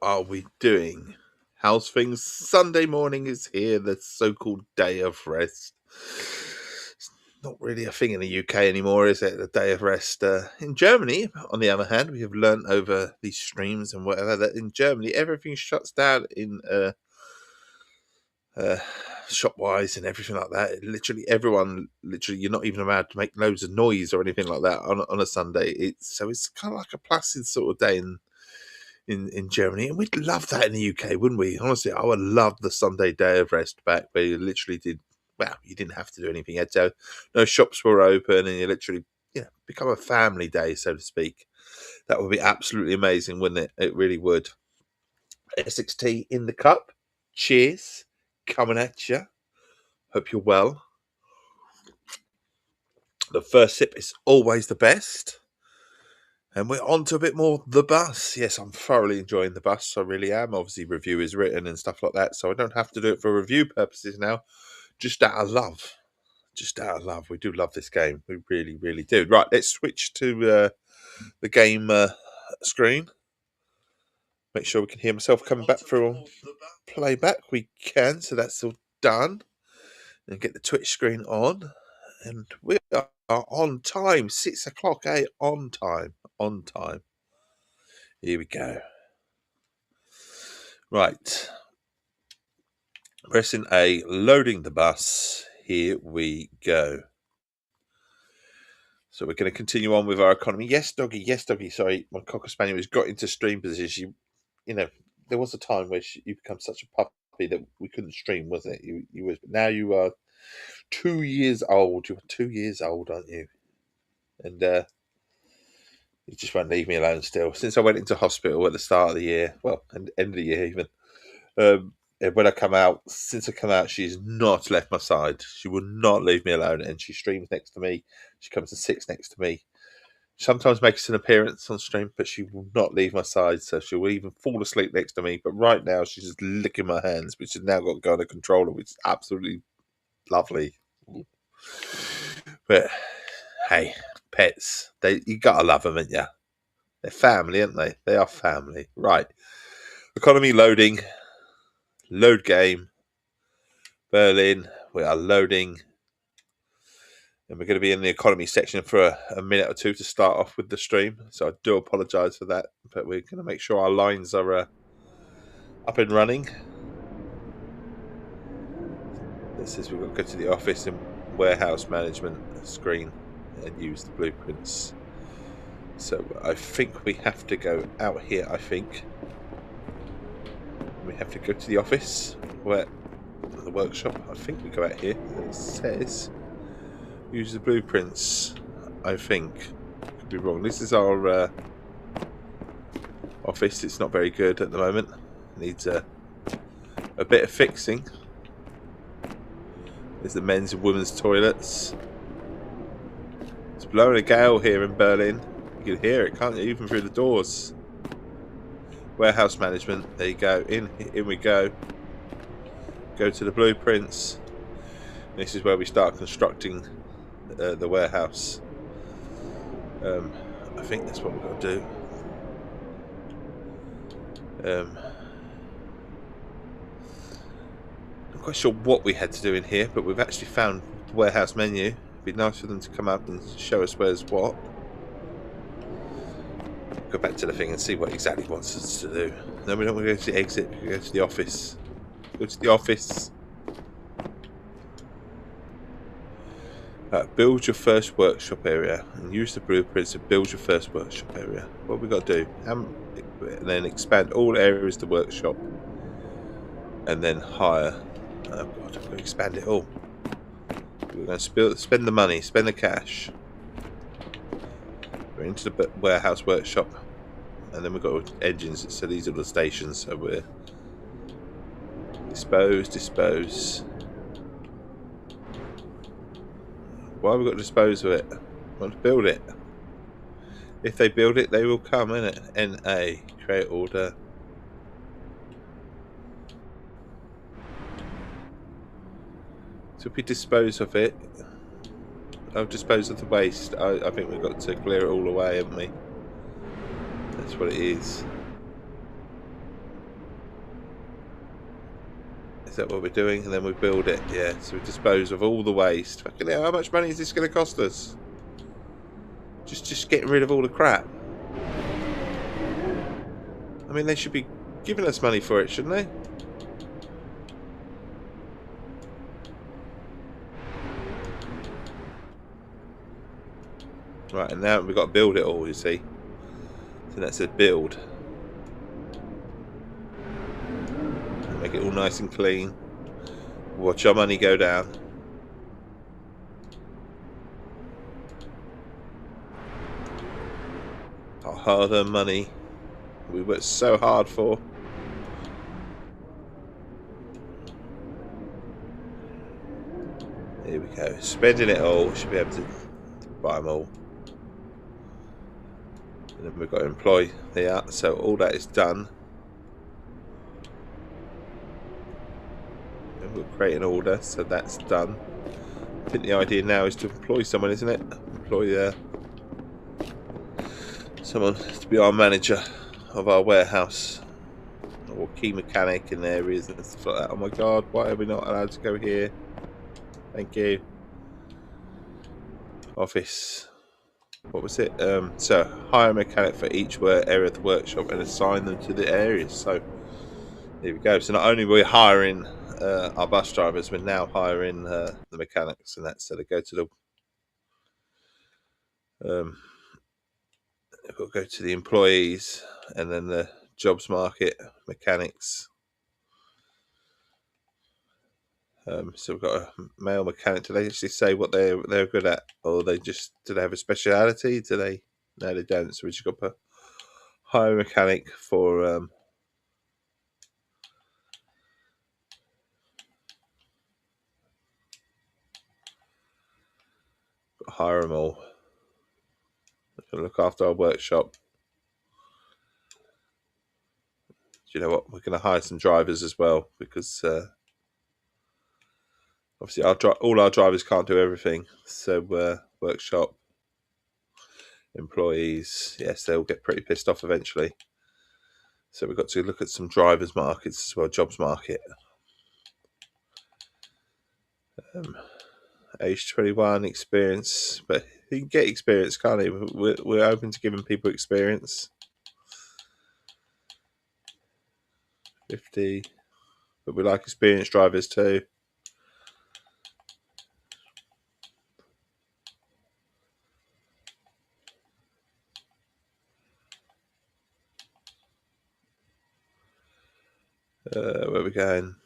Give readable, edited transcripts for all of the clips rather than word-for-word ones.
are we doing? How's things? Sunday morning is here, the so-called day of rest. It's not really a thing in the UK anymore, is it? The day of rest. In Germany, on the other hand, we have learnt over these streams and whatever that in Germany everything shuts down in shop-wise and everything like that. Literally everyone, you're not even allowed to make loads of noise or anything like that on a Sunday. It's kind of like a placid sort of day in Germany, and we'd love that in the UK, wouldn't we? Honestly, I would love the Sunday day of rest back where you literally did, well, you didn't have to do anything. You had to, no shops were open, and you literally, become a family day, so to speak. That would be absolutely amazing, wouldn't it? It really would. Essex Tea in the cup. Cheers. Coming at you. Hope you're well. The first sip is always the best. And we're on to a bit more The Bus. Yes, I'm thoroughly enjoying The Bus. I really am. Obviously, review is written and stuff like that, so I don't have to do it for review purposes now. Just out of love. Just out of love. We do love this game. We really, really do. Right, let's switch to the game screen. Make sure we can hear myself coming back through on playback. We can, so that's all done. And get the Twitch screen on. And we are on time. 6 o'clock, on time. On time. Here we go. Right. Pressing A, loading the bus. Here we go. So we're going to continue on with our economy. Yes, doggy. Yes, doggy. Sorry, my Cocker Spaniel has got into stream position. There was a time where you become such a puppy that we couldn't stream, wasn't it? You was, but now you are 2 years old. You're 2 years old, aren't you? And you just won't leave me alone still. Since I went into hospital at the start of the year, well, and end of the year even, when I come out, since I come out, she's not left my side. She will not leave me alone, and she streams next to me. She comes and sits next to me. Sometimes makes an appearance on stream, but she will not leave my side, so she will even fall asleep next to me. But right now, she's just licking my hands, which has now got to go on a controller, which is absolutely lovely. But hey, pets, you gotta love them, ain't you? They're family, aren't they? They are family. Right. Economy loading. Load game. Berlin. We are loading. And we're going to be in the economy section for a minute or two to start off with the stream. So I do apologise for that. But we're going to make sure our lines are up and running. This is, we've got to go to the office and warehouse management screen and use the blueprints. So I think we have to go out here, I think. We have to go to the office, where the workshop. I think we go out here. It says use the blueprints, I think. Could be wrong. This is our office. It's not very good at the moment. Needs a bit of fixing. There's the men's and women's toilets. It's blowing a gale here in Berlin. You can hear it, can't you? Even through the doors. Warehouse management. There you go. In we go. Go to the blueprints. This is where we start constructing the warehouse. I think that's what we've got to do. I'm quite sure what we had to do in here, but we've actually found the warehouse menu. It'd be nice for them to come up and show us where's what. Go back to the thing and see what exactly it wants us to do. No, we don't want to go to the exit. We go to the office. Go to the office. Build your first workshop area and use the blueprints to build your first workshop area. What have we got to do? And then expand all areas to workshop. And then hire. Oh God, I'm going to expand it all. We're going to spend the money, spend the cash. We're into the warehouse workshop. And then we've got engines, so these are the stations. So we're dispose. Why have we got to dispose of it? We want to build it. If they build it, they will come, innit? NA, create order. So if we dispose of it, I'll dispose of the waste. I think we've got to clear it all away, haven't we? That's what it is. Is that what we're doing? And then we build it, yeah. So we dispose of all the waste. Fucking hell, how much money is this going to cost us? Just getting rid of all the crap. I mean, they should be giving us money for it, shouldn't they? Right, and now we've got to build it all, you see. So that says build. Make it all nice and clean. Watch our money go down. Our hard-earned money we worked so hard for. Here we go. Spending it all. Should be able to buy them all. And then we've got to employ the so all that is done. And we'll create an order, so that's done. I think the idea now is to employ someone, isn't it? Employ someone to be our manager of our warehouse, or key mechanic in areas and stuff like that. Oh my god, why are we not allowed to go here? Thank you. Office. What was it? So hire a mechanic for each area of the workshop and assign them to the areas. So here we go. So not only are we hiring our bus drivers, we're now hiring the mechanics, and that's so they go to the we'll go to the employees, and then the jobs market mechanics. So we've got a male mechanic. Do they actually say what they're good at, or do they have a speciality? Do they? No, they don't. So we just got to hire a mechanic for hire them all. Look after our workshop. Do you know what? We're going to hire some drivers as well, because obviously all our drivers can't do everything. So workshop employees, yes, they'll get pretty pissed off eventually. So we've got to look at some drivers markets as well, jobs market. Age 21, experience, but he can get experience, can't he? We're open to giving people experience. 50, but we like experienced drivers too. Where are we going?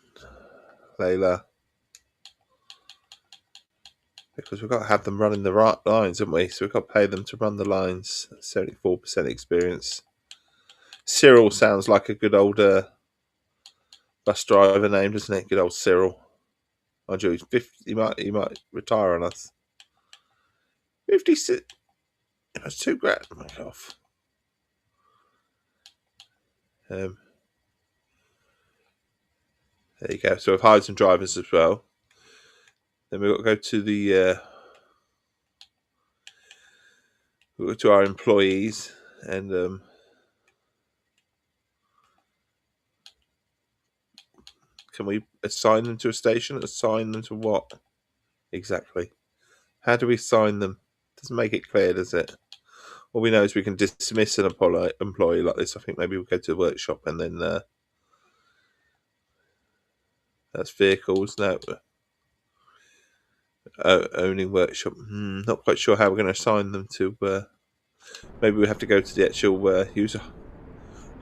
Layla. Because we've got to have them running the right lines, haven't we? So we've got to pay them to run the lines. 74% experience. Cyril sounds like a good old bus driver name, doesn't it? Good old Cyril. Mind you, he's 50. He might retire on us. 56. That's $2,000. Back off. There you go. So we've hired some drivers as well. Then we've got to go to the to our employees, and can we assign them to a station? Assign them to what exactly? How do we assign them? Doesn't make it clear, does it? All we know is we can dismiss an employee like this. I think maybe we'll go to the workshop, and then that's vehicles. No, owning workshop. Not quite sure how we're going to assign them to. Maybe we have to go to the actual user.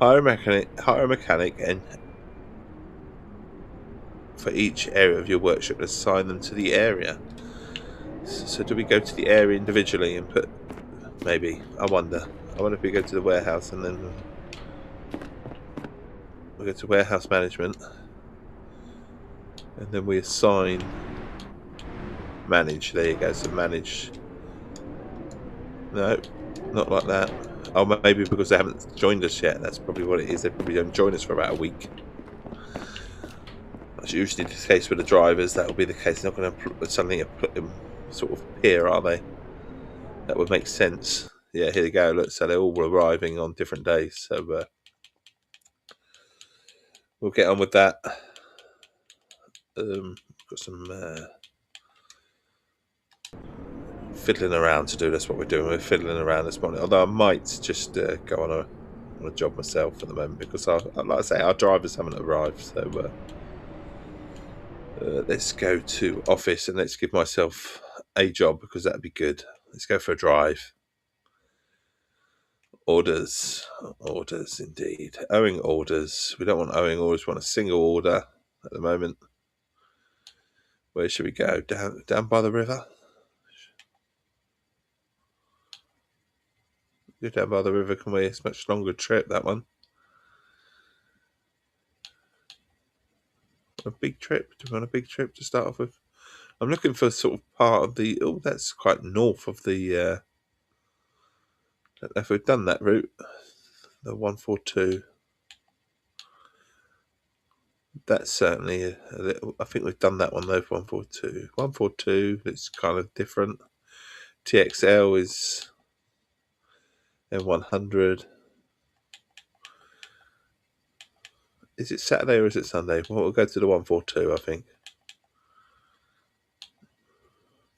Hire a mechanic, and for each area of your workshop, assign them to the area. So do we go to the area individually and put? Maybe. I wonder if we go to the warehouse, and then we go to warehouse management, and then we assign manage. There you go. So manage. No, not like that. Oh, maybe because they haven't joined us yet. That's probably what it is. They probably don't join us for about a week. That's usually the case with the drivers. That will be the case. They're not going to suddenly put them sort of here, are they? That would make sense. Yeah, here they go. Look, so they're all arriving on different days. So we'll get on with that. got some fiddling around to do. That's what we're doing. We're fiddling around this morning. Although I might just go on a job myself at the moment because, like I say, our drivers haven't arrived. So let's go to office and let's give myself a job because that'd be good. Let's go for a drive. Orders indeed. Owing orders. We don't want owing orders. We want a single order at the moment. Where should we go? Down by the river? Go down by the river, can we? It's a much longer trip, that one. A big trip? Do we want a big trip to start off with? I'm looking for sort of part of the... Oh, that's quite north of the... I don't know if we've done that route. The 142. That's certainly a little... I think we've done that one though, 142. 142, it's kind of different. TXL is M100. Is it Saturday or is it Sunday? Well, we'll go to the 142, I think.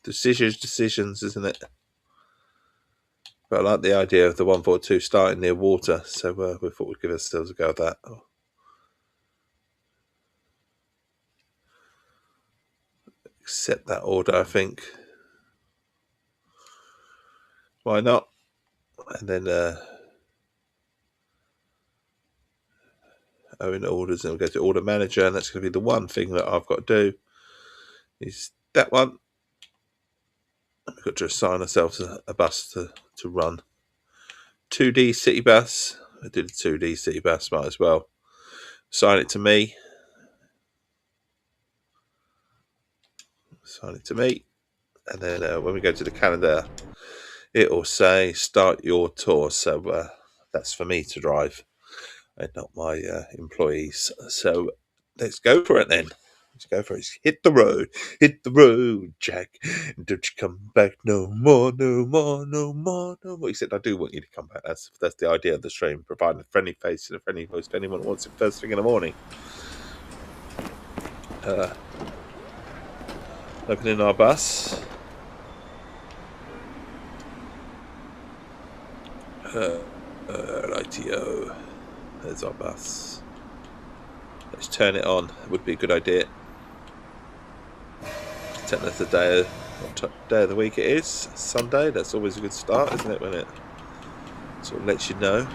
Decisions, isn't it? But I like the idea of the 142 starting near water, so we thought we'd give ourselves a go at that. Accept that order, I think. Why not? And then owing orders, and we'll go to order manager, and that's going to be the one thing that I've got to do. Is that one. We've got to assign ourselves a bus to run. 2D city bus. I did a 2D city bus, might as well. Assign it to me. Assign it to me. And then when we go to the calendar, it will say start your tour. So that's for me to drive and not my employees. So let's go for it then. Let's go for it. Hit the road, Jack. Don't you come back no more, no more, no more, no more. Except I do want you to come back. That's the idea of the stream. Providing a friendly face and a friendly voice to anyone who wants it first thing in the morning. Opening our bus. Rightio. There's our bus. Let's turn it on. It would be a good idea. Telling us the day of the week it is. Sunday. That's always a good start, isn't it? When it sort of lets you know.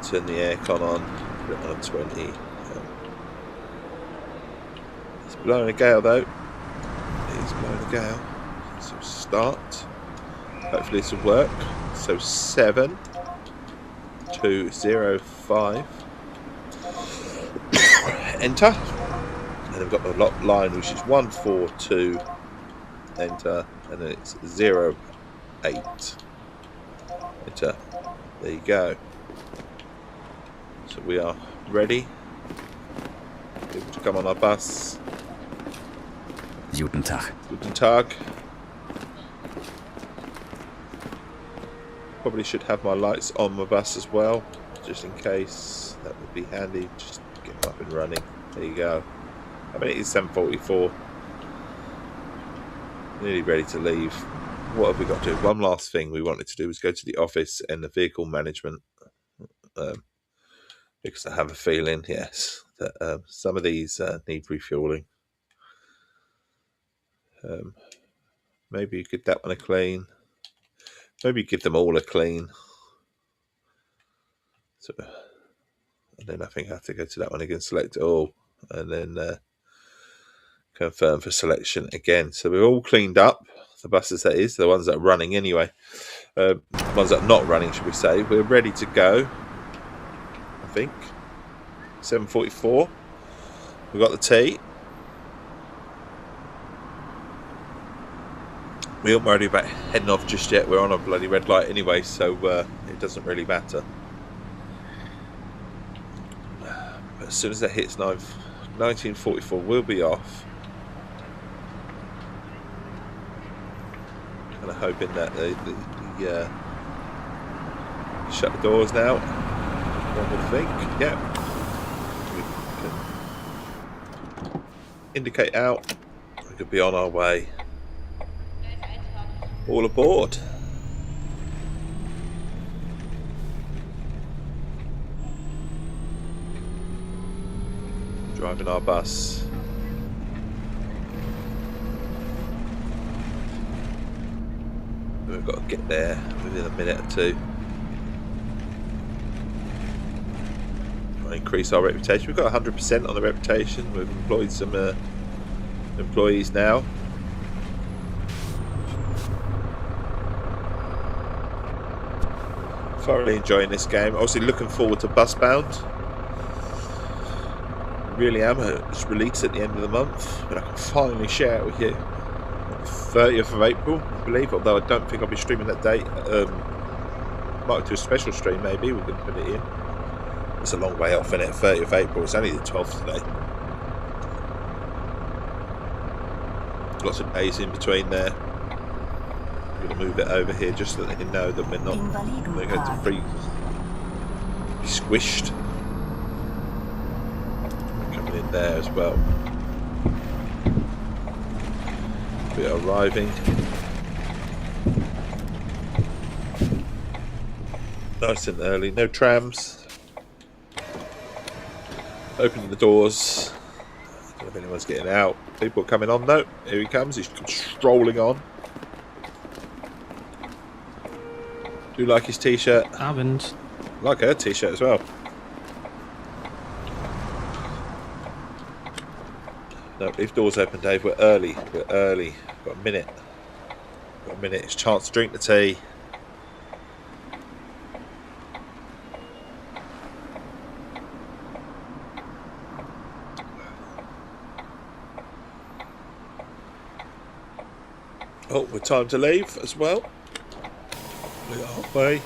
Turn the aircon on. Put it on 20. It's blowing a gale though. It is blowing a gale. So start. Hopefully this will work. So 7205. Enter. And then we've got the lock line, which is 142. Enter. And then it's 08. Enter. There you go. So we are ready. Able to come on our bus. Guten Tag. Guten Tag. Probably should have my lights on my bus as well, just in case. That would be handy. Just get them up and running. There you go. I mean, it is 7:44. Nearly ready to leave. What have we got to do? One last thing we wanted to do was go to the office and the vehicle management. Because I have a feeling, yes, that some of these need refueling. Maybe you give that one a clean. Maybe give them all a clean. So, and then I think I have to go to that one again, select all, and then confirm for selection again. So we're all cleaned up. The buses, that is, the ones that are running anyway. The ones that are not running, should we say. We're ready to go, I think. 7:44. We've got the tea. We aren't worried about heading off just yet. We're on a bloody red light anyway, so it doesn't really matter. But as soon as that hits 1944, we'll be off. Kind of hoping that they shut the doors now. One would think, yeah. We can indicate out. We could be on our way. All aboard. Driving our bus. We've got to get there within a minute or two. Try and increase our reputation. We've got 100% on the reputation. We've employed some employees now. Thoroughly enjoying this game. Obviously looking forward to Busbound. Really am. It's released at the end of the month, but I can finally share it with you. 30th of April, I believe, although I don't think I'll be streaming that date. Might do a special stream, maybe. We can put it in. It's a long way off, isn't it? 30th of April. It's only the 12th today. Lots of days in between there. I'm going to move it over here just so that they know that we're going to be squished. Coming in there as well. We are arriving. Nice and early. No trams. Opening the doors. I don't know if anyone's getting out. People are coming on though. Here he comes. He's strolling on. Do you like his t-shirt? Abend. Like her t-shirt as well. No, leave doors open, Dave. We're early. We're early. Got a minute. Got a minute. It's a chance to drink the tea. Oh, we're time to leave as well. We're halfway.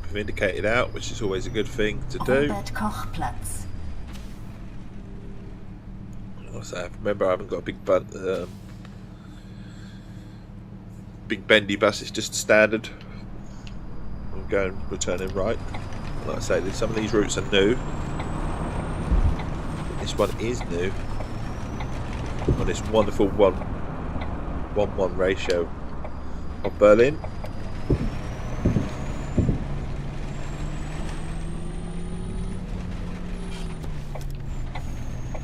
We've indicated out, which is always a good thing to do. Also, remember, I haven't got a big bendy bus. It's just standard. We're turning right. Like I say, some of these routes are new. This one is new. On this wonderful 1:1 ratio of Berlin.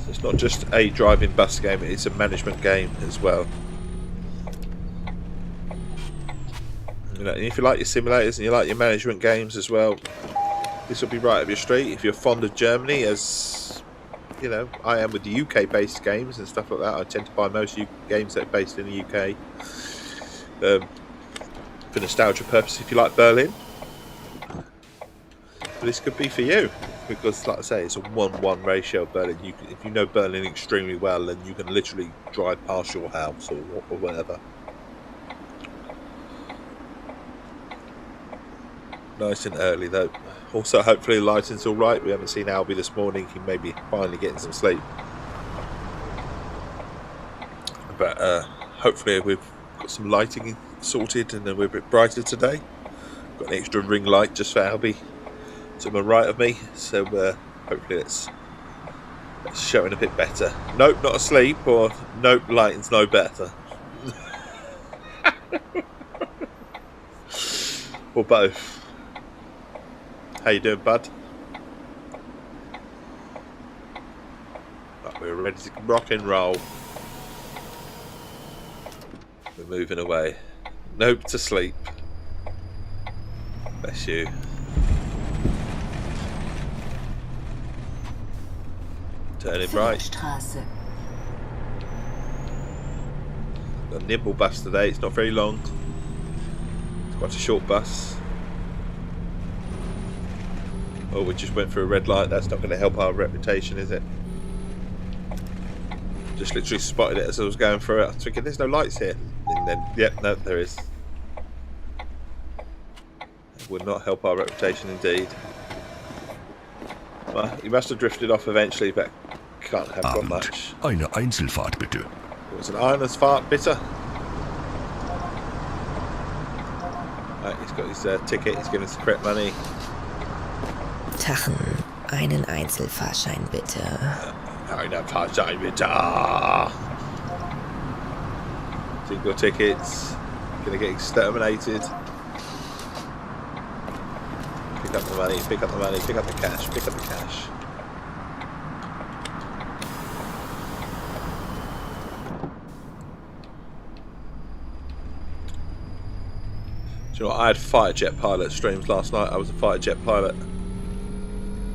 So it's not just a driving bus game, it's a management game as well. You know, and if you like your simulators and you like your management games as well, this will be right up your street. If you're fond of Germany, as you know, I am with the UK based games and stuff like that. I tend to buy most games that are based in the UK for nostalgia purposes. If you like Berlin, but this could be for you because, like I say, it's a 1:1 ratio of Berlin. If you know Berlin extremely well, then you can literally drive past your house or whatever. Nice and early though. Also, hopefully the lighting's all right. We haven't seen Albie this morning. He may be finally getting some sleep. But hopefully we've got some lighting sorted and then we're a bit brighter today. Got an extra ring light just for Albie to my right of me. So hopefully it's showing a bit better. Nope, not asleep, or nope, lighting's no better. Or both. How you doing, bud? Right, we're ready to rock and roll. We're moving away. Nope to sleep. Bless you. Turning right. Got a nimble bus today. It's not very long. It's quite a short bus. Oh, we just went through a red light. That's not going to help our reputation, is it? Just literally spotted it as I was going through it. I was thinking, there's no lights here. And then, yep, no, there is. It would not help our reputation indeed. Well, he must have drifted off eventually, but can't have got much. Eine Einzelfahrt, bitte. It was an Einzelfahrt, bitte. Right, he's got his ticket. He's giving us the correct money. Tachen. Einen Einzelfahrschein bitte. Einen Fahrschein bitte. Single tickets. Gonna get exterminated. Pick up the money, pick up the money, pick up the cash, pick up the cash. Do you know what? I had fighter jet pilot streams last night. I was a fighter jet pilot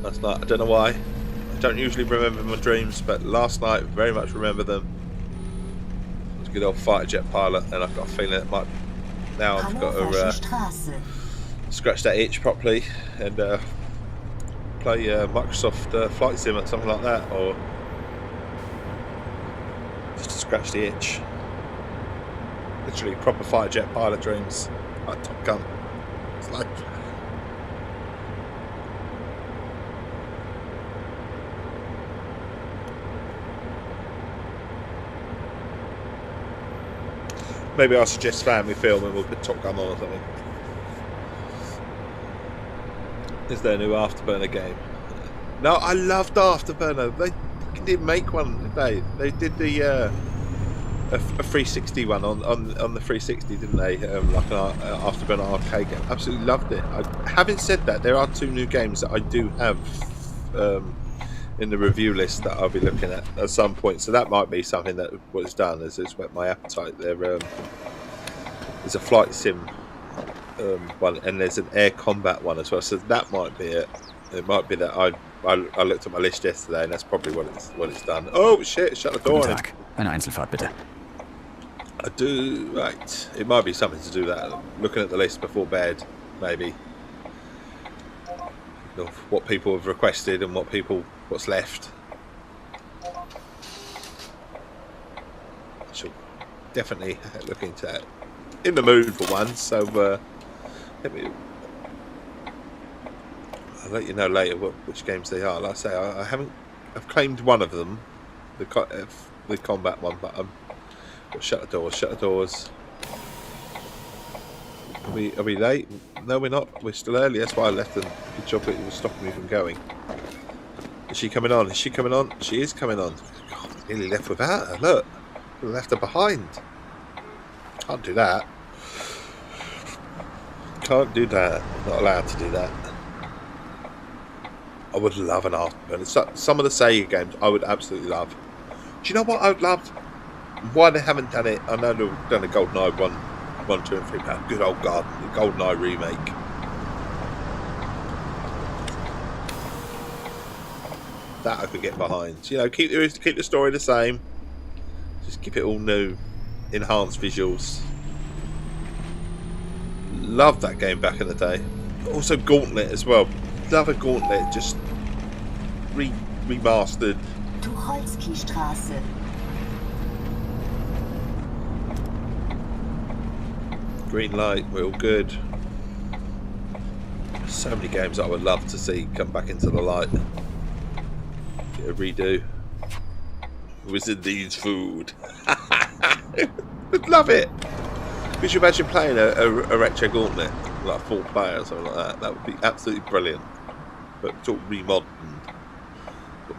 last night. I don't know why. I don't usually remember my dreams, but last night very much remember them. I was a good old fighter jet pilot, and I've got a feeling it might. Now I've got to scratch that itch properly and play Microsoft Flight Sim or something like that, or just to scratch the itch. Literally proper fighter jet pilot dreams, like Top Gun. It's like maybe I'll suggest family film and we'll put Top Gun on or something. Is there a new Afterburner game? No, I loved Afterburner. They didn't make one, did they? They did the a 360 one on the 360, didn't they? Like an Afterburner arcade game. Absolutely loved it. Having said that, there are 2 new games that I do have in the review list that I'll be looking at some point. So that might be something that was done as it's whet my appetite. There's a flight sim one, and there's an air combat one as well. So that might be it. It might be that I looked at my list yesterday, and that's probably what it's done. Oh shit! Shut the door. Guten Tag. Eine Einzelfahrt bitte. I do, right. It might be something to do that. Looking at the list before bed, maybe. You know, what people have requested and what's left. I shall definitely look into that. In the mood for one, so I'll let you know later which games they are. Like I say, I've claimed one of them, the combat one, but shut the doors. Shut the doors. Are we late? No, we're not. We're still early. That's why I left them. Good job it was stopping me from going. Is she coming on? Is she coming on? She is coming on. God, I nearly left without her. Look, we left her behind. Can't do that. Can't do that. Not allowed to do that. I would love an Afterburner. Some of the Sega games I would absolutely love. Do you know what I would love? Why they haven't done it? I know they've done a GoldenEye 1, 2 and 3, but good old GoldenEye remake. That I could get behind. You know, keep the story the same. Just keep it all new, enhanced visuals. Love that game back in the day. Also Gauntlet as well. Love a Gauntlet, just remastered. Tucholsky-Straße. Green light, we're all good. So many games that I would love to see come back into the light. Get a redo. Wizard needs food. Would love it. Could you imagine playing a retro Gauntlet, like 4 player or something like that? That would be absolutely brilliant. But it's all remoderned,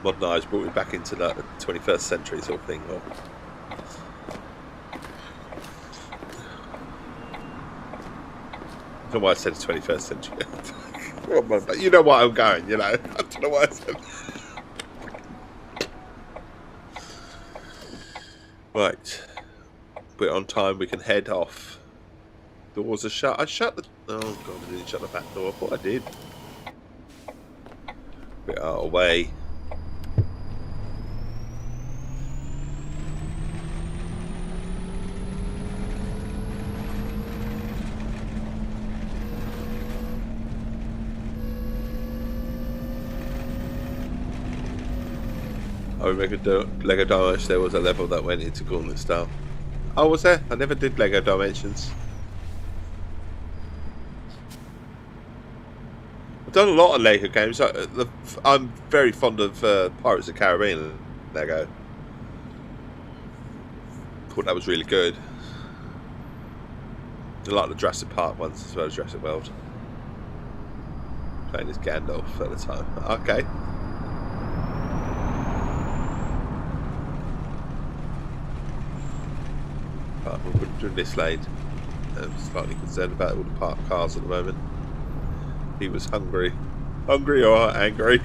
modernised, brought it back into the 21st century sort of thing. I don't know why I said 21st century. But you know why I'm going, you know. I don't know why I said. Right. We're on time, we can head off. Doors are shut. I shut the... Oh god, I didn't shut the back door. I thought I did. We are away. I remember Lego Dimensions, there was a level that went into Gauntlet style. Oh, was there? I never did Lego Dimensions. I've done a lot of Lego games. I'm very fond of Pirates of the Caribbean Lego. Thought that was really good. I like the Jurassic Park ones as well as Jurassic World. Playing as Gandalf at the time. Okay. Right, we're doing this lane. I'm slightly concerned about all the parked cars at the moment. He was hungry. Hungry or angry?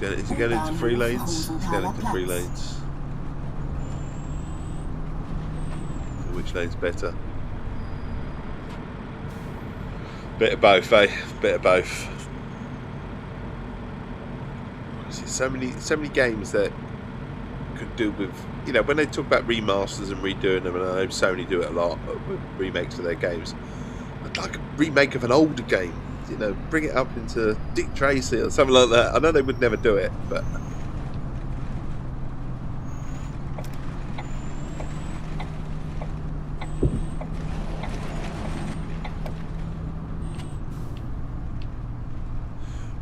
Is he going into 3 lanes? He's going into 3 lanes. Which lane's better? Bit of both, eh? Bit of both. See, so many games that could do with, you know, when they talk about remasters and redoing them, and I know Sony do it a lot with remakes of their games. I'd like a remake of an older game, you know, bring it up into Dick Tracy or something like that. I know they would never do it, but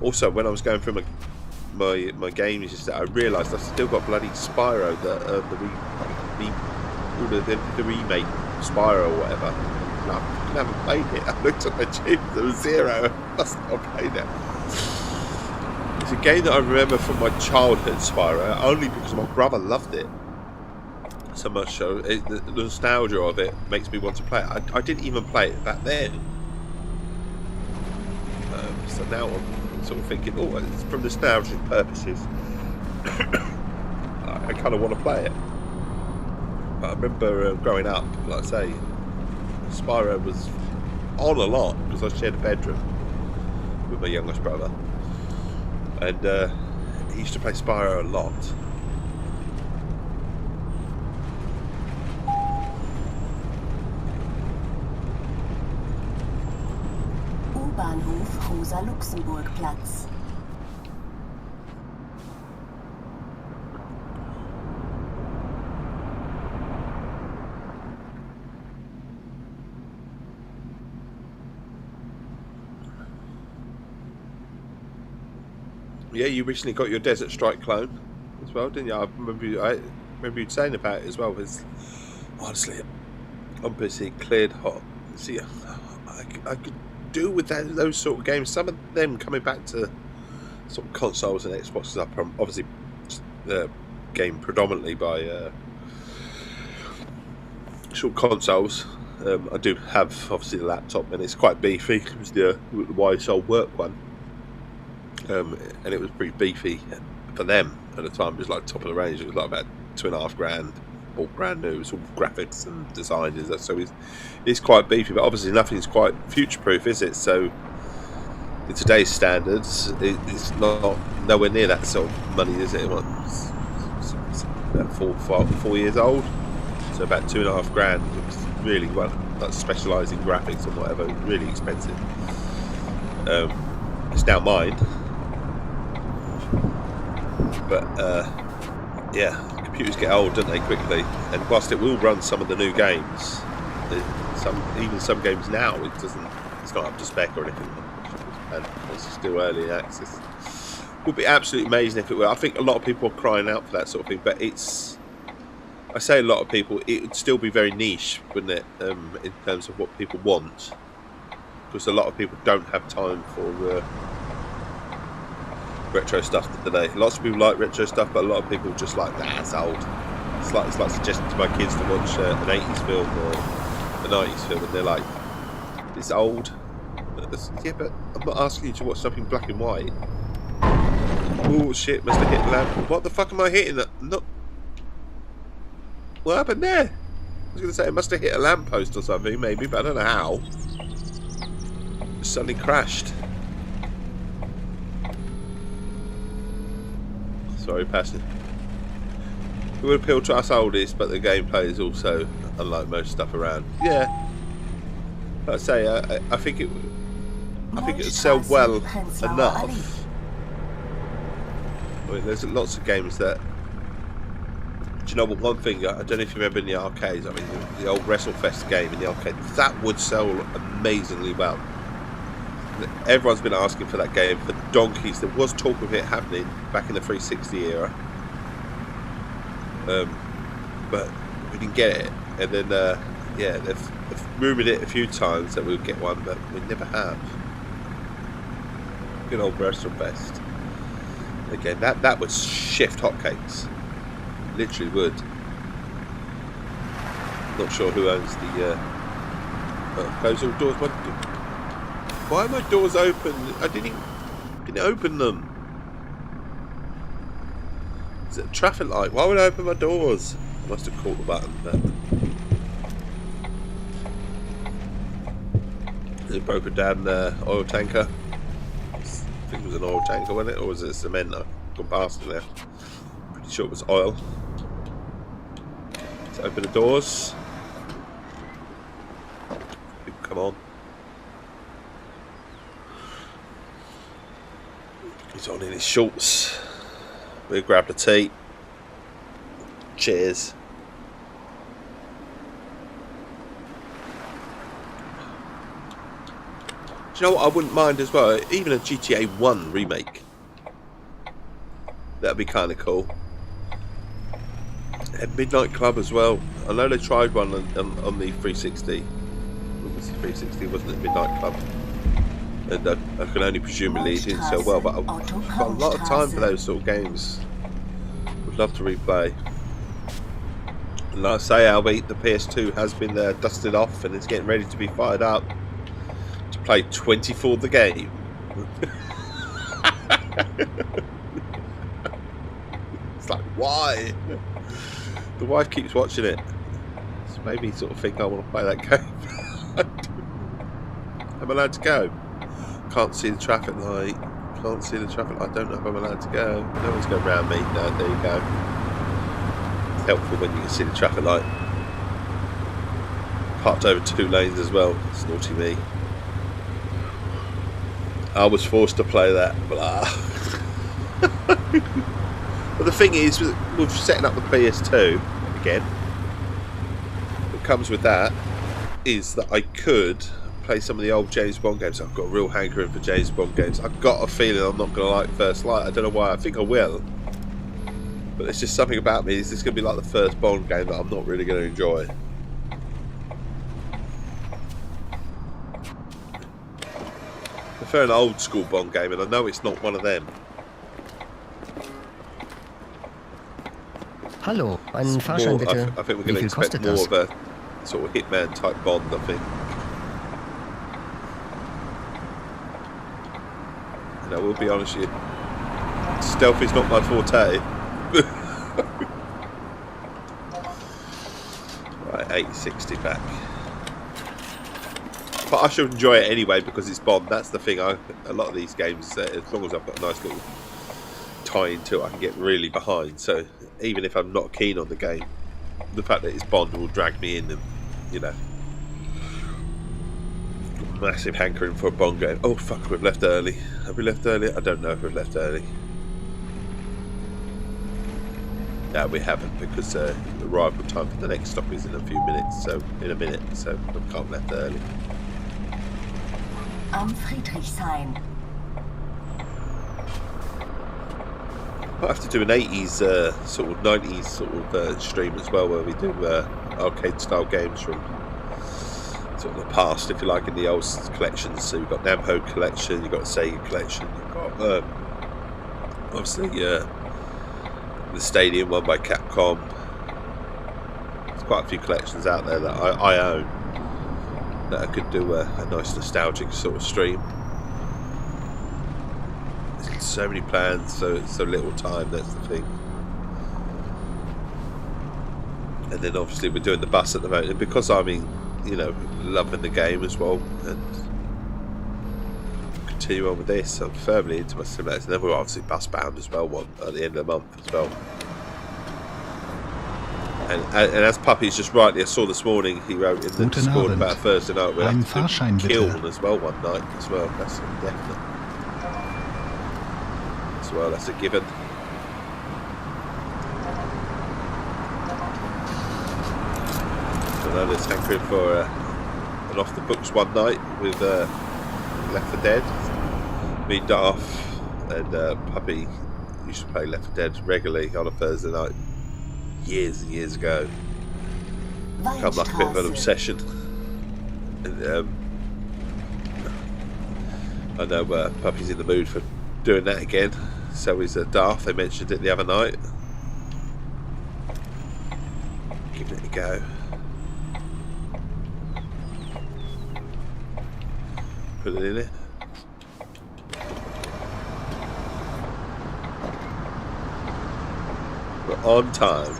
also when I was going through my games, is that I realised I've still got bloody Spyro, the remake Spyro or whatever. And I haven't played it. I looked at my tube, there was 0. I must not have played it. It's a game that I remember from my childhood, Spyro, only because my brother loved it so much. So the nostalgia of it makes me want to play it. I didn't even play it back then. So now I'm sort of thinking, oh, it's from nostalgic purposes. I kind of want to play it. But I remember growing up, like I say, Spyro was on a lot because I shared a bedroom with my youngest brother, and he used to play Spyro a lot. U-Bahnhof Rosa-Luxemburg-Platz. Yeah, you recently got your Desert Strike clone as well, didn't you? I remember you saying about it as well. It's honestly, I'm busy, cleared hot. See, I could do with those sort of games. Some of them coming back to sort of consoles and Xboxes. Obviously game predominantly by short consoles. I do have obviously the laptop, and it's quite beefy. It was the YSL work one. And it was pretty beefy for them at the time. It was like top of the range. It was like about $2,500, all brand new. It's all graphics and design. So it's quite beefy, but obviously nothing's quite future-proof, is it? So in today's standards, it's not nowhere near that sort of money, is it? It's about 4 years old, so about $2,500. It was really like specialised in graphics and whatever. Really expensive. It's now mine. But yeah, computers get old, don't they, quickly? And whilst it will run some of the new games, even some games now, it's not up to spec or anything, and it's still early access. It would be absolutely amazing if it were. I think a lot of people are crying out for that sort of thing, but I say a lot of people, it would still be very niche, wouldn't it, in terms of what people want, because a lot of people don't have time for retro stuff today. Lots of people like retro stuff, but a lot of people just like, it's old. It's like suggesting to my kids to watch an 80s film or a 90s film, and they're like, it's old. Yeah, but I'm not asking you to watch something black and white. Oh shit, must have hit the lamp. What the fuck am I hitting? Not. What happened there? I was going to say it must have hit a lamppost or something, maybe, but I don't know how. It suddenly crashed. Sorry, passing. It would appeal to us oldies, but the gameplay is also unlike most stuff around. Yeah, like I say, I think it would sell well enough. I mean, there's lots of games that. Do you know what? One thing, I don't know if you remember in the arcades. I mean, the old WrestleFest game in the arcade, that would sell amazingly well. Everyone's been asking for that game for donkeys. There was talk of it happening back in the 360 era, but we didn't get it. And then, yeah, We've rumoured it a few times that we'll get one, but we never have. Good old Bristol Best. Again, that would shift hotcakes. Literally would. Not sure who owns the. Close all doors. Why are my doors open? I didn't open them. Is it a traffic light? Why would I open my doors? I must have caught the button. But there's a broken down oil tanker. I think it was an oil tanker, wasn't it? Or was it cement? I've gone past it now. Pretty sure it was oil. Let's open the doors. People come on. He's on in his shorts. We'll grab the tea. Cheers. Do you know what I wouldn't mind as well? Even a GTA 1 remake. That'd be kind of cool. And Midnight Club as well. I know they tried one on the 360. It was the 360, wasn't it? Midnight Club. And I can only presumably it didn't so well, but I've got a lot of time for those sort of games. Would love to replay. And like I say, Albie, the PS2 has been dusted off and it's getting ready to be fired up to play 24 the game. It's like, why? The wife keeps watching it. So maybe sort of think I want to play that game. Am I allowed to go? Can't see the traffic light. Can't see the traffic light. I don't know if I'm allowed to go. No one's going around me. No, there you go. It's helpful when you can see the traffic light. Parked over 2 lanes as well. It's naughty me. I was forced to play that. Blah. But the thing is, with setting up the PS2 again, what comes with that is that I could play some of the old James Bond games. I've got a real hankering for James Bond games. I've got a feeling I'm not going to like First Light. I don't know why. I think I will. But there's just something about me. This is going to be like the first Bond game that I'm not really going to enjoy. I prefer an old school Bond game, and I know it's not one of them. Hallo, einen Fahrschein bitte. I think we're Wie going to viel expect kostet more das? of a sort of Hitman type Bond, I think. And I will be honest with you, stealth is not my forte. Right, 860 back. But I should enjoy it anyway because it's Bond. That's the thing. A lot of these games, as long as I've got a nice little tie into it, I can get really behind. So even if I'm not keen on the game, the fact that it's Bond will drag me in, and you know, massive hankering for a Bond game. Oh fuck, we've left early. Have we left early? I don't know if we've left early. No, we haven't, because the arrival time for the next stop is in a few minutes. So in a minute, so we can't have left early. Am Friedrichshain. I have to do an 80s sort of 90s sort of stream as well, where we do arcade style games from sort of the past, if you like, in the old collections. So you've got Namco collection, you've got Sega collection, you've got obviously the Stadium one by Capcom. There's quite a few collections out there that I own that I could do a nice nostalgic sort of stream. There's so many plans, so little time, that's the thing. And then obviously we're doing the bus at the moment, and because I'm loving the game as well, and continue on with this, I'm firmly into my simulators. And then we're obviously bus bound as well, one at the end of the month as well. And as Puppy's just rightly, I saw this morning, he wrote in the Discord about Thursday night we'll have to do Kiln as well one night as well. That's definite. As well, that's a given. I know there's hankering for an off the books one night with Left 4 Dead. Me, Darth, and Puppy used to play Left 4 Dead regularly on a Thursday night years and years ago. Become like a bit of an obsession. And, I know Puppy's in the mood for doing that again. So is Darth. They mentioned it the other night. Giving it a go. Put it in it. We're on time.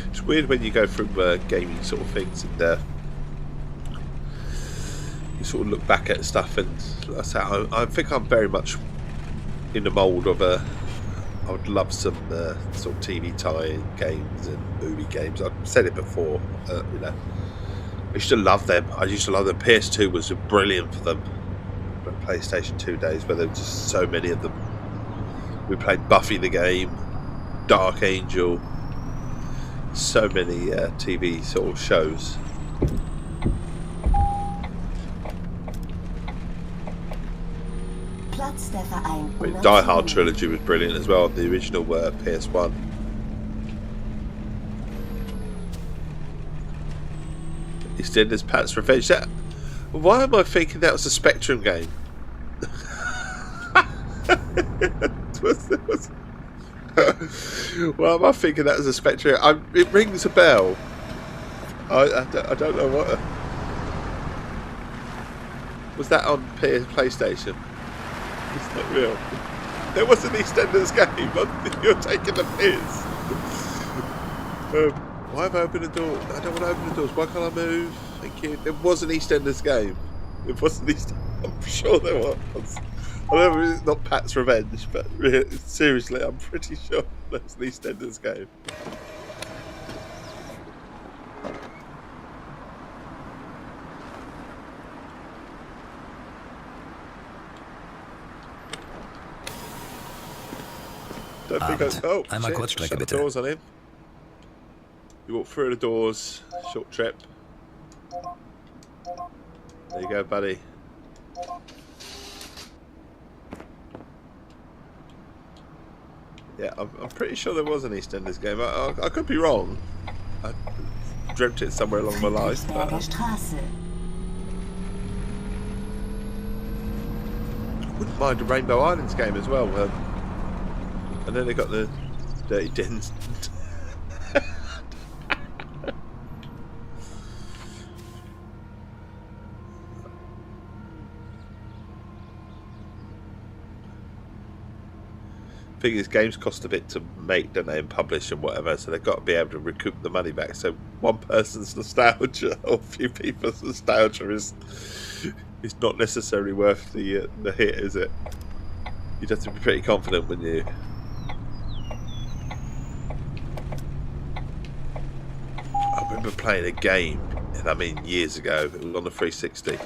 It's weird when you go through gaming sort of things and you sort of look back at stuff, and like I say, I think I'm very much in the mould of I would love some sort of TV tie-in games and movie games. I've said it before, you know. I used to love them. PS2 was brilliant for them. PlayStation 2 days, where there were just so many of them. We played Buffy the game, Dark Angel, so many TV sort of shows. The Die Hard trilogy was brilliant as well, the original PS1. EastEnders Pat's Revenge. Why am I thinking that was a Spectrum game? Why am I thinking that was a Spectrum? It rings a bell. I don't know what. Was that on PlayStation? It's not real. There was an EastEnders game. You're taking the piss. Why have I opened the door? I don't want to open the doors. Why can't I move? Thank you. There was an EastEnders game. It wasn't I'm sure there was. I know it's not Pat's Revenge, but seriously, I'm pretty sure there's an EastEnders game. Don't think Einmal Kurzstrecke bitte. Doors on him. You walk through the doors. Short trip. There you go, buddy. Yeah, I'm pretty sure there was an EastEnders game. I could be wrong. I dreamt it somewhere along my life. But I wouldn't mind a Rainbow Islands game as well. And then they got the Dirty Dens. Thing is, games cost a bit to make, don't they, and publish and whatever, so they've got to be able to recoup the money back. So one person's nostalgia or a few people's nostalgia is not necessarily worth the hit, is it? You'd have to be pretty confident when you. I remember playing a game, and I mean years ago. It was on the 360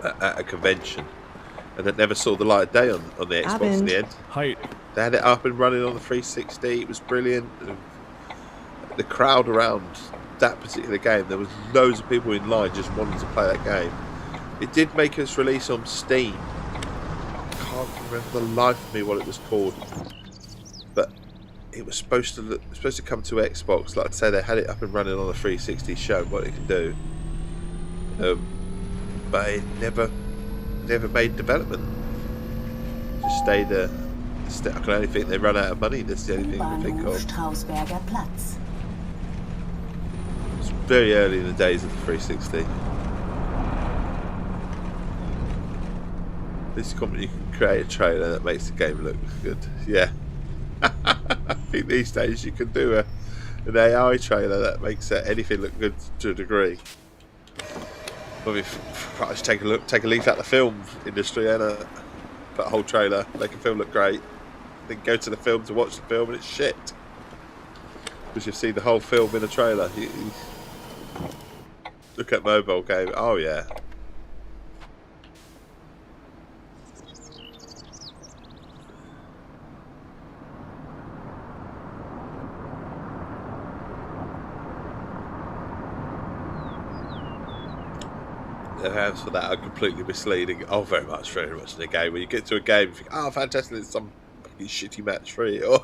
at a convention. And it never saw the light of day on the Xbox in the end. Hi. They had it up and running on the 360. It was brilliant. The crowd around that particular game, there was loads of people in line just wanting to play that game. It did make its release on Steam. I can't remember the life of me what it was called, but it was supposed to come to Xbox. Like I say, they had it up and running on the 360, showing what it can do. But it never made development. Just stayed I can only think they run out of money. That's the only thing I can think of. It's very early in the days of the 360. This company can create a trailer that makes the game look good. Yeah. I think these days you can do an AI trailer that makes anything look good to a degree. Probably just take a leaf out of the film industry and put a whole trailer, make a film look great, then go to the film to watch the film and it's shit because you've seen the whole film in a trailer. You look at mobile game. Oh yeah. ads for that are completely misleading. Oh, very much in a game. When you get to a game, you think, oh, fantastic, there's some fucking shitty match for it. Or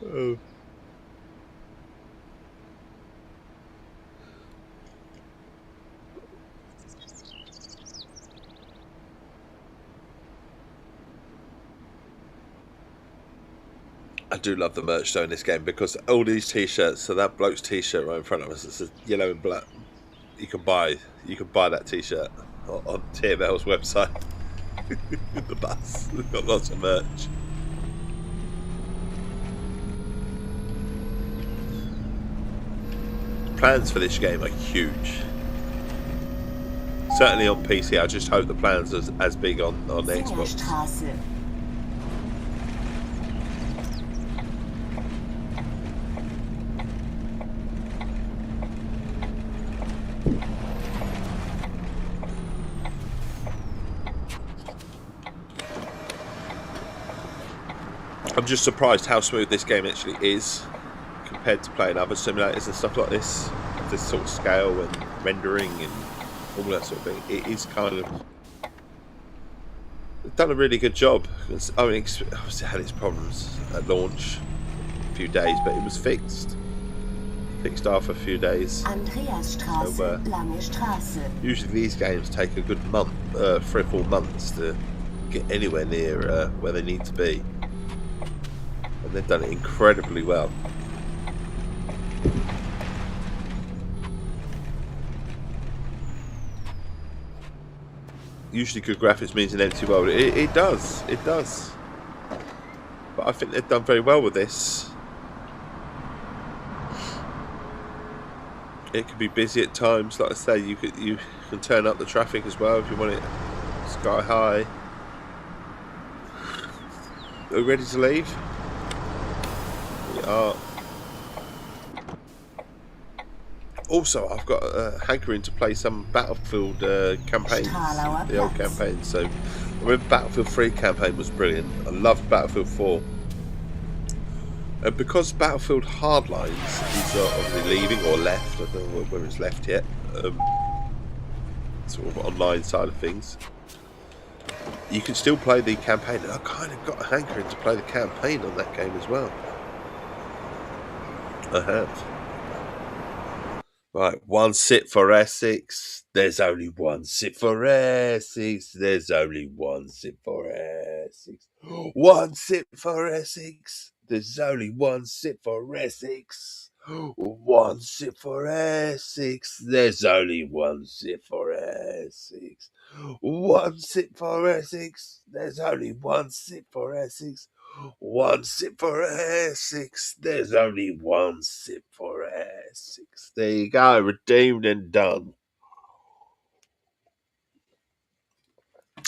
oh. I do love the merch though in this game, because all these t-shirts. So that bloke's t-shirt right in front of us, it's yellow and black. You can buy that t-shirt on TML's website. The bus, we've got lots of merch. Plans for this game are huge. Certainly on PC. I just hope the plans are as big on Xbox. I'm just surprised how smooth this game actually is compared to playing other simulators and stuff like this sort of scale and rendering and all that sort of thing. It is kind of done a really good job. I mean, obviously it had its problems at launch, a few days, but it was fixed after a few days. So, usually these games take a good month, 3 or 4 months to get anywhere near where they need to be. And they've done it incredibly well. Usually good graphics means an empty world. It does. But I think they've done very well with this. It can be busy at times. Like I say, you can turn up the traffic as well if you want it sky high. Are we ready to leave? We are. Also, I've got a hankering to play some Battlefield campaigns, the old campaigns. So, I remember Battlefield 3 campaign was brilliant. I loved Battlefield 4. And because Battlefield Hardlines is obviously leaving or left, I don't know whether it's left yet, sort of online side of things, you can still play the campaign. And I kind of got a hankering to play the campaign on that game as well. I have. Right, one sip for Essex. There's only one sip for Essex. There's only one sip for Essex. One sip for Essex. There's only one sip for Essex. One sip for Essex. There's only one sip for Essex. One sip for Essex. There's only one sip for Essex. One sip for Essex. There's only one sip for Essex. There you go, redeemed and done.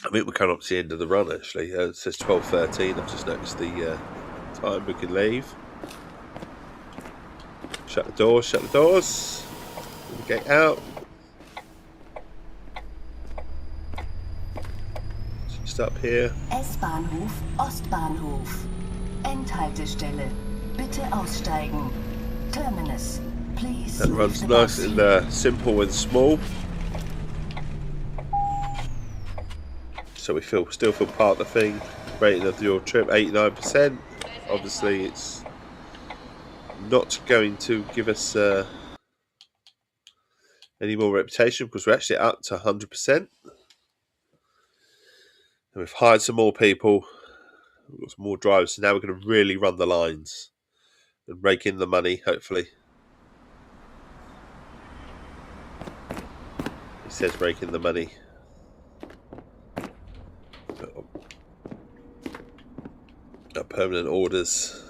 I think we're coming up to the end of the run actually. It says 12:13. I've just noticed the time we can leave. Shut the doors, shut the doors. Get out. Just up here. S-Bahnhof Ostbahnhof. Endhaltestelle. Bitte aussteigen. Terminus. Please. That runs nice and simple and small. So we still feel part of the thing. Rating of your trip 89%. Obviously, it's not going to give us any more reputation because we're actually up to 100%. And we've hired some more people. We've got some more drivers. So now we're going to really run the lines and rake in the money, hopefully. It says rake in the money. Permanent orders.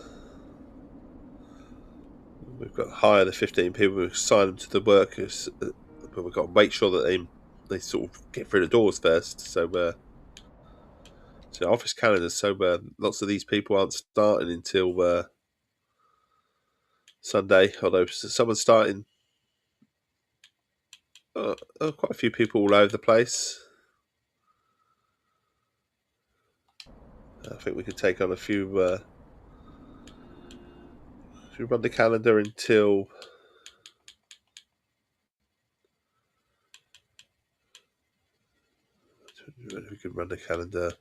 We've got to hire the 15 people. We've signed them to the workers, but we've got to make sure that they sort of get through the doors first. So, office calendar. So lots of these people aren't starting until Sunday. Although someone's starting. Quite a few people all over the place. I think we could take on a few. If we run the calendar until We can run the calendar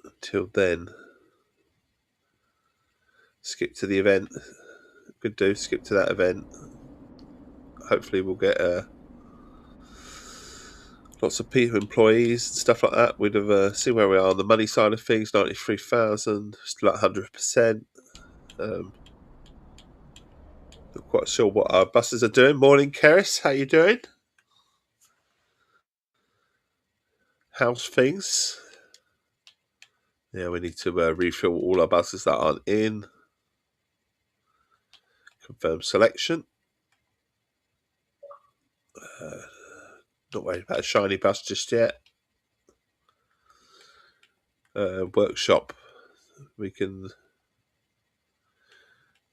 until then. Skip to the event. Could do. Skip to that event. Hopefully we'll get lots of people, employees and stuff like that. We'd have see where we are on the money side of things. 93,000, still at 100%. Not quite sure what our buses are doing. Morning, Keris. How you doing? How's things? Yeah, we need to refill all our buses that aren't in. Confirm selection. Not worried about a shiny bus just yet. Workshop. We can...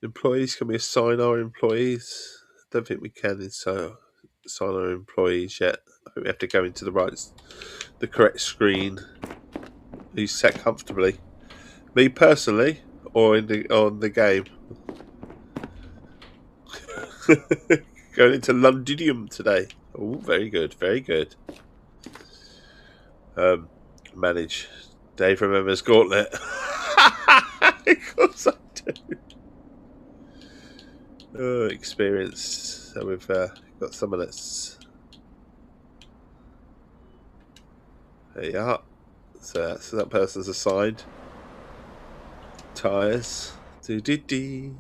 Employees, can we assign our employees? I don't think we can assign our employees yet. I think we have to go into the correct screen. Who's set comfortably? Me personally, or on the game? Going into Londinium today. Oh, very good, very good. Manage. Dave remembers Gauntlet. Of course I do. Experience. So we've got someone that's... There you are. So that person's assigned. Tyres. Do-do-do.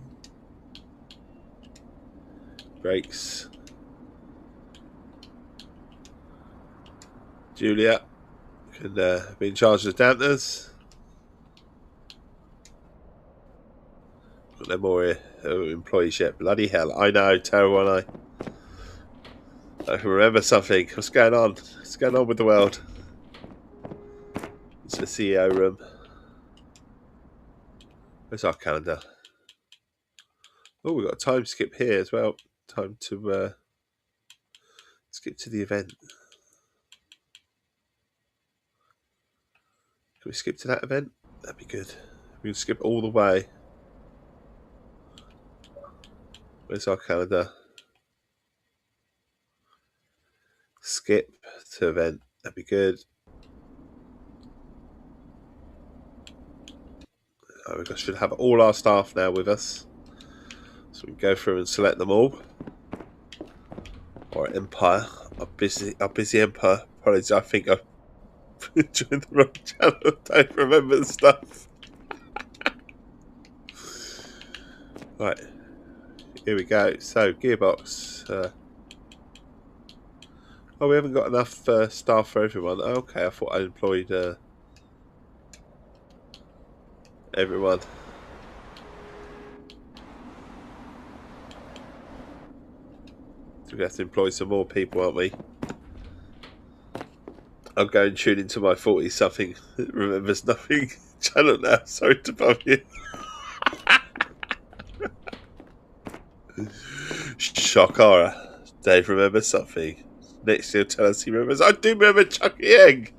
Brakes. Julia can be in charge of the dampeners. Got no more employees yet. Bloody hell. I know, terrible, aren't I can remember something. What's going on? What's going on with the world? It's the CEO room. Where's our calendar? Oh, we've got a time skip here as well. Time to skip to the event. Can we skip to that event? That'd be good. We can skip all the way. Where's our calendar? Skip to event. That'd be good. Oh, we should have all our staff now with us. So we can go through and select them all. Or Empire. Our busy Empire. Apologies, I think I've joined the wrong channel. I don't remember the stuff. Right. Here we go. So, gearbox. Oh, we haven't got enough staff for everyone. Okay, I thought I employed everyone. So we have to employ some more people, aren't we? I'll go and tune into my 40-something that remembers nothing channel now. Sorry to bother you. Shock horror. Dave remembers something. Next he'll tell us he remembers. I do remember Chucky Egg.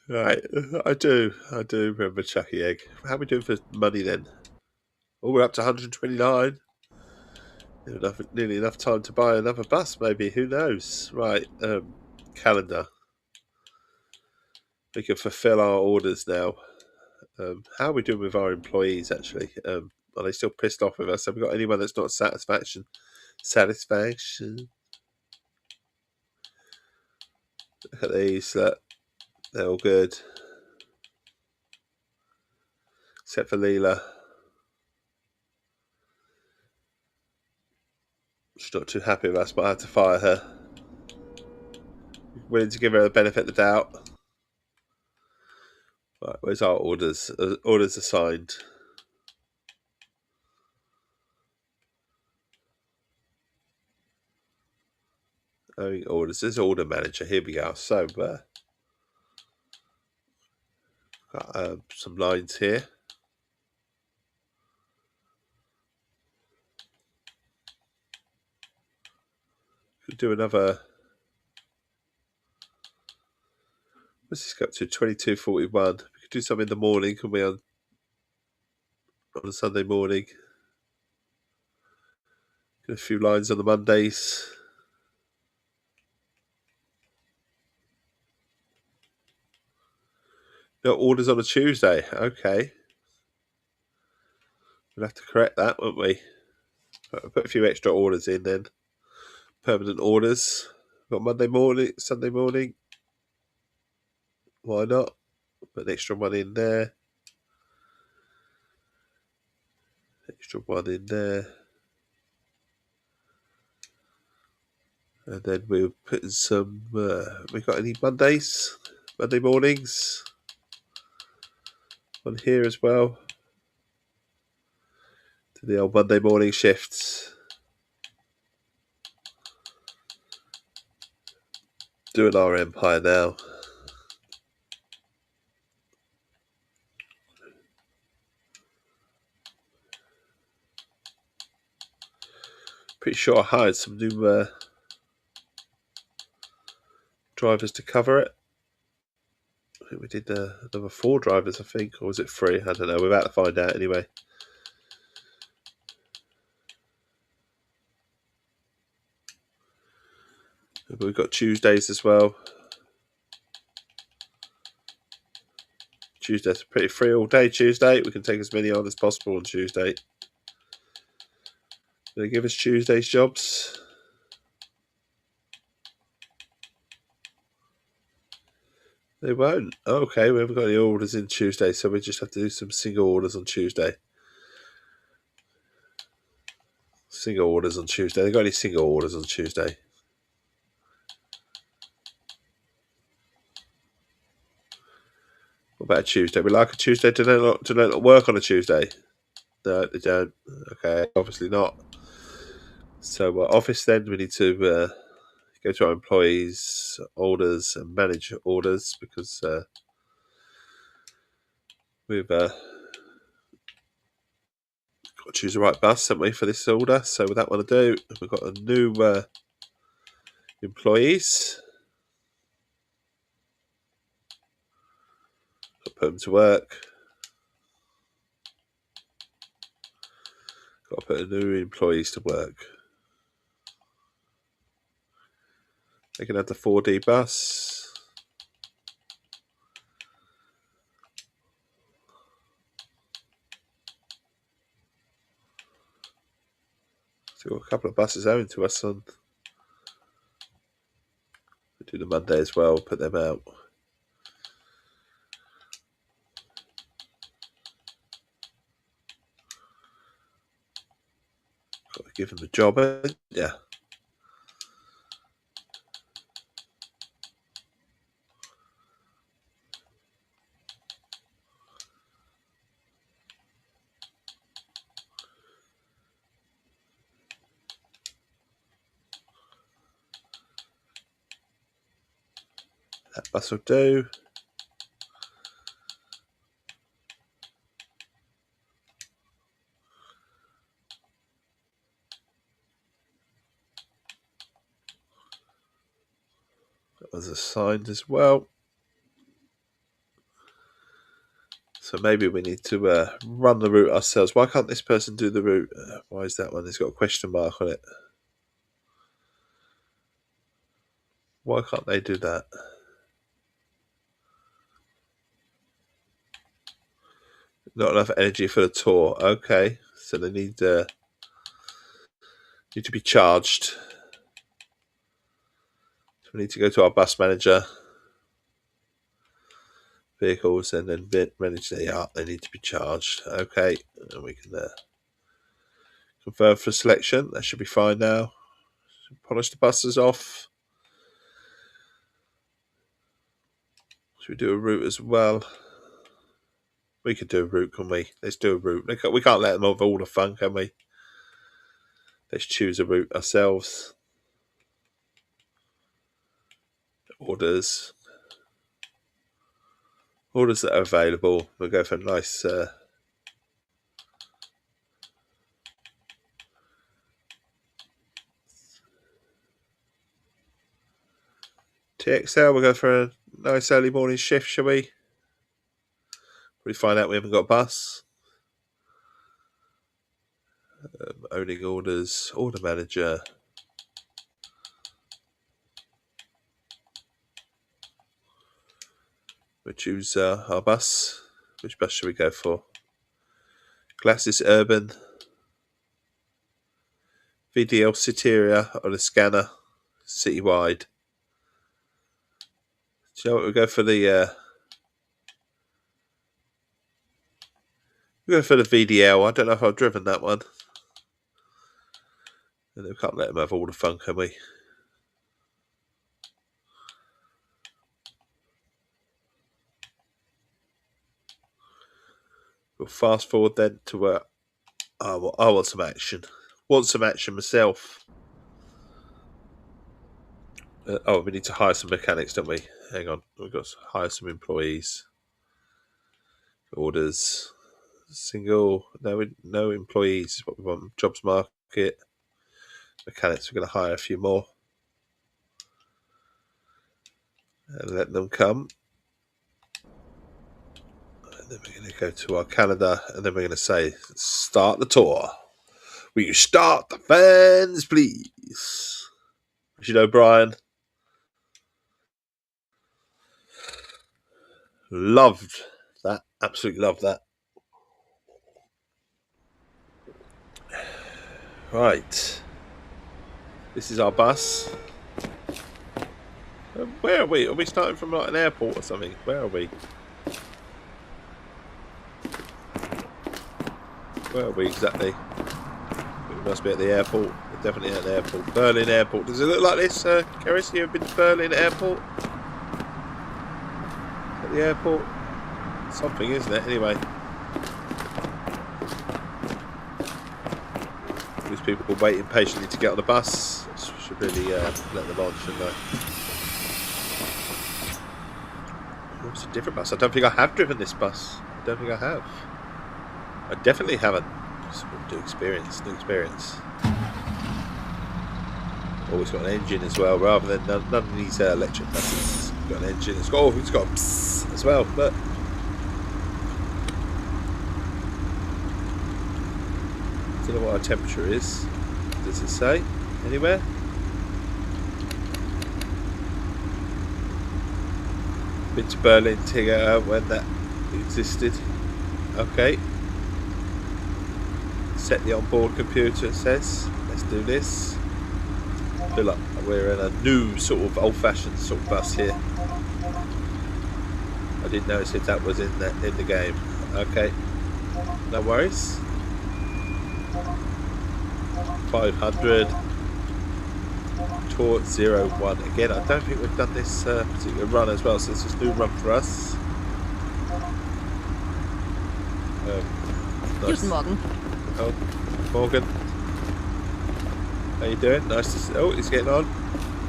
Right, I do remember Chucky Egg. How are we doing for money then? Oh, we're up to 129. Nearly enough time to buy another bus, maybe. Who knows? Right, calendar. We can fulfill our orders now. How are we doing with our employees, actually? Are they still pissed off with us? Have we got anyone that's not satisfaction? Satisfaction. Look at these. They're all good. Except for Leela. She's not too happy with us, but I had to fire her. Willing to give her the benefit of the doubt. Right, where's our orders? Orders assigned. Orders. There's order manager. Here we go. So, got some lines here. Could do another. What's this got to? 22:41. We could do something in the morning, can we? On a Sunday morning. Got a few lines on the Mondays. No orders on a Tuesday. Okay. We'll have to correct that, won't we? I'll put a few extra orders in then. Permanent orders. Got Monday morning, Sunday morning. Why not? Put an extra one in there. Extra one in there. And then we'll put in some. We got any Mondays? Monday mornings? On here as well. To the old Monday morning shifts. Doing our empire now. Pretty sure I hired some new drivers to cover it. I think we did another 4 drivers, I think, or was it 3? I don't know. We're about to find out anyway. But we've got Tuesdays as well. Tuesday's pretty free all day. Tuesday, we can take as many on as possible on Tuesday. They give us Tuesday's jobs. They won't. Okay, we haven't got any orders in Tuesday, so we just have to do some single orders on Tuesday. Single orders on Tuesday. They got any single orders on Tuesday? What about Tuesday? We like a Tuesday. Do they not work on a Tuesday? No, they don't. Okay, obviously not. So office then, we need to go to our employees' orders and manage orders because we've got to choose the right bus, haven't we, for this order? So with that one to do, we've got a new employees. Got to put them to work. Got to put a new employees to work. They can have the 4D bus. So we've got a couple of buses owing to us on. We do the Monday as well, put them out. Got to give them a job, yeah. That bus will do. That was assigned as well. So maybe we need to run the route ourselves. Why can't this person do the route? Why is that one? It's got a question mark on it. Why can't they do that? Not enough energy for the tour. Okay, so they need to be charged. So we need to go to our bus manager vehicles and then manage they need to be charged. Okay, and we can confirm for selection. That should be fine now. Polish the buses off. Should we do a route as well? We could do a route, can we? Let's do a route. We can't let them have all the fun, can we? Let's choose a route ourselves. Orders. Orders that are available. We'll go for a nice TXL. We'll go for a nice early morning shift, shall we? We find out we haven't got a bus. owning orders, order manager. We choose our bus. Which bus should we go for? Glasses Urban, VDL Citeria on a scanner, citywide. Do you know what? We'll go for the VDL. I don't know if I've driven that one. And we can't let them have all the fun, can we? We'll fast forward then to I want some action. Want some action myself. We need to hire some mechanics, don't we? Hang on, we've got to hire some employees. Orders. Single. No employees is what we want. Jobs market. Mechanics, we're going to hire a few more. And let them come. And then we're going to go to our calendar. And then we're going to say, start the tour. Will you start the fans, please? Richard O'Brien. Loved that. Absolutely loved that. Right. This is our bus. Where are we? Are we starting from like an airport or something? Where are we? Where are we exactly? We must be at the airport. We're definitely at the airport. Berlin Airport. Does it look like this, Keris? You have been to Berlin Airport? At the airport? Something, isn't it? Anyway. These people waiting patiently to get on the bus. Should really let them on, shouldn't I? Oh, it's a different bus. I don't think I have driven this bus. I don't think I have. I definitely haven't. Just new experience. Oh, it's got an engine as well, rather than none of these electric buses. It's got an engine. It's got psst as well. But I don't know what our temperature is. Does it say anywhere? Been to Berlin together when that existed. Okay. Set the onboard computer, it says. Let's do this. I feel like we're in a new sort of old-fashioned sort of bus here. I didn't notice if that was in the game. Okay. No worries. 500. Tour 01. Again, I don't think we've done this particular run as well, so it's just a new run for us. Nice. Guten Morgen. Oh, Morgan. How you doing? Nice to see. Oh, he's getting on.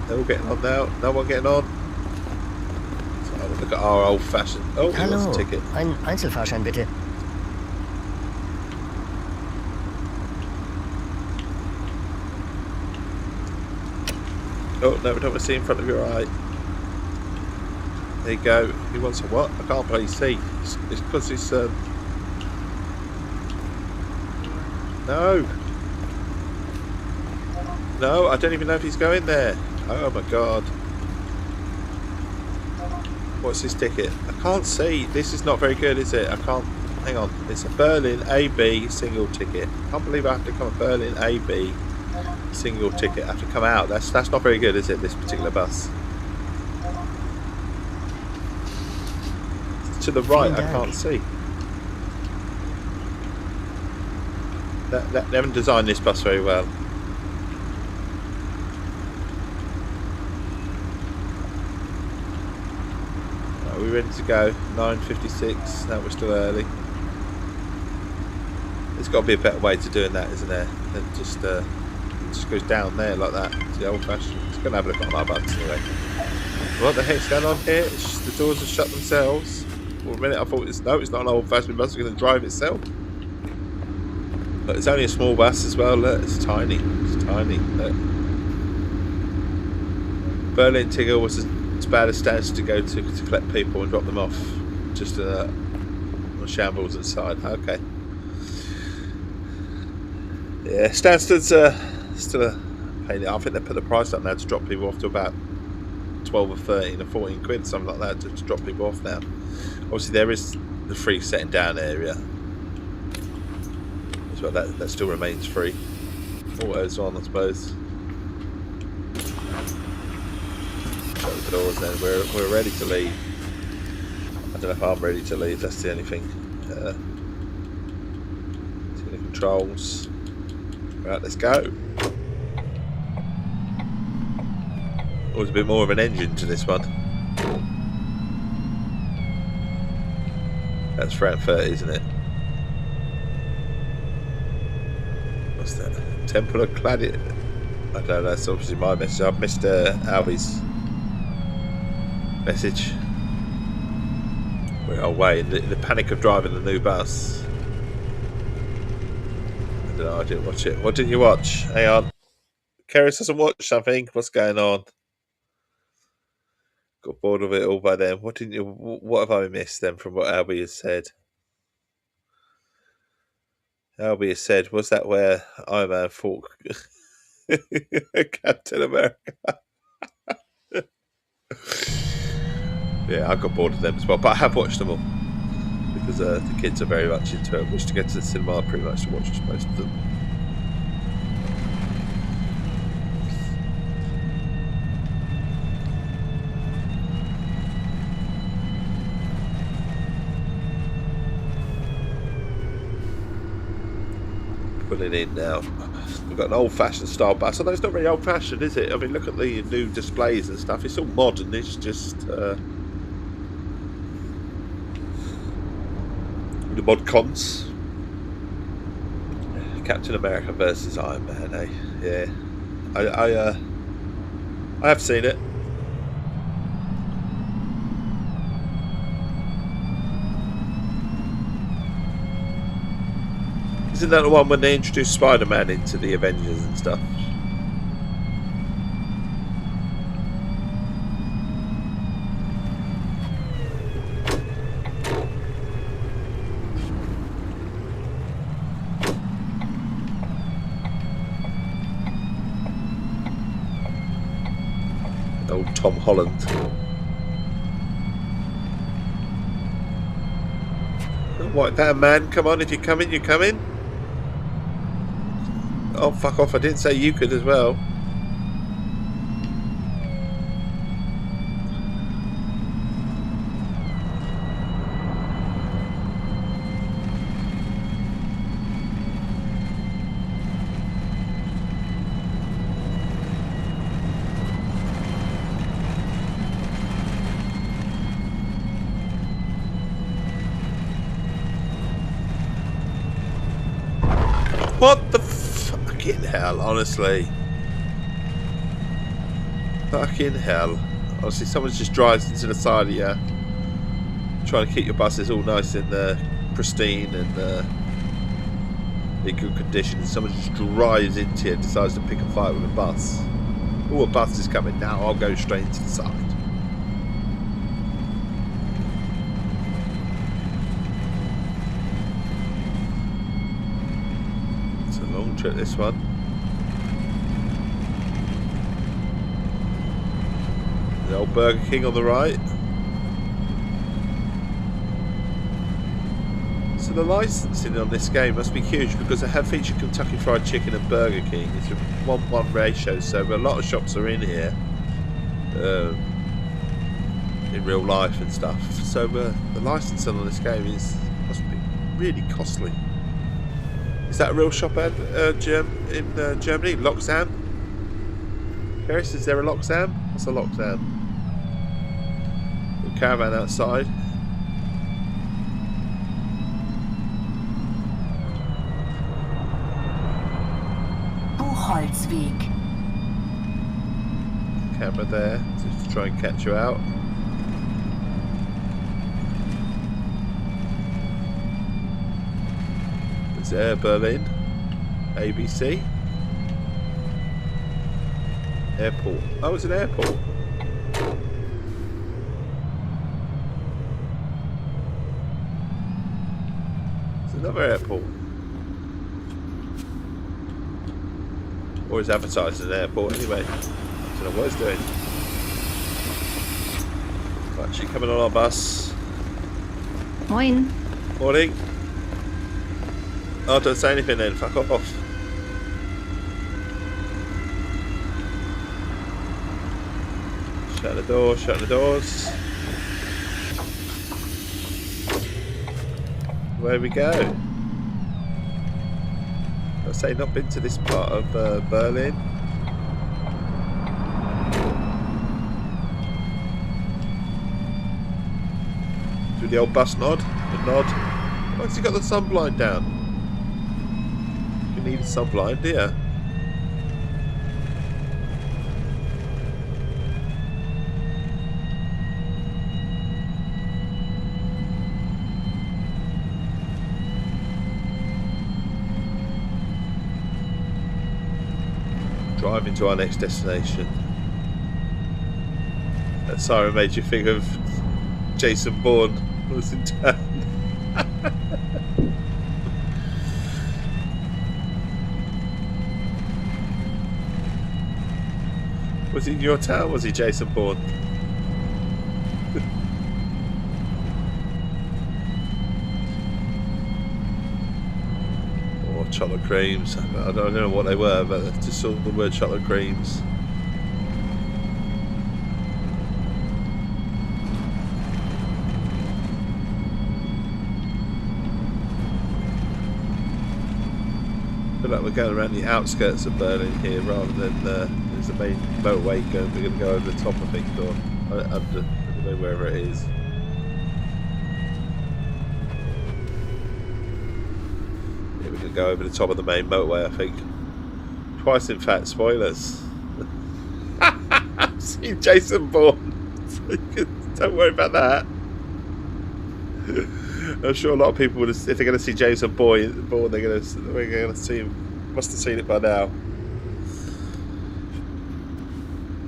They're all getting on now. No one getting on. So I look at our old-fashioned. Oh, he wants a ticket. Ein Einzelfahrschein bitte. Oh, no, we don't want to see in front of your eye. There you go. He wants a what? I can't really see. It's because it's... No. No, I don't even know if he's going there. Oh my god. What's his ticket? I can't see. This is not very good, is it? I can't... Hang on. It's a Berlin AB single ticket. I can't believe I have to come a Berlin AB single ticket. I have to come out. That's not very good, is it, this particular bus? To the right, I can't see. They haven't designed this bus very well. Are we ready to go? 9:56. No, we're still early. There's got to be a better way to doing that, isn't there? Than just goes down there like that. It's the old-fashioned. It's going to have a look at my bus anyway. What the heck's going on here? It's just the doors have shut themselves. For a minute I thought it's not an old-fashioned bus. It's going to drive itself. But it's only a small bus as well. Look, it's tiny. It's tiny. Look. Berlin Tigger was as bad as stands to go to collect people and drop them off. Just a shambles inside. Okay. Yeah, Stansted's still a pain. I think they put the price up now to drop people off to about 12 or 13 or 14 quid, something like that, to drop people off now. Obviously, there is the free setting down area as well. That still remains free. Auto's on, I suppose. Shut the doors then. We're ready to leave. I don't know if I'm ready to leave. That's the only thing. See the controls. Right, let's go. Always a bit more of an engine to this one. That's Frankfurt, isn't it? What's that? Temple of Claudia. I don't know. That's obviously my message. I've missed Alvy's message. We're away in the panic of driving the new bus. I don't know. I didn't watch it. What didn't you watch? Hang on. Keris hasn't watched something. What's going on? Got bored of it all by then. What didn't you? What have I missed then from what Albie has said? Albie has said, was that where Iron Man fought Captain America? Yeah, I got bored of them as well, but I have watched them all because the kids are very much into it. I wish to get to the cinema pretty much to watch most of them. Putting in now. We've got an old-fashioned style bus. Although it's not very old-fashioned, is it? I mean, look at the new displays and stuff. It's all modern. It's just the mod cons. Captain America versus Iron Man. Eh? Yeah, I have seen it. Isn't that the one when they introduced Spider-Man into the Avengers and stuff? Old Tom Holland. What, that man? Come on, if you're coming, you're coming. Oh, fuck off. I didn't say you could as well. What the fucking hell, honestly. Fucking hell. Honestly, someone just drives into the side of you, trying to keep your buses all nice and pristine and in good condition, and someone just drives into you and decides to pick a fight with a bus. Oh, a bus is coming now. I'll go straight into the side. Trip, this one. The old Burger King on the right. So the licensing on this game must be huge because they have featured Kentucky Fried Chicken and Burger King. It's a 1-1 ratio, so a lot of shops are in here in real life and stuff. So the licensing on this game must be really costly. Is that a real shop in Germany? Loxam? Paris, is there a Loxam? What's a Loxam? A caravan outside. Buchholzweg. Camera there, just to try and catch you out. Air Berlin, ABC, airport. Oh, it's an airport. It's another airport. Or is advertised in an airport anyway. I don't know what it's doing. Right, she coming on our bus. Moin. Morning. Oh, don't say anything then. Fuck off. Shut the door. Shut the doors. Where we go? I say not been to this part of Berlin. Do the old bus nod. The nod. Why's he got the sunblind down? You need a sunblind, do you? Driving to our next destination. That siren made you think of Jason Bourne was in town. Was he in your town? Was he Jason Bourne? Or chocolate creams. I don't know what they were, but I just saw the word chocolate creams. I feel like we're going around the outskirts of Berlin here rather than there's the main motorway going. We're going to go over the top, I think, or under, I don't know, wherever it is. Yeah, we're going to go over the top of the main motorway, I think. Twice, in fact, spoilers. I've seen Jason Bourne. Don't worry about that. I'm sure a lot of people would have, if they're going to see Jason Bourne, they're going to see him. Must have seen it by now.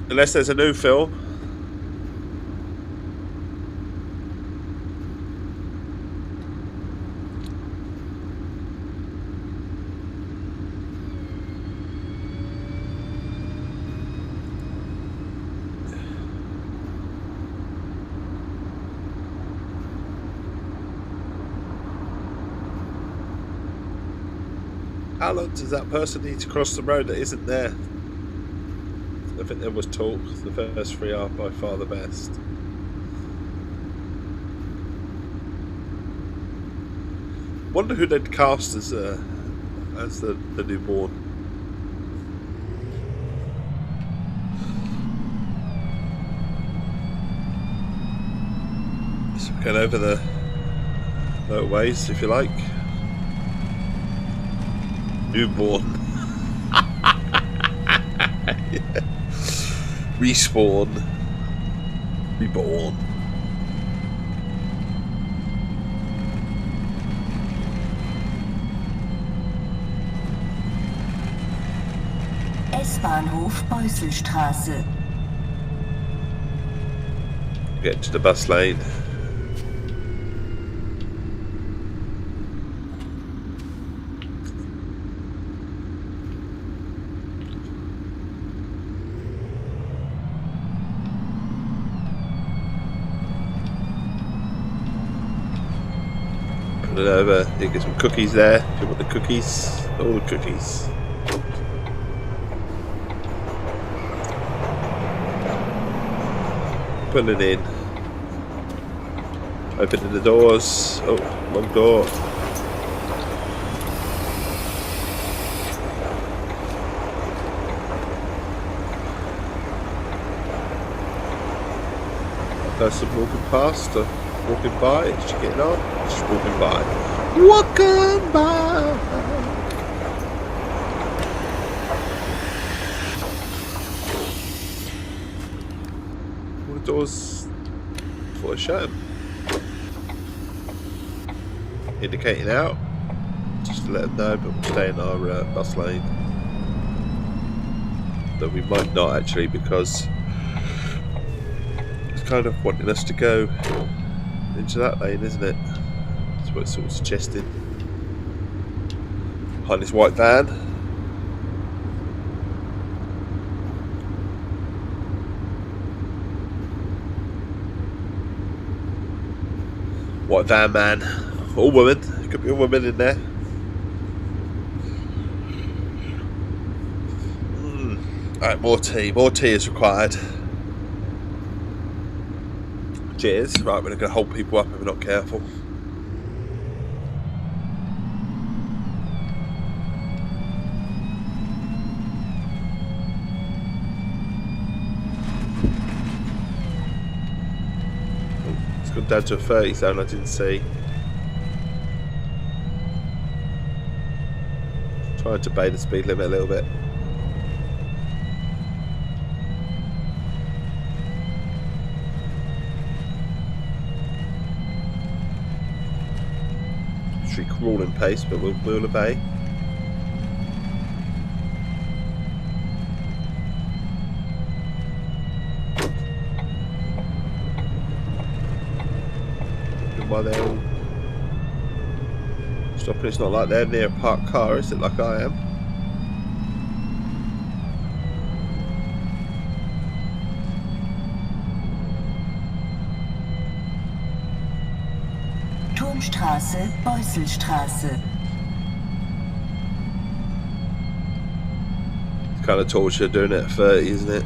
Unless there's a new film. How long does that person need to cross the road that isn't there? I think there was talk. The first three are by far the best. Wonder who they'd cast as the newborn. So we're going over the motorways, if you like. Newborn. Yeah. Respawn. Reborn. S-Bahnhof Beusselstraße. Get to the bus lane. Put it over. You get some cookies there. If you want the cookies, all the cookies. Put it in. Opening the doors. Oh, one door. Person walking past or walking by. Is she getting on? She's walking by. Walking by. All the doors for a shut. Indicating out. Just to let them know, but we'll stay in our bus lane. Though we might not actually, because kind of wanting us to go into that lane, isn't it? That's what it's sort of suggesting. Behind this white van. White van man. Or woman. Could be a woman in there. Alright, more tea. More tea is required. Cheers. Right, we're going to hold people up if we're not careful. It's gone down to a 30 zone, I didn't see. Trying to obey the speed limit a little bit. Crawling pace, but we'll obey. And while they're all stopping, it's not like they're near a parked car, is it? Like I am. Turmstraße, Beuselstraße. It's kind of torture doing it at 30, isn't it?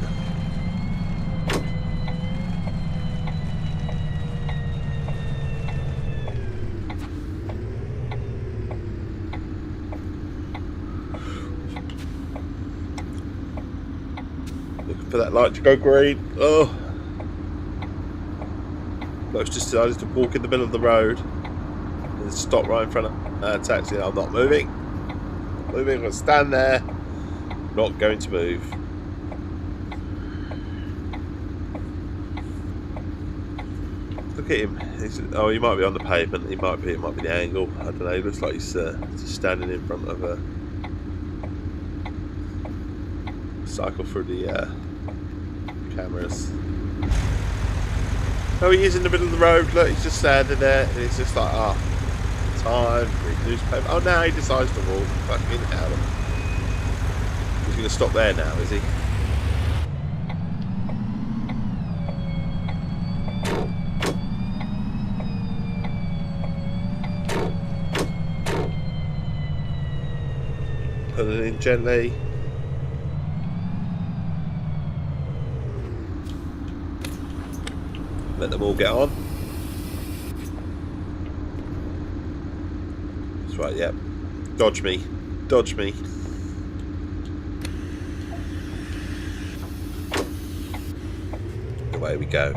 Looking for that light to go green. Oh. Bloke's just decided to walk in the middle of the road. Stop right in front of a taxi. I'm not moving. I'm going to stand there. Not going to move. Look at him. Oh, he might be on the pavement. It might be the angle. I don't know. He looks like he's just standing in front of a cycle through the cameras. Oh, he is in the middle of the road. Look, he's just standing there, and he's just like, time, read newspaper. Oh, now he decides to walk. Fucking hell. He's going to stop there now, is he? Put it in gently. Let them all get on. That's right, yep. Dodge me. Dodge me. Away we go.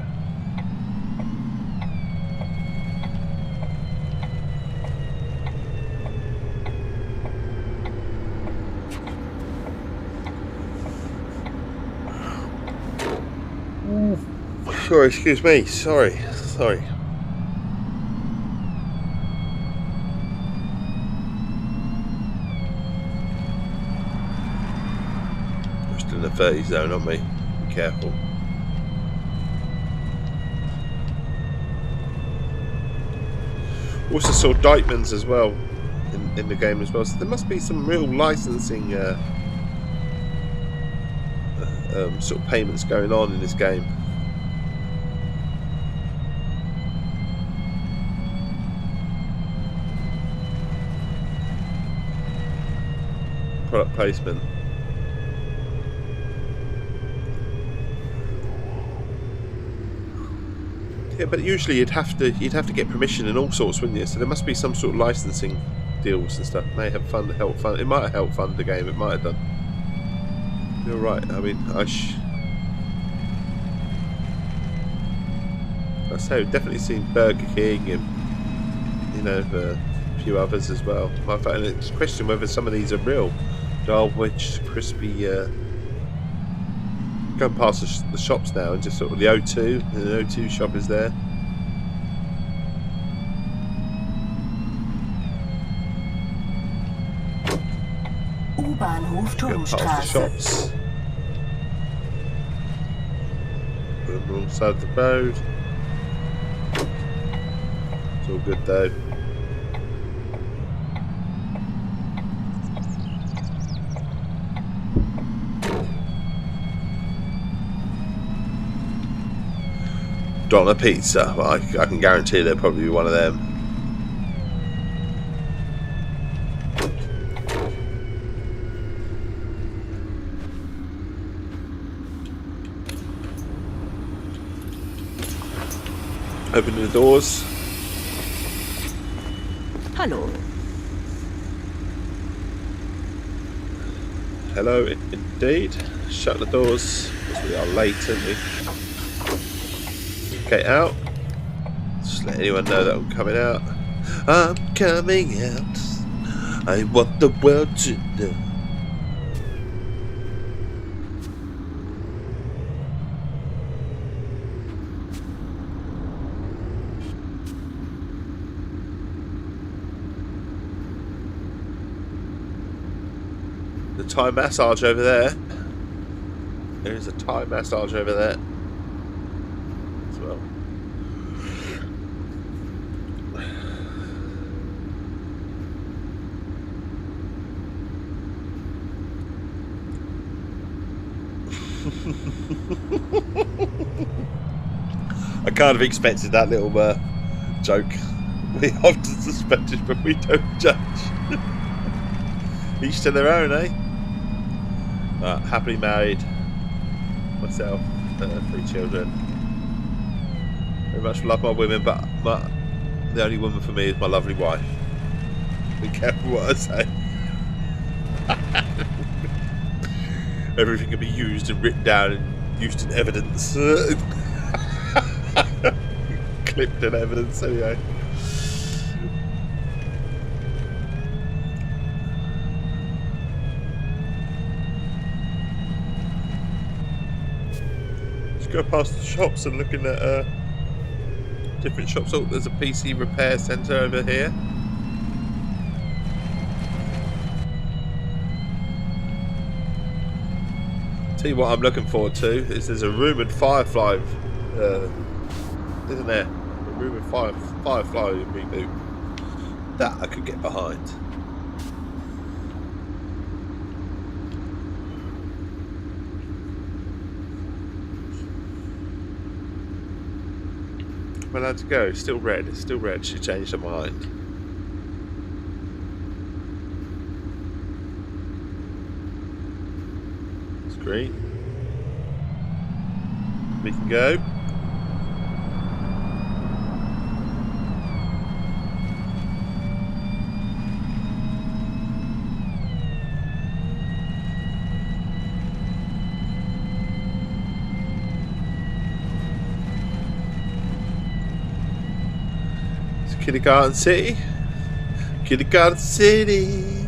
Sorry, excuse me. Sorry. We're still in the 30 zone, aren't we? Be careful. Also saw Dykeman's as well in the game as well. So there must be some real licensing sort of payments going on in this game. Product placement. Yeah, but usually you'd have to get permission and all sorts, wouldn't you? So there must be some sort of licensing deals and stuff. May have helped fund. It might have helped fund the game. It might have done. You're right. I mean, I say we've definitely seen Burger King and a few others as well. In fact, it's a question whether some of these are real. Darwich, crispy. Going past the shops now and just sort of the O2. The O2 shop is there. U-Bahnhof Going past the Turmstraße. shops. Put them alongside of the road. It's all good though. $2 pizza. Well, I can guarantee there'll probably be one of them. Opening the doors. Hallo. Hello, indeed. Shut the doors because we are late, aren't we? Okay, out. Just let anyone know that I'm coming out. I'm coming out. I want the world to know. The Thai massage over there. There is a Thai massage over there as well. I kind of expected that little joke. We often suspect it, but we don't judge. Each to their own, eh? Happily married. Myself, 3 children. Very much love my women, but the only woman for me is my lovely wife. Be careful what I say. Everything can be used and written down and used in evidence. Clipped in evidence, anyway. Just go past the shops and looking at different shops. Oh, there's a PC repair centre over here. Tell you what I'm looking forward to is there's a rumoured Firefly, isn't there? A rumoured Firefly reboot. That I could get behind. Am I allowed to go? Still red. It's still red. She changed her mind. It's green. We can go. Kindergarten City. Kindergarten City.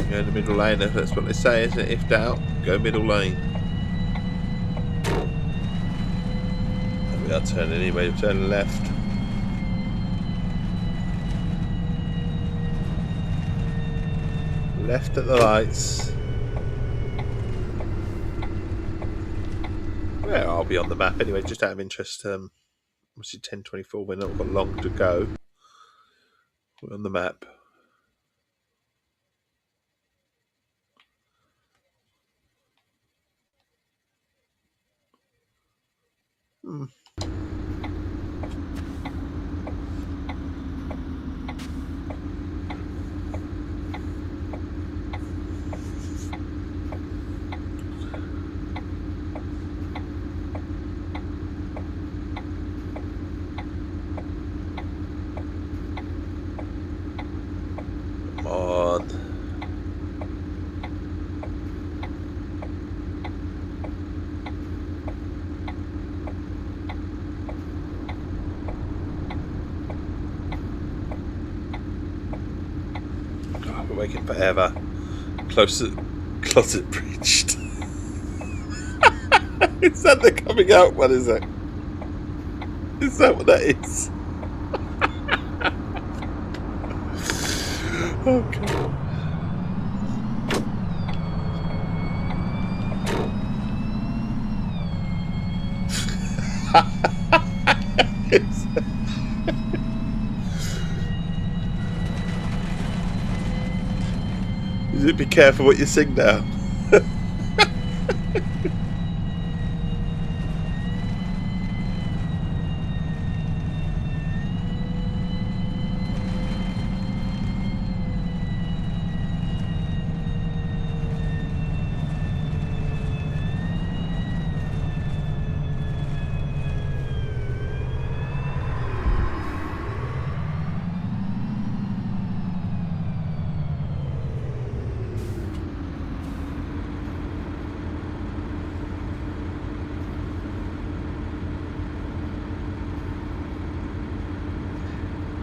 Go in the middle lane, that's what they say, isn't it? If doubt, go middle lane. We are turning anyway, we're turning left. Left at the lights. Yeah, I'll be on the map anyway, just out of interest. Obviously 10:24, we're not got long to go. We're on the map. Come on. Oh, we're waiting forever. Closet breached. Is that the coming out one, is it? Is that what that is? Okay. Be careful what you sing now.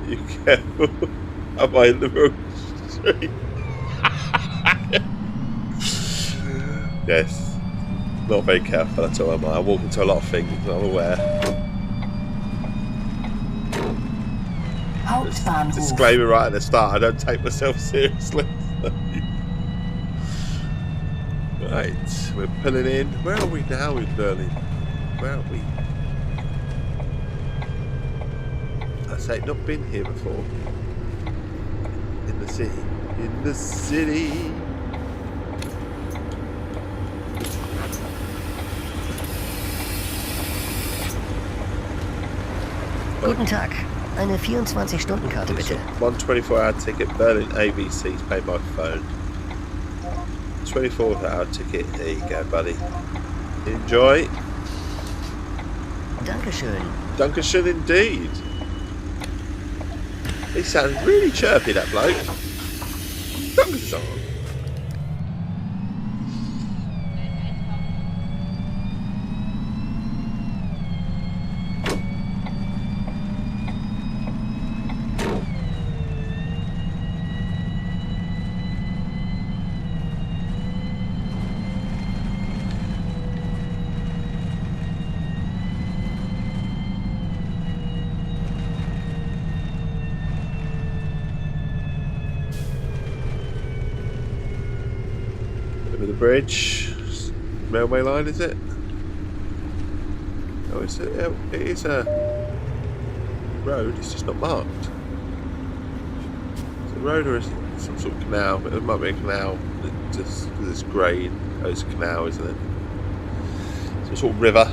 You careful. Am I in the wrong street? Yes. Not very careful at all, am I? I walk into a lot of things, I'm aware. Hauptbahnhof. Disclaimer right at the start, I don't take myself seriously. Right, we're pulling in. Where are we now in Berlin? Where are we? I say, not been here before. In the city. In the city. Guten Tag. Eine 24-Stunden-Karte bitte. 1 24-hour ticket, Berlin ABC's paid by phone. 24-hour ticket, there you go, buddy. Enjoy. Dankeschön. Dankeschön indeed. He sounds really chirpy, that bloke. Dankeschön. Over the bridge. Railway line, is it? Oh, it is a road, it's just not marked. It's a road or is it some sort of canal? But it might be a canal, just because it's grey. Oh, it's a canal, isn't it? Some sort of river.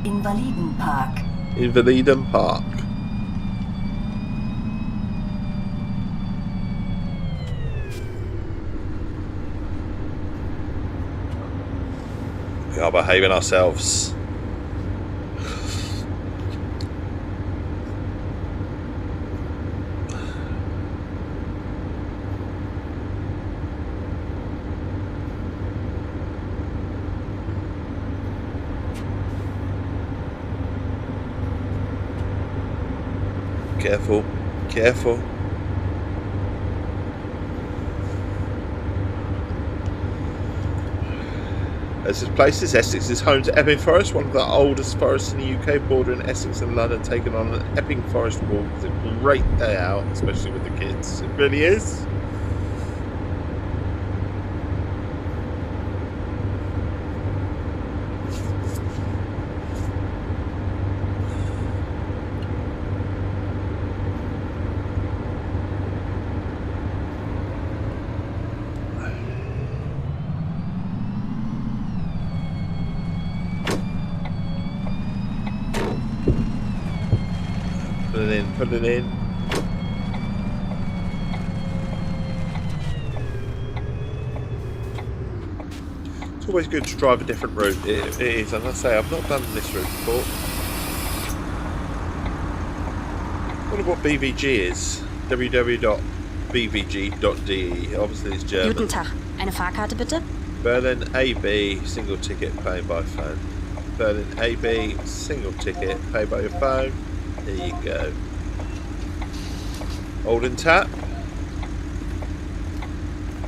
Invalidenpark. Invaliden Park. We are behaving ourselves. Careful, careful. As this place is Essex is home to Epping Forest, one of the oldest forests in the UK, bordering Essex and London. Taking on an Epping Forest walk is a great day out, especially with the kids. It really is. Put it in. It's always good to drive a different route. It is, and I say I've not done this route before. I wonder what BVG is. www.bvg.de. Obviously it's German. Guten Tag. Eine Fahrkarte bitte? Berlin AB, single ticket, paid by phone. Berlin AB, single ticket, paid by your phone. There you go. Hold and tap.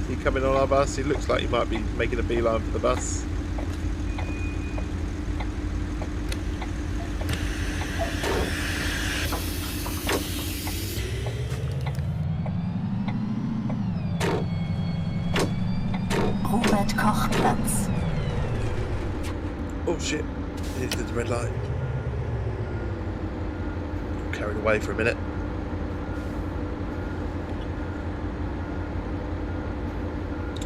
He coming on our bus? He looks like he might be making a beeline for the bus. Robert-Koch-Platz. Oh shit. Into the red light. Carried away for a minute.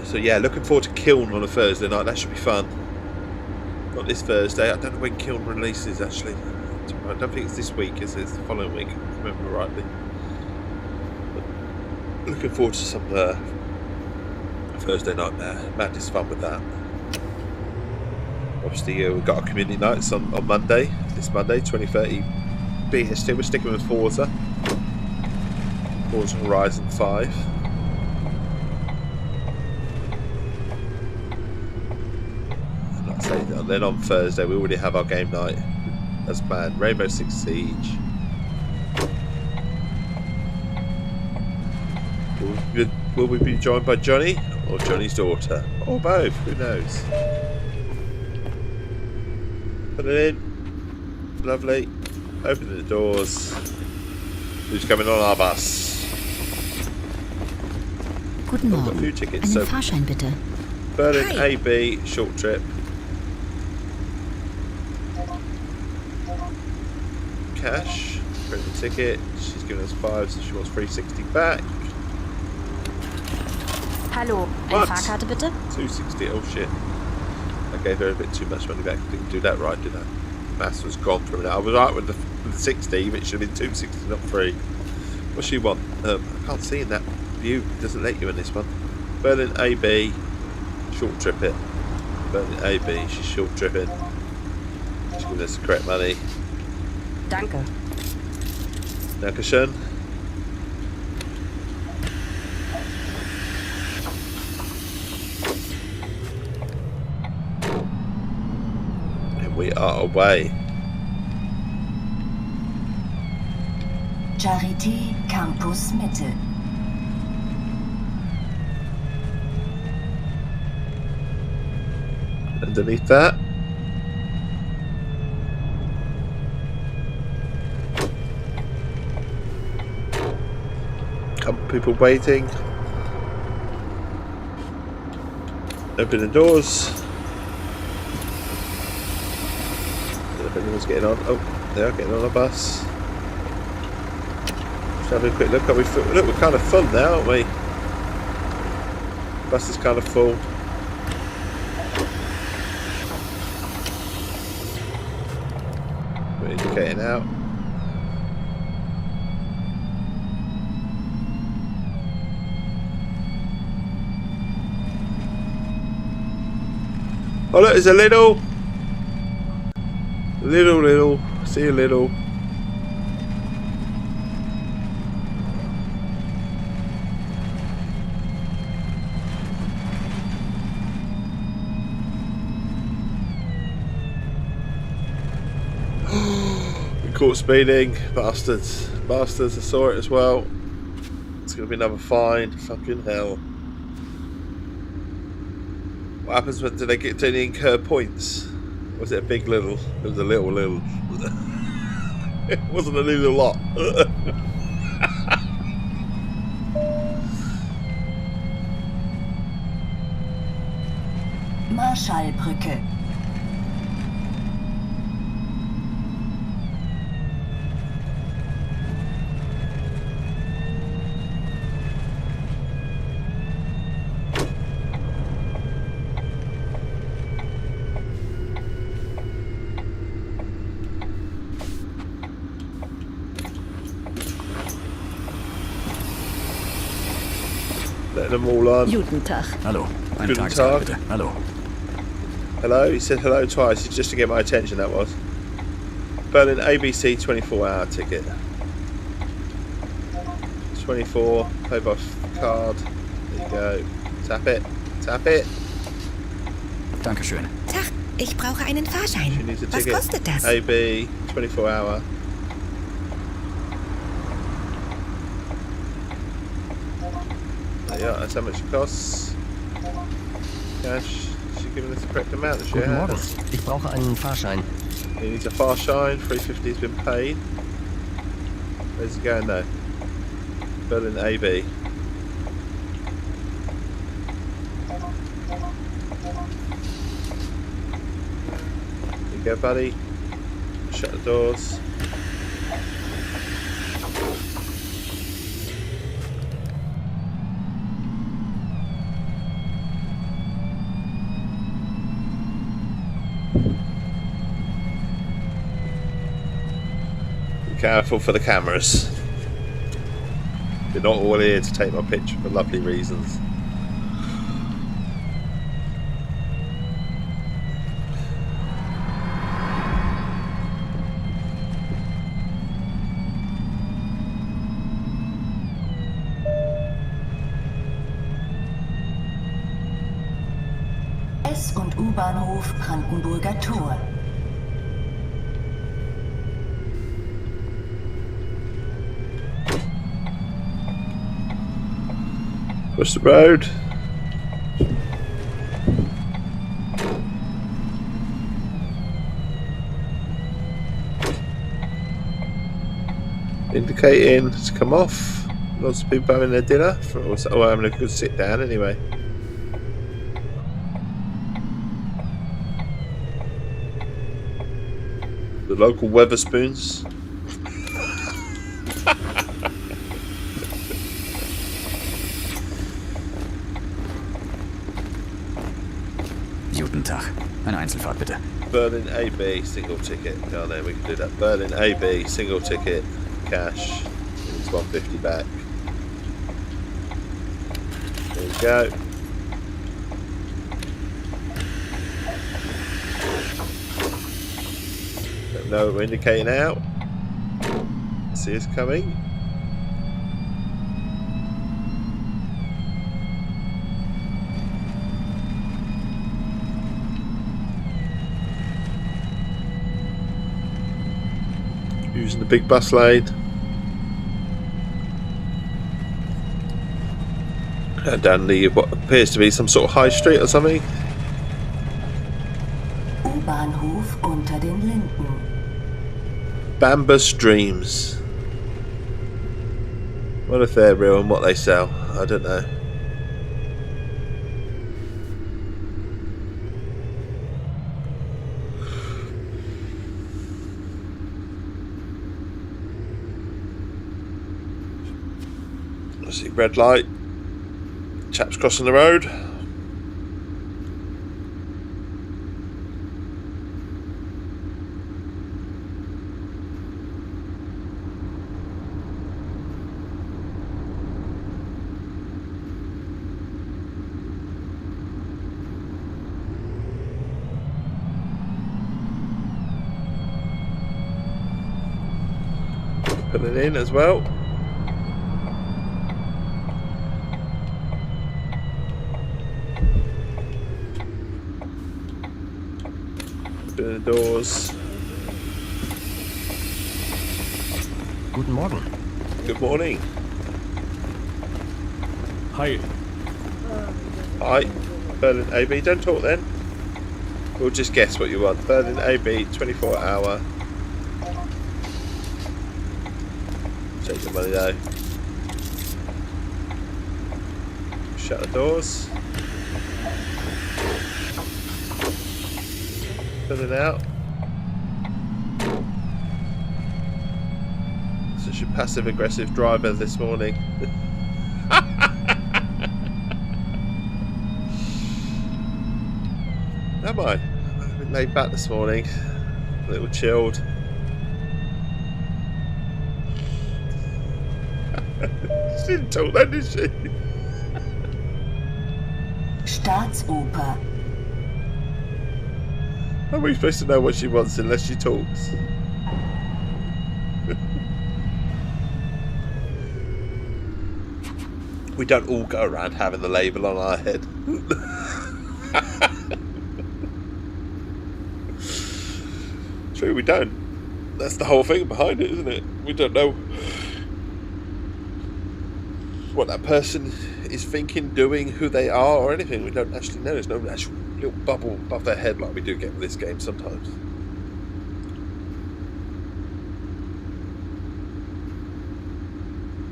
So yeah, looking forward to Kiln on a Thursday night. That should be fun. Not this Thursday. I don't know when Kiln releases actually. I don't think it's this week. It's the following week, if I remember rightly. But looking forward to some Thursday night madness fun with that. Obviously, we've got our community nights on Monday. This Monday, 2030 BST. We're sticking with Forza Horizon 5. And like I say, then on Thursday we already have our game night as planned. Rainbow Six Siege. Will we be joined by Johnny or Johnny's daughter? Or both, who knows? Put it in. Lovely. Open the doors. Who's coming on our bus? Guten I've got a Morgen. few tickets. Einen So Fahrschein bitte. Berlin Hi. AB, short trip. Cash. Print the ticket. She's giving us 5, so she wants 360 back. Hallo, What? eine Fahrkarte bitte? 260. Oh shit. I gave her a bit too much money back. Didn't do that right, did I? Maths was gone for a minute. I was right with the 60, but it should have been 260, not 3. What's she want? I can't see in that view. It doesn't let you in this one. Berlin AB, short trip it. Berlin AB, she's short tripping. She's giving us the correct money. Danke. Dankeschön. And we are away. Charité Campus Mitte. Underneath that. Couple people waiting. Open the doors. I don't know if anyone's getting on. Oh, they are getting on a bus. Just having a quick look. Look, we're kind of full now, aren't we? Bus is kind of full. We're indicating out. Oh look, there's a little. See a little. We caught speeding, bastards. Bastards, I saw it as well. It's gonna be another fine. Fucking hell. What happens when do they get to any incur points? Was it a big little? It was a little. It wasn't a little lot. Marschallbrücke. Letting them all on. Guten Tag. Hallo, einen Guten Tagestag Tag. bitte. Hallo. Hello? He said hello twice. It's just to get my attention, that was. Berlin ABC 24-hour ticket. 24, pay by card. There you go. Tap it. Tap it. Dankeschön. Tag, ich brauche einen She Fahrschein. needs a Was ticket. kostet das? AB 24-hour. There you are. That's how much it costs. Cash. She's giving us the correct amount that she Guten Morgen. has. Ich brauche einen Fahrschein. He needs a Fahrschein. 350 has been paid. Where's he going now? Berlin AB. There you go, buddy. Shut the doors. Be careful for the cameras. They're not all here to take my picture for lovely reasons. S- und U-Bahnhof Brandenburger Tor. Across the road. Indicating to come off. Lots of people having their dinner, or having a good sit down anyway. The local Weatherspoons. Guten Tag. Eine Einzelfahrt bitte. Berlin AB, single ticket. Oh, no, we can do that. Berlin AB, single ticket, cash. It's 150 back. There we go. Don't know what we're indicating out. See us coming. Using the big bus lane. Down the what appears to be some sort of high street or something. U-Bahnhof unter den Linden. Bambus Dreams. What if they're real and what they sell? I don't know. I see red light. Chaps crossing the road. Putting it in as well. Open the doors. Guten Morgen. Good morning. Hi. Hi. Berlin AB. Don't talk then. We'll just guess what you want. Berlin AB, 24 hour. Take the money though. Shut the doors. Fill it out. Such a passive aggressive driver this morning. Am I? I've been laid back this morning. A little chilled. She didn't talk then, did she? Staatsoper. How are we supposed to know what she wants unless she talks? We don't all go around having the label on our head. True, we don't. That's the whole thing behind it, isn't it? We don't know what that person is thinking, doing, who they are, or anything. We don't actually know. There's no actual little bubble above their head like we do get with this game sometimes.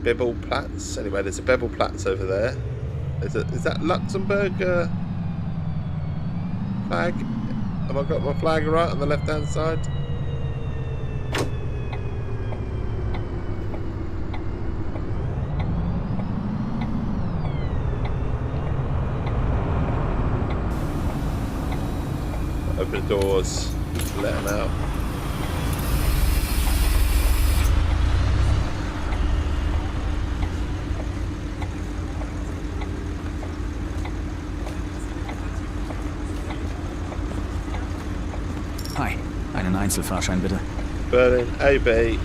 Bevelplatz. Anyway, there's a Bevelplatz over there. Is that Luxembourg flag? Have I got my flag right on the left-hand side? Open the doors. Let them out. Hi, einen Einzelfahrschein bitte. Berlin, AB,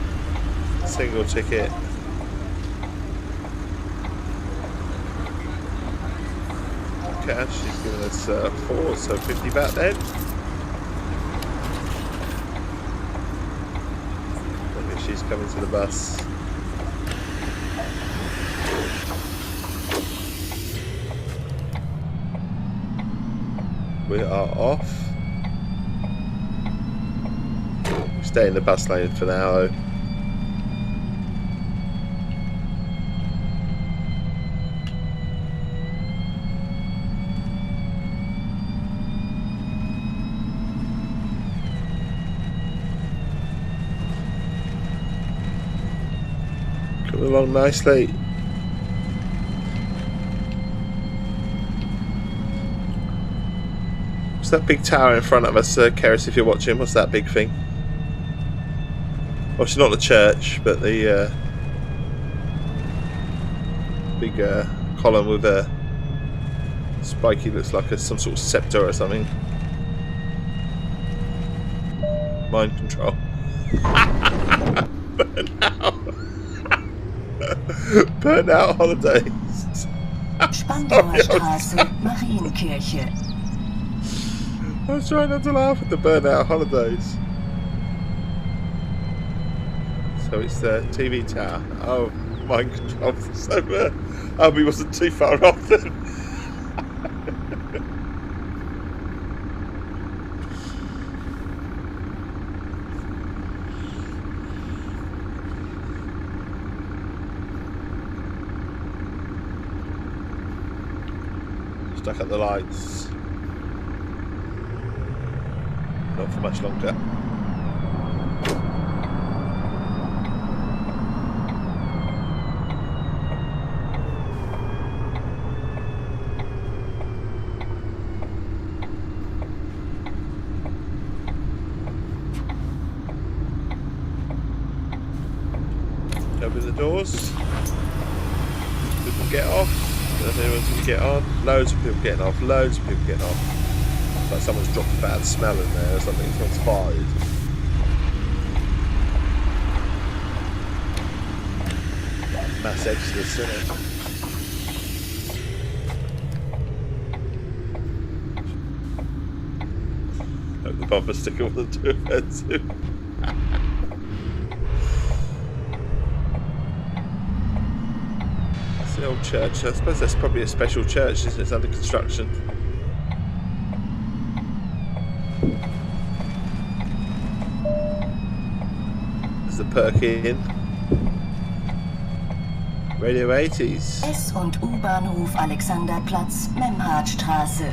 single ticket. Cash, she's giving us 4, so 50 baht then. I think she's coming to the bus. We are off. Stay in the bus lane for now. Coming along nicely. What's that big tower in front of us, Keris, if you're watching? What's that big thing? Well, it's not the church, but the big column with a spiky, looks like some sort of scepter or something. Mind control. Burnout holidays. Spandauer Straße, Marienkirche. I was trying not to laugh at the burnout holidays. So it's the TV tower. Oh, mind control. So Albie wasn't too far off then. Stuck at the lights. Not for much longer. Open the doors. People get off. Anyone's going to get on. Loads of people getting off. Loads of people getting off. It's like someone's dropped a bad smell in there or something. Someone's fired. Mass exodus, isn't it? Hope the bumper sticker wasn't too offensive. The old church. I suppose that's probably a special church, isn't it? It's under construction. There's the Perk Inn. Radio 80s. S- und U-Bahnhof Alexanderplatz, Memhardstraße.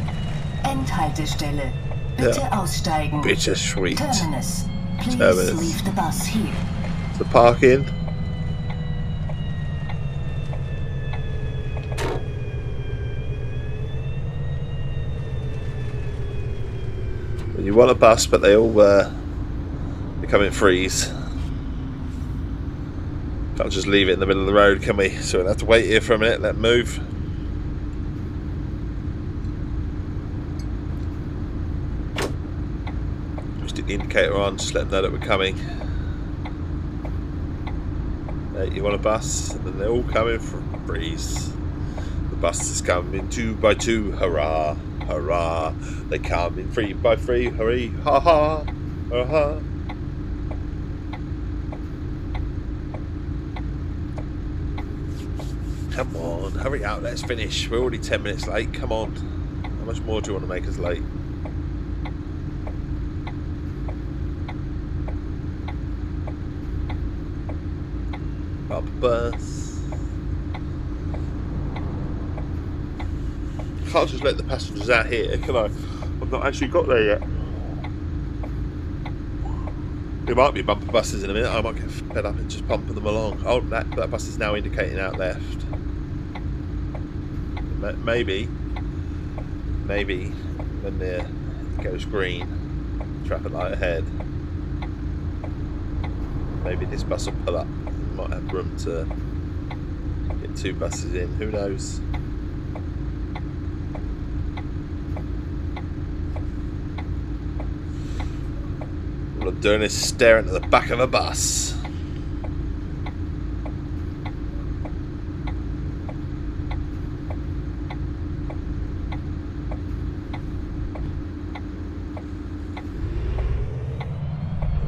Endhaltestelle. Bitte aussteigen. Bittersweet. Terminus. Please Terminus. leave the bus here. The Park Inn. You want a bus, but they all come in threes. Can't just leave it in the middle of the road, can we? So we'll have to wait here for a minute, let them move. Just stick the indicator on, just let them know that we're coming. You want a bus, and then they all come in for threes. The bus is coming 2 by 2, hurrah! Hurrah! They come in 3 by 3, hurry! Ha ha! Ha ha! Come on, hurry up, let's finish. We're already 10 minutes late, come on. How much more do you want to make us late? Up bus. Can't just let the passengers out here, can I? I've not actually got there yet. There might be bumper buses in a minute. I might get fed up and just bumping them along. Oh, that bus is now indicating out left. Maybe when it goes green. Traffic light ahead. Maybe this bus will pull up. We might have room to get 2 buses in. Who knows? All I'm doing is staring at the back of a bus.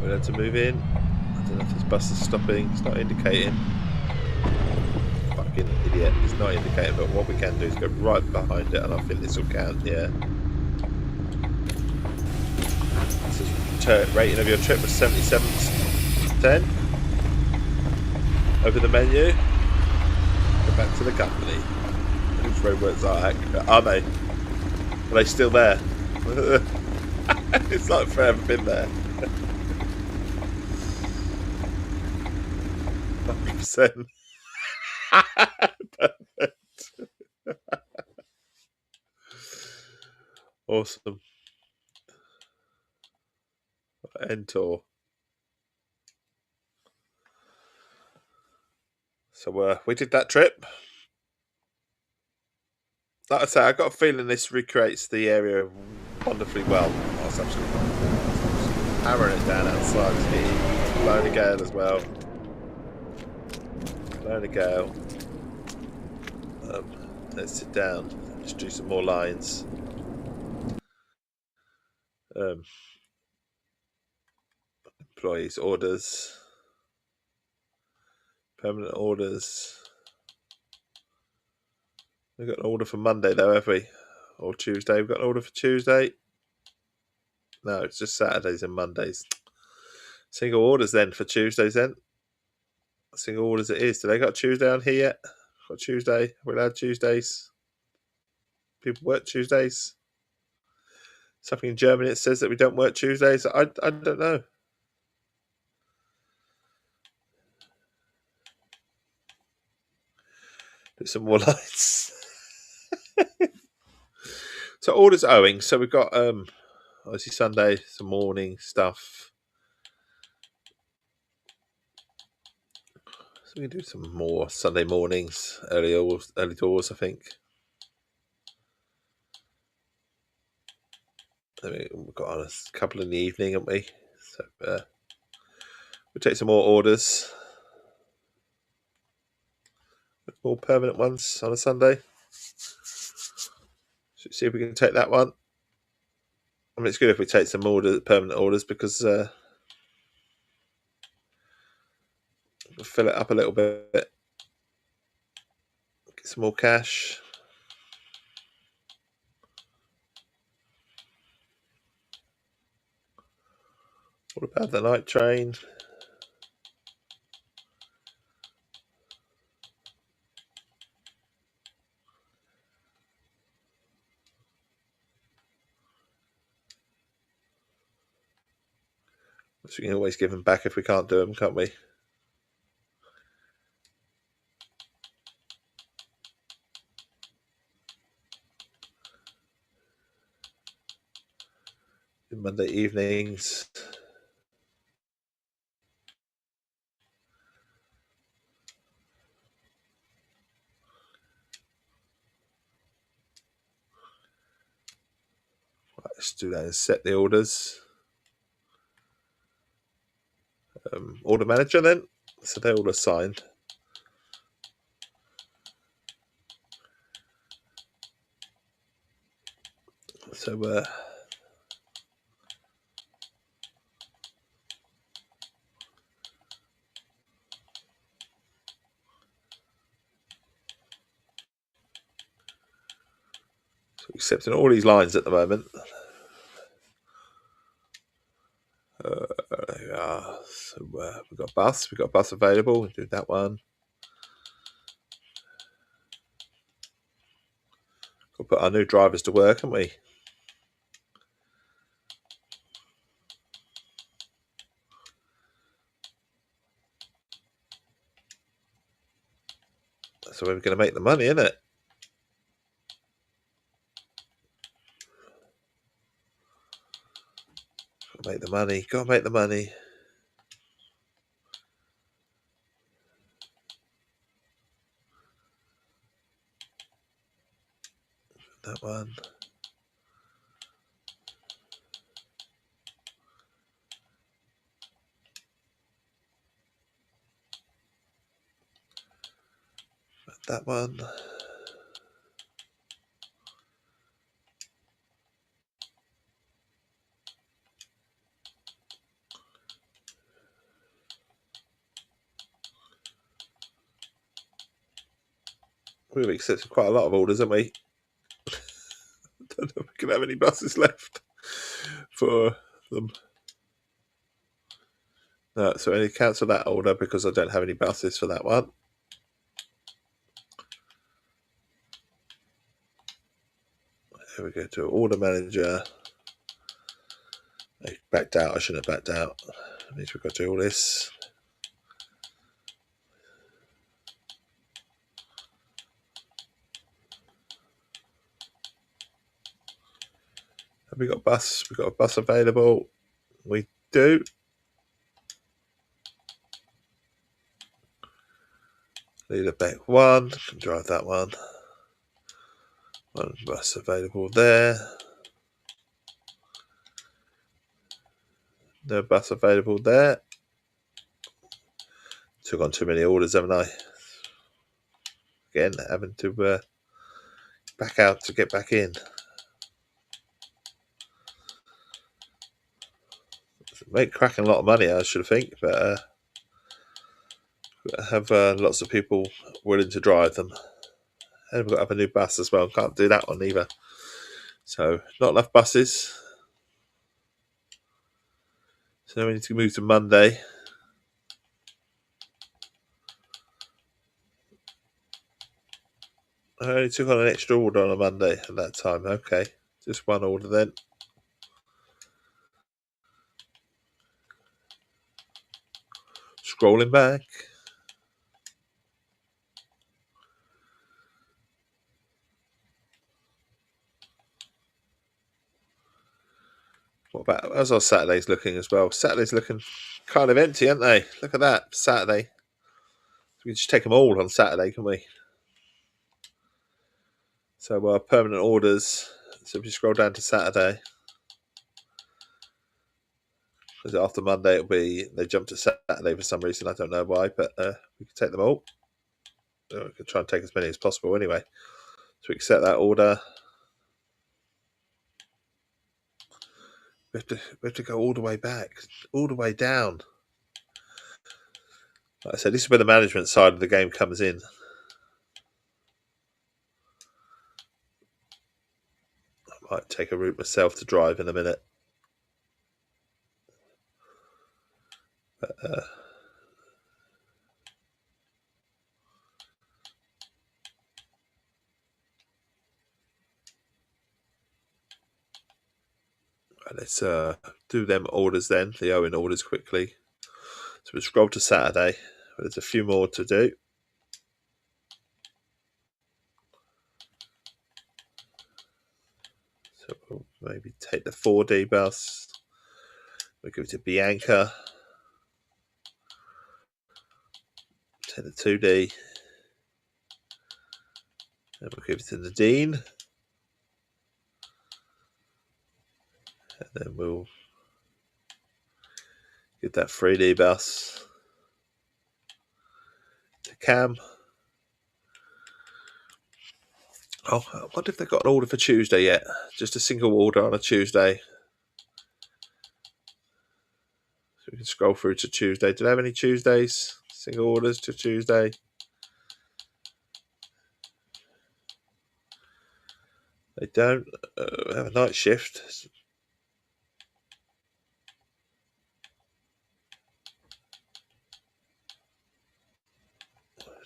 We're going to move in. I don't know if this bus is stopping. It's not indicating. Fucking idiot. It's not indicating, but what we can do is go right behind it, and I think this will count, yeah. Rating of your trip was 77/10. Over the menu. Go back to the company. Whose roadworks are accurate? Are they? Are they still there? It's like forever been there. 100%. Perfect. Awesome. End tour. So we did that trip. Like I say, I got a feeling this recreates the area wonderfully well. Oh, it's absolutely hammering it down outside. It's hitting, blowing a gale as well. Blowing a gale. Let's sit down. Just do some more lines. Employees' orders. Permanent orders. We've got an order for Monday though, have we? Or Tuesday. We've got an order for Tuesday. No, it's just Saturdays and Mondays. Single orders then for Tuesdays then. Single orders it is. Do they got Tuesday on here yet? Got Tuesday? We're allowed Tuesdays? People work Tuesdays? Something in Germany that says that we don't work Tuesdays? I don't know. Do some more lines. So orders owing. So we've got obviously Sunday, some morning stuff. So we can do some more Sunday mornings, early doors, I think. We've got a couple in the evening, haven't we? So we'll take some more orders. More permanent ones on a Sunday. So see if we can take that one. I mean, it's good if we take some permanent orders, because we'll fill it up a little bit. Get some more cash. What about the night train? So we can always give them back if we can't do them, can't we? Monday evenings. Right, let's do that and set the orders. Order manager then. So they're all assigned. So accepting all these lines at the moment. There we are. So we've got a bus. We've got a bus available. We'll do that one. We'll put our new drivers to work, haven't we? That's where we're going to make the money, isn't it? Gotta make the money. Gotta make the money. That one. That one. We've accepted quite a lot of orders, haven't we? Don't know if we can have any buses left for them. No, so I only cancel that order because I don't have any buses for that one. Here we go to order manager. I backed out. I shouldn't have backed out. That means we've got to do all this. Have we got a bus? We've got a bus available. We do. Leader back one. Can drive that one. One bus available there. No bus available there. Took on too many orders, haven't I? Again, having to back out to get back in. Make cracking a lot of money, I should think, but have lots of people willing to drive them. And we've got to have a new bus as well. Can't do that one either. So not enough buses. So now we need to move to Monday. I only took on an extra order on a Monday at that time. Okay, just one order then. Scrolling back. What about, how's our Saturdays looking as well? Saturday's looking kind of empty, aren't they? Look at that, Saturday. We can just take them all on Saturday, can we? So our permanent orders. So if you scroll down to Saturday, because after Monday it'll be, they jump to Saturday for some reason. I don't know why, but we can take them all. We can try and take as many as possible anyway. So we accept that order. We have to go all the way back, all the way down. Like I said, this is where the management side of the game comes in. I might take a route myself to drive in a minute. But, let's do them orders then, the Owen orders quickly. So we'll scroll to Saturday. There's a few more to do. So we'll maybe take the 4D bus. We'll go to Bianca. Take the 2D. And we'll give it to Nadine. And then we'll give that 3D bus to Cam. Oh, I wonder if they've got an order for Tuesday yet. Just a single order on a Tuesday. So we can scroll through to Tuesday. Do they have any Tuesdays? Single orders to Tuesday. They don't have a night shift.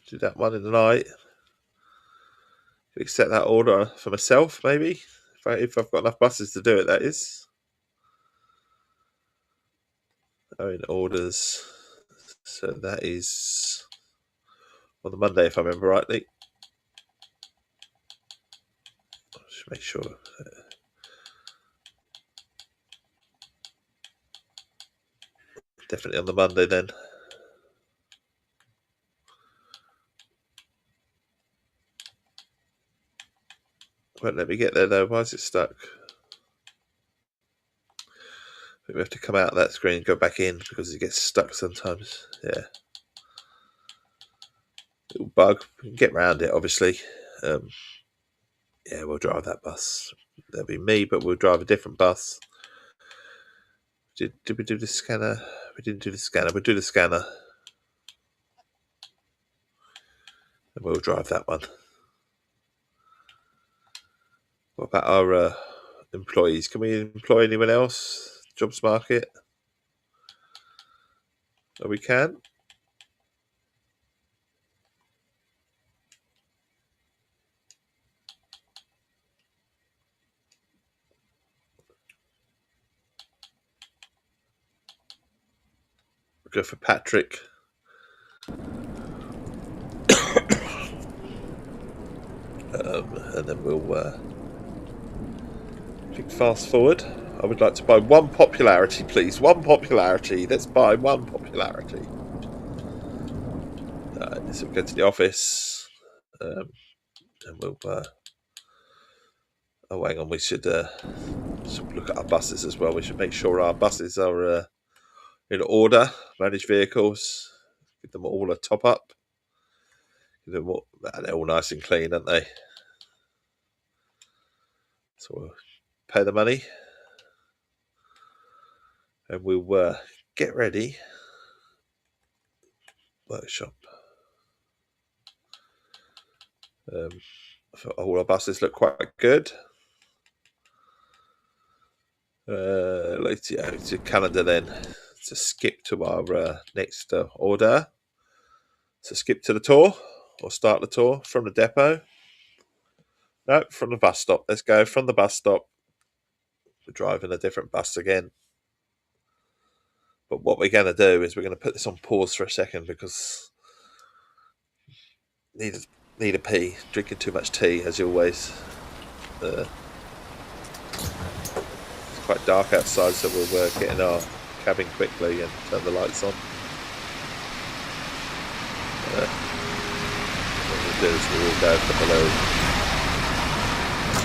Do that one in the night. Accept that order for myself, maybe. If I've got enough buses to do it, that is. Own orders. So that is on the Monday, if I remember rightly. Just make sure. Definitely on the Monday then. Won't let me get there though. Why is it stuck? I think we have to come out of that screen and go back in because it gets stuck sometimes. Yeah. Little bug. We can get around it, obviously. Yeah, we'll drive that bus. That'll be me, but we'll drive a different bus. Did we do the scanner? We didn't do the scanner. We'll do the scanner. And we'll drive that one. What about our employees? Can we employ anyone else? Jobs market? Oh, we can? We'll go for Patrick. And then we'll click fast forward. I would like to buy one popularity, please. One popularity. Let's buy one popularity. So we'll go to the office. And we'll... oh, hang on. We should look at our buses as well. We should make sure our buses are in order. Managed vehicles. Give them all a top up. They're all nice and clean, aren't they? So we'll pay the money. And we'll get ready. Workshop. All our buses look quite good. Let's to calendar then. To skip to our next order. So skip to the tour or start the tour from the depot. No, from the bus stop. Let's go from the bus stop. We're driving a different bus again. But what we're going to do is we're going to put this on pause for a second because need a pee. Drinking too much tea as always. It's quite dark outside, so we'll get in our cabin quickly and turn the lights on. What we'll do is we'll go for the low.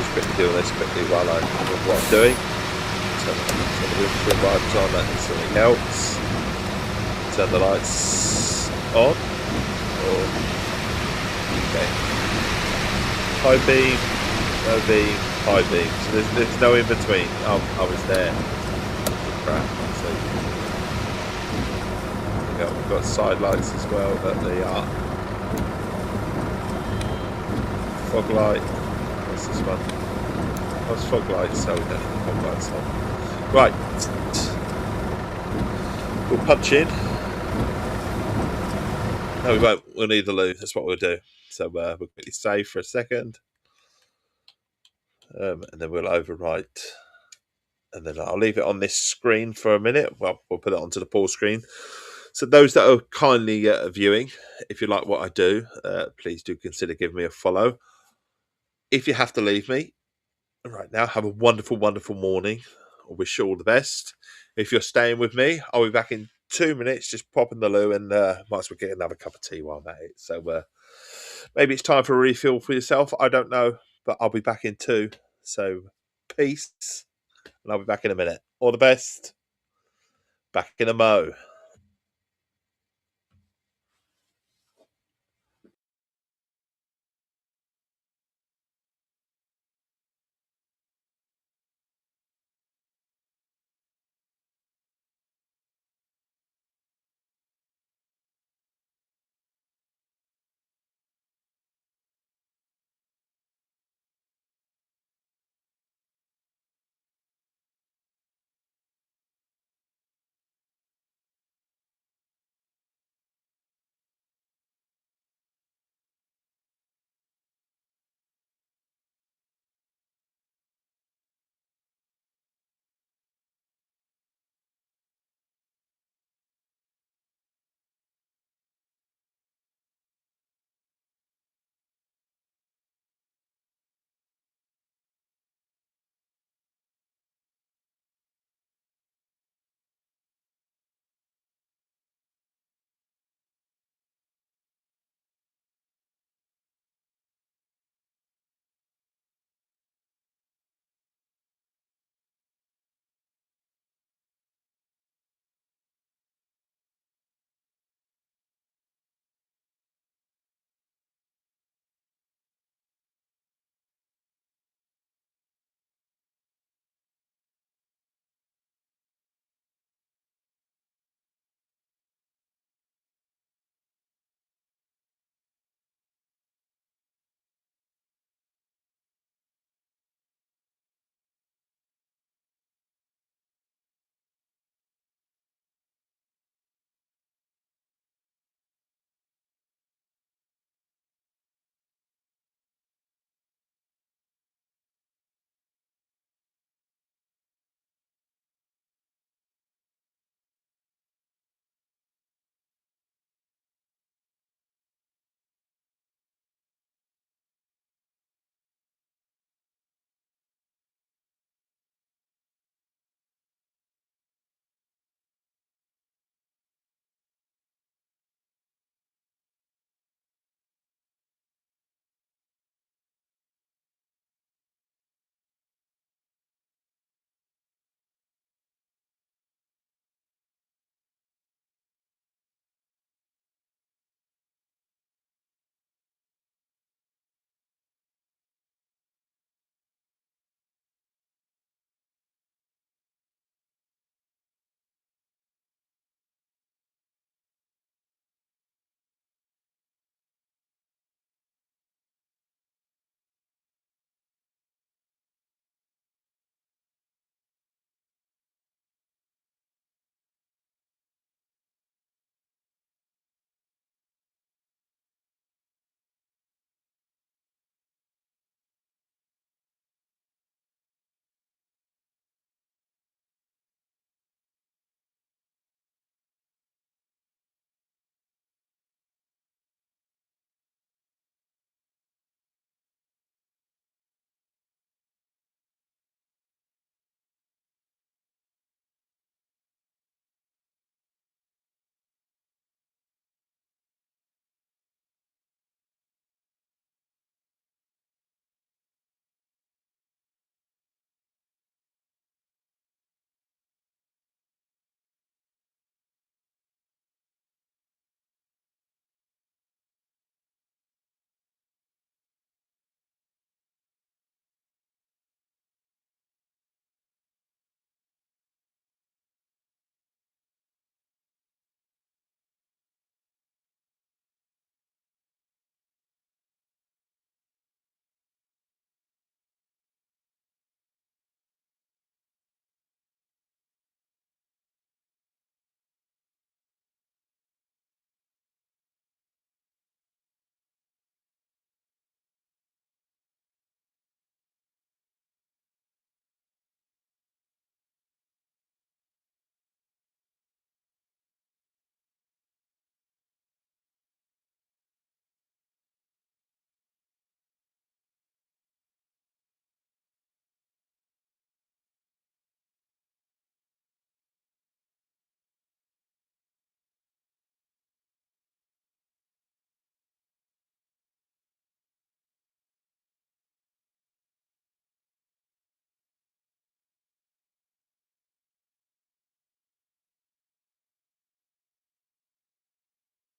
Just quickly doing this quickly while I know what I'm doing. Turn the windshield wipers on, that is something else. Turn the lights on. Okay. High beam, low beam, high beam. So there's no in between. Oh, I was there. Crap. So we've got side lights as well, but they are fog light. What's this one? What's fog lights? So we don't need fog lights on. Right. We'll punch in. No, we won't. We'll need the loo. That's what we'll do. So we'll quickly save for a second. And then we'll overwrite. And then I'll leave it on this screen for a minute. Well, we'll put it onto the pause screen. So those that are kindly viewing, if you like what I do, please do consider giving me a follow. If you have to leave me right now, have a wonderful, wonderful morning. I wish you all the best. If you're staying with me, I'll be back in 2 minutes. Just pop in the loo and might as well get another cup of tea while I'm at it. So maybe it's time for a refill for yourself. I don't know, but I'll be back in 2. So peace, and I'll be back in a minute. All the best. Back in a mo.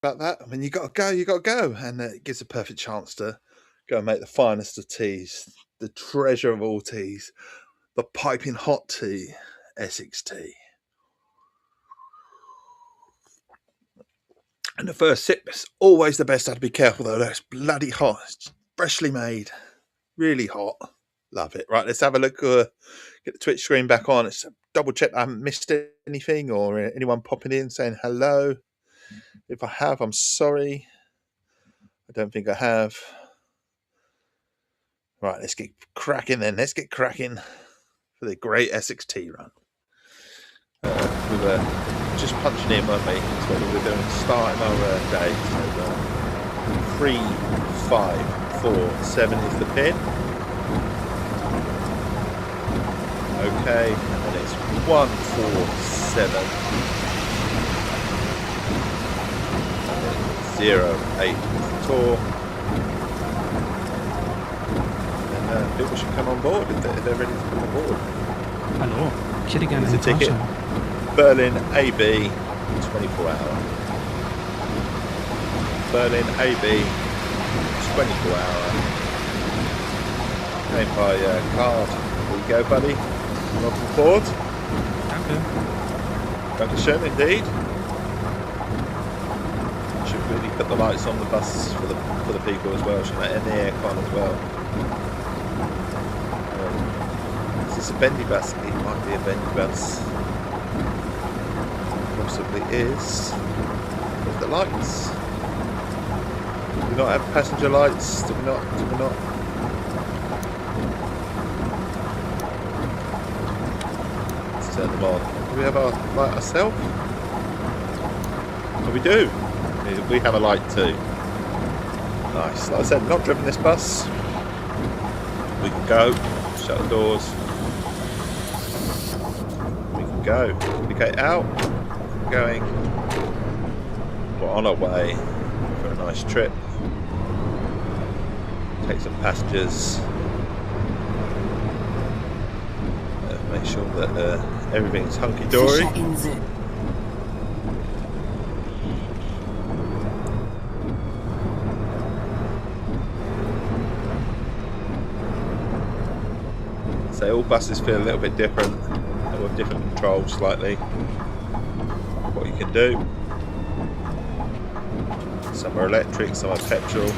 about that. I mean, you got to go, and it gives a perfect chance to go and make the finest of teas, the treasure of all teas, the piping hot tea, Essex tea. And the first sip is always the best. I have to be careful though. It's bloody hot. It's freshly made, really hot. Love it. Right, let's have a look. Get the Twitch screen back on. Let's double check I haven't missed anything or anyone popping in saying hello. If I have, I'm sorry. I don't think I have. Right, let's get cracking then. Let's get cracking for the great Essex tea run. We were just punching in, weren't we? That's what we were doing, starting our day. So 3, 5, 4, 7 is the pin. Okay, and then it's 1, 4, 7. And then 0, 8 is the tour. And people should come on board if they're ready to come on board. Hallo, ich hätte gerne It's a einen ticket. Fahrschein. Berlin AB 24 hour. Berlin AB 24 hour. Paid by card. There you go, buddy. Welcome aboard. Danke. Dankeschön, indeed. Should really put the lights on the bus for the people as well, shouldn't they? And the aircon as well. Is this a bendy bus? It might be a bendy bus. Possibly is. With the lights. Do we not have passenger lights? Do we not? Let's turn them on. Do we have our light ourselves? Oh, we do. We have a light too. Nice. Like I said, not driven this bus. We can go. Shut the doors. We can go. Indicate out. Going. We're on our way for a nice trip. Take some passengers. Make sure that everything's hunky-dory. Fischerinsel. So all buses feel a little bit different, with different controls slightly. What you can do. Some are electric, some are petrol.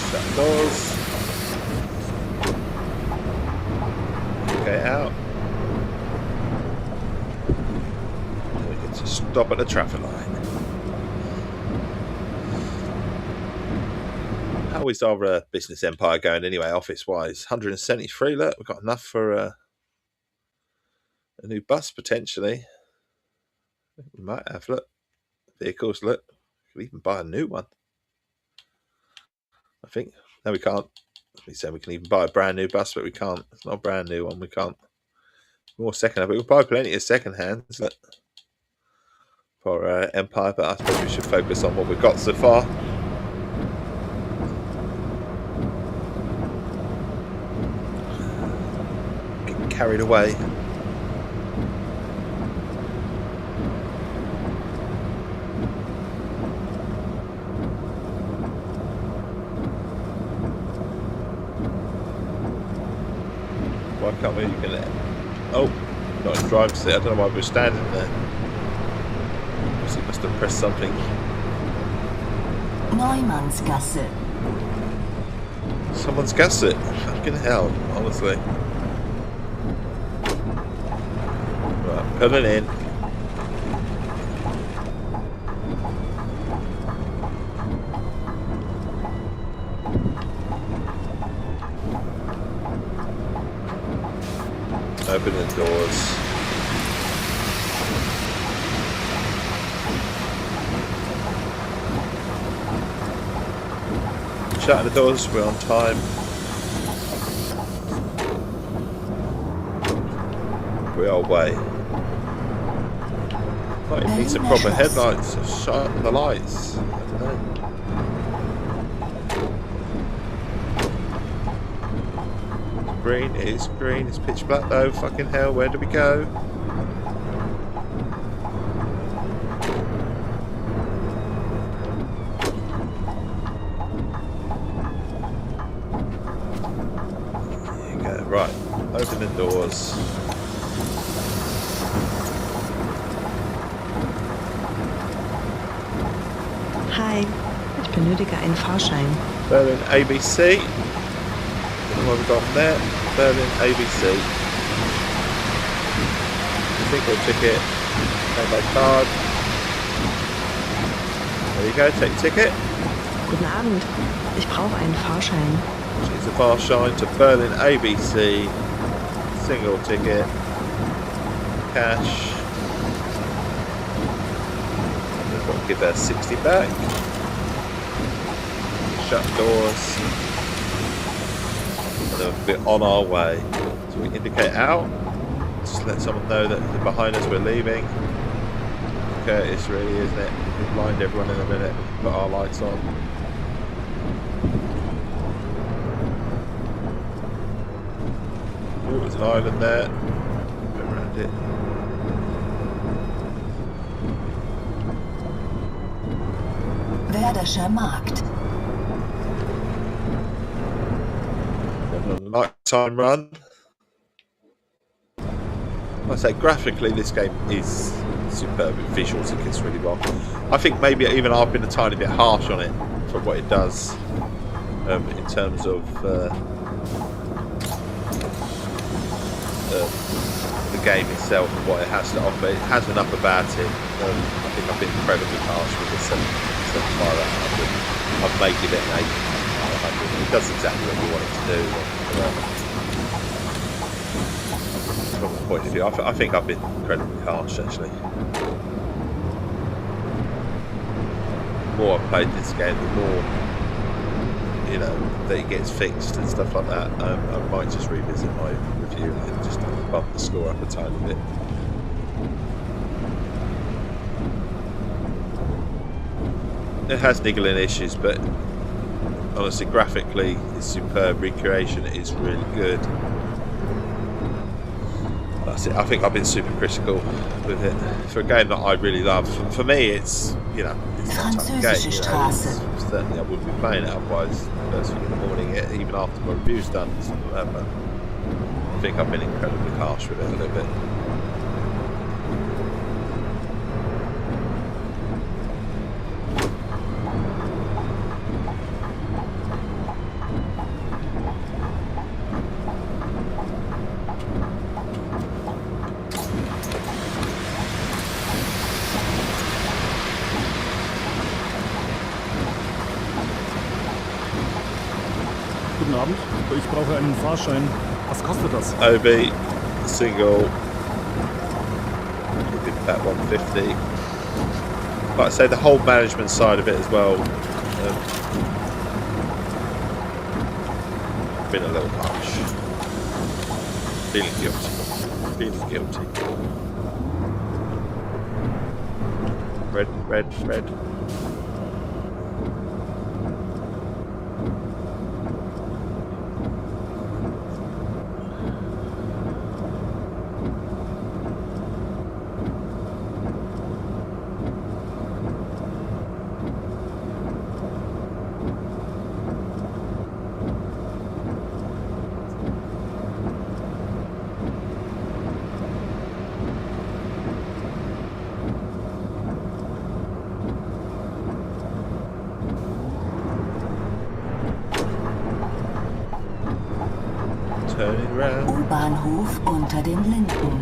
Shut doors. Okay, out. And we can just stop at the traffic light. How is our business empire going anyway, office-wise? 173, look, we've got enough for a new bus, potentially. We might have, look. Vehicles, look. We could even buy a new one. I think. No, we can't. We said we can even buy a brand new bus, but we can't. It's not a brand new one, we can't. More second-hand, but we'll buy plenty of second-hands, look. For empire, but I suppose we should focus on what we've got so far. Carried away. Why can't we? You can. Oh, not in driver's seat. I don't know why we're standing there. Obviously, must have pressed something. Neumannsgasse. Someone's gassed it. Fucking hell, honestly. Right, pulling in. Open the doors. Shutting the doors, we're on time. We are away. Might need some proper headlights to shut the lights. I don't know. green. It is green. It's pitch black though. Fucking hell, where do we go? There you go. Right. Open the doors. Hi, ich benötige einen Fahrschein. Berlin ABC. What have we got from there? Berlin ABC. Single ticket. Pay by card. There you go, take ticket. Guten Abend, ich brauche einen Fahrschein. She's a Fahrschein to Berlin ABC. Single ticket. Cash. We've got to give her 60 back. Shut doors. And then we're on our way. So we indicate out. Just let someone know that behind us we're leaving. Curtis, really, isn't it? We'll blind everyone in a minute. Put our lights on. Oh, there's an island there. Go around it. Werdischer Markt. On a nighttime run. I say graphically this game is superb. Visuals it gets really well. I think maybe even I've been a tiny bit harsh on it for what it does in terms of the game itself and what it has to offer. It has enough about it. I think I've been incredibly harsh with the 75 out of 100. I've made it an 8 out of 100. It does exactly what you want it to do. From the point of view, I think I've been incredibly harsh actually. The more I've played this game, the more that it gets fixed and stuff like that. I might just revisit my review and just bump the score up a tiny bit. It has niggling issues, but honestly, graphically, it's superb. Recreation is really good. That's it. I think I've been super critical with it for a game that I really love. For me, it's it's that type of game. Certainly, I wouldn't be playing it otherwise. First thing in the morning, even after my review's done. But I think I've been incredibly harsh with it a little bit. Guten Abend, ich brauche einen Fahrschein. Was kostet das? OB, single, about 150. Like I say, the whole management side of it as well. Been a little harsh. Feeling guilty. Feeling guilty. Red, red, red. U-Bahnhof unter den Linden.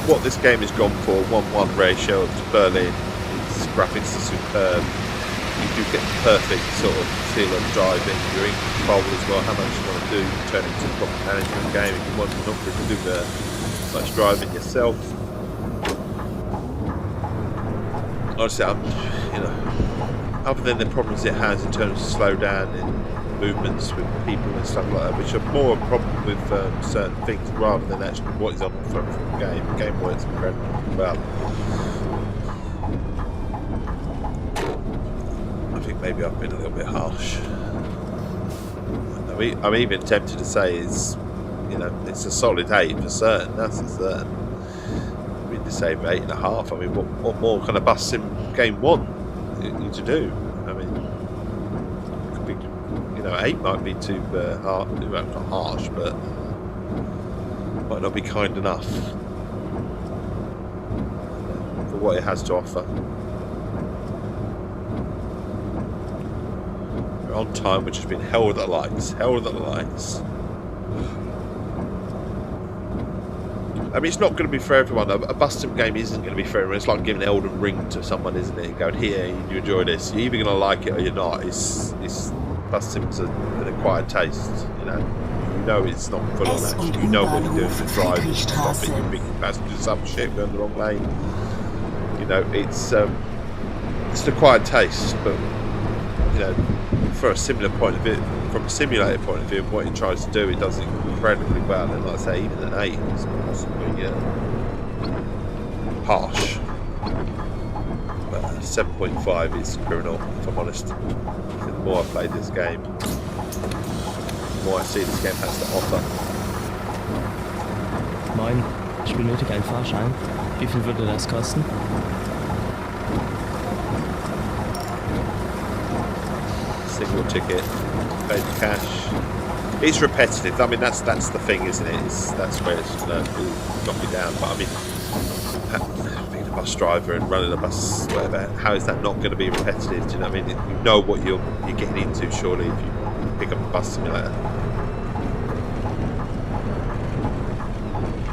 What this game has gone for, 1-1 ratio to Berlin. Its graphics are superb. You do get the perfect sort of feel of driving. You're in control as well. How much you want to do, turn it into a proper management game. If you want not to do much driving yourself. honestly, other than the problems it has in terms of slowdown and movements with people and stuff like that, which are more a problem with certain things rather than actually what is on the front of the game. The game works incredibly well. I think maybe I've been a little bit harsh. I'm even tempted to say it's a solid 8 for certain. That's for certain. I mean, to say 8.5. I mean, what more kind of bust sim game want you to do? I mean, it could be, 8 might be too hard, not harsh, but might not be kind enough for what it has to offer. On time, which has been hell with the lights. I mean, it's not going to be for everyone. A bust sim game isn't going to be for everyone. It's like giving Elden Ring to someone, isn't it? And going, here, you enjoy this. You're either going to like it or you're not. It's bust sims an acquired taste. You know it's not full on action. You know what you're doing to drive and stop it. You're picking passengers up, shit, going the wrong lane. It's an acquired taste, but for a similar point of view, from a simulator point of view, what it tries to do, it does it incredibly well. And like I say, even an 8 is possibly harsh, but 7.5 is criminal, if I'm honest. The more I play this game, the more I see this game has to offer. Moin, ich benötige einen Fahrschein. Wie viel würde das kosten? Single ticket, paid cash. It's repetitive. I mean, that's the thing, isn't it? That's where it's going to knock you down. But I mean, being a bus driver and running a bus, whatever, how is that not going to be repetitive? Do you know what I mean? You know what you're getting into, surely, if you pick up a bus simulator.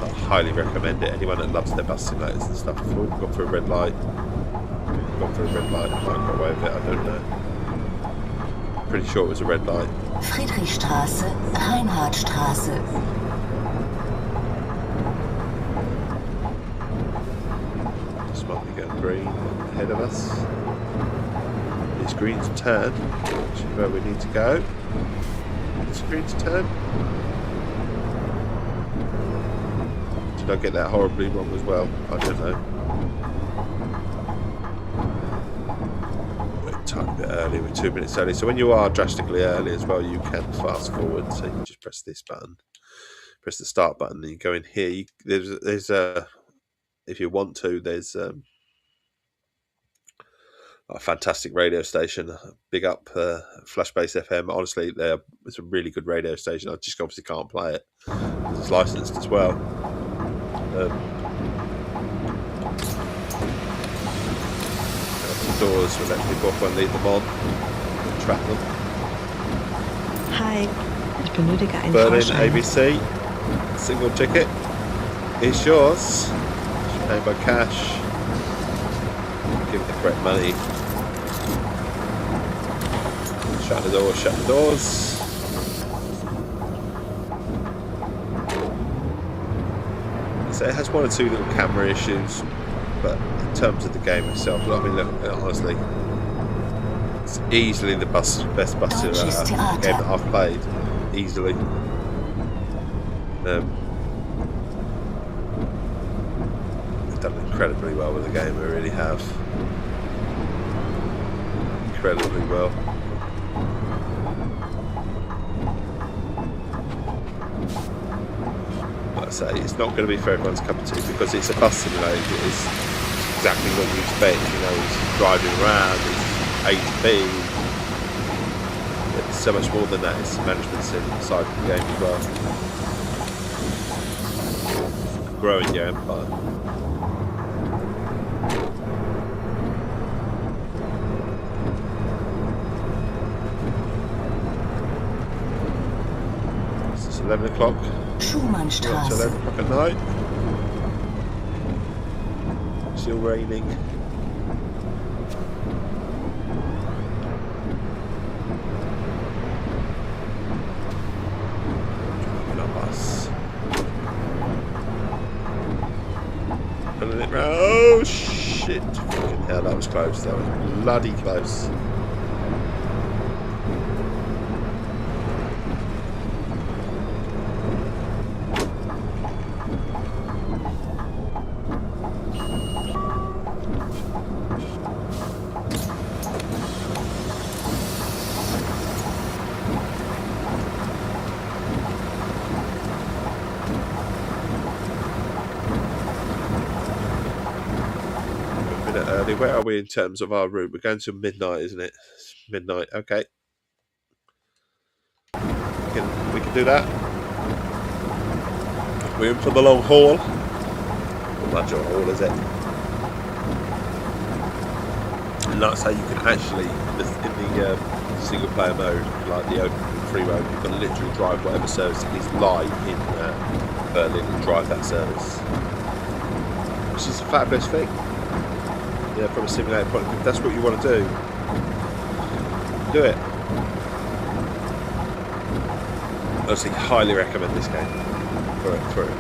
I highly recommend it. Anyone that loves their bus simulators and stuff. Oh, gone for a red light. Gone for a red light. Might got away with it. I don't know. Pretty sure it was a red light. Friedrichstraße, Reinhardtstraße. This might be going green ahead of us. It's green to turn, which is where we need to go. It's green to turn. Did I get that horribly wrong as well? I don't know. Tiny bit early, we're 2 minutes early, so when you are drastically early as well, you can fast forward. So you can just press this button, press the start button, and you go in here. There's if you want to, there's a fantastic radio station. Big up Flashbase FM. Honestly, it's a really good radio station. I just obviously can't play it because it's licensed as well. Doors, we'll let people off and leave them on, trap them. Hi, ich benötige einen Berlin Fahrschein. ABC, single ticket, it's yours. Pay by cash. Give the correct money. Shut the doors, shut the doors. So it has one or two little camera issues, but in terms of the game itself, I mean, look, honestly, it's easily the best bus game that I've played. Easily. They've done incredibly well with the game, they really have. Incredibly well. Like I say, it's not going to be for everyone's cup of tea because it's a bus simulator. It's exactly what you expect, it's driving around, it's A to B. It's so much more than that. It's management sim side of the game as well. Growing your empire. It's 11 o'clock. Schumannstraße. It's 11 o'clock at night. Still raining. Driving a bus. Pulling it round. Oh shit! Fucking hell. hell, that was close. That was bloody close. Early. Where are we in terms of our route? We're going to midnight, isn't it? It's midnight. Okay. We can do that. We're in for the long haul. Not much of a haul, is it? And that's how you can actually, in the single player mode, like the open free mode, you can literally drive whatever service is live in Berlin and drive that service, which is a fabulous thing. Yeah, from a simulator point of view, if that's what you want to do it. Honestly, highly recommend this game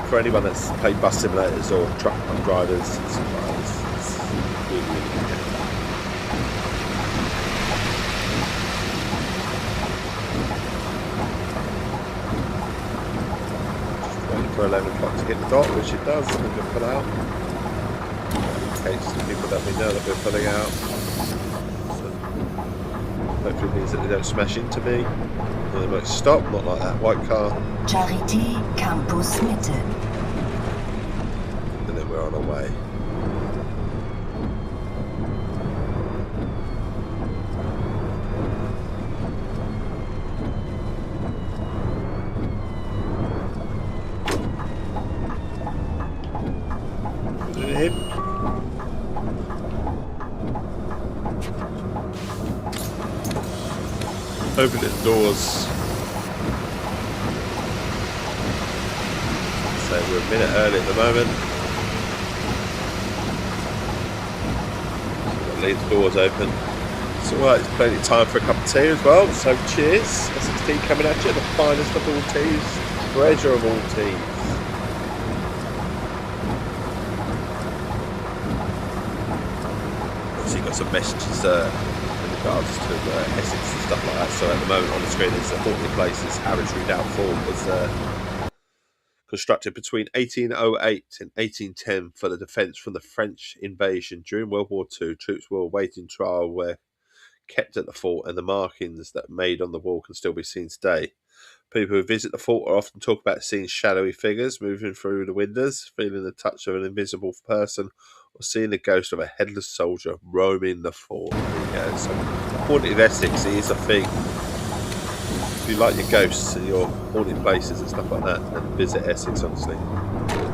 for anyone that's played bus simulators or truck drivers. It's really, really good game. Just waiting for 11 o'clock to hit the dot, which it does, and then we'll put out. In case the people that we know that we're putting out. So hopefully it means that they don't smash into me. And they might stop, not like that white car. Charité Campus Mitte. And then we're on our way. Did it hit? Opening doors. So we're a minute early at the moment. So we've got to leave the doors open. It's alright, there's plenty of time for a cup of tea as well. So cheers. Essex Tea coming at you, the finest of all teas. Treasure of all teas. Obviously got some messages in regards to Essex and stuff like that. So at the moment on the screen it's the Haunted Places Harwich Redoubt Fort was constructed between 1808 and 1810 for the defence from the French invasion. During World War II, troops were awaiting trial were kept at the fort, and the markings that made on the wall can still be seen today. People who visit the fort are often talk about seeing shadowy figures moving through the windows, feeling the touch of an invisible person, or seeing the ghost of a headless soldier roaming the fort. There you go. So, Haunted Essex is a thing. If you like your ghosts and your haunted places and stuff like that, then visit Essex, honestly.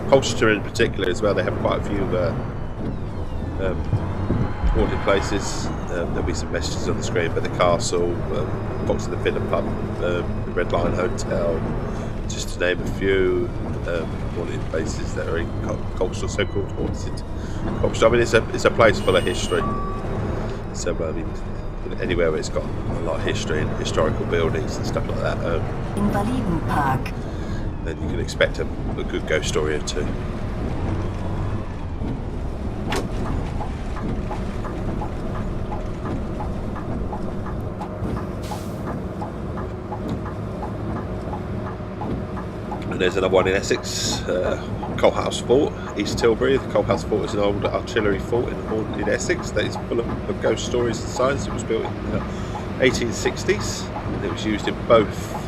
Colchester in particular as well, they have quite a few haunted places. There'll be some messages on the screen, but the castle, Fox and the Fiddler Pub, the Red Lion Hotel, just to name a few haunted places that are in Colchester, so-called haunted Colchester. I mean, it's a place full of history. So, I mean, anywhere where it's got a lot of history and historical buildings and stuff like that, Invalidenpark. then you can expect a good ghost story or two. And there's another one in Essex, Coalhouse Fort, East Tilbury. The Coalhouse Fort is an old artillery fort in haunted Essex that is full of ghost stories and signs. It was built in the 1860s and it was used in both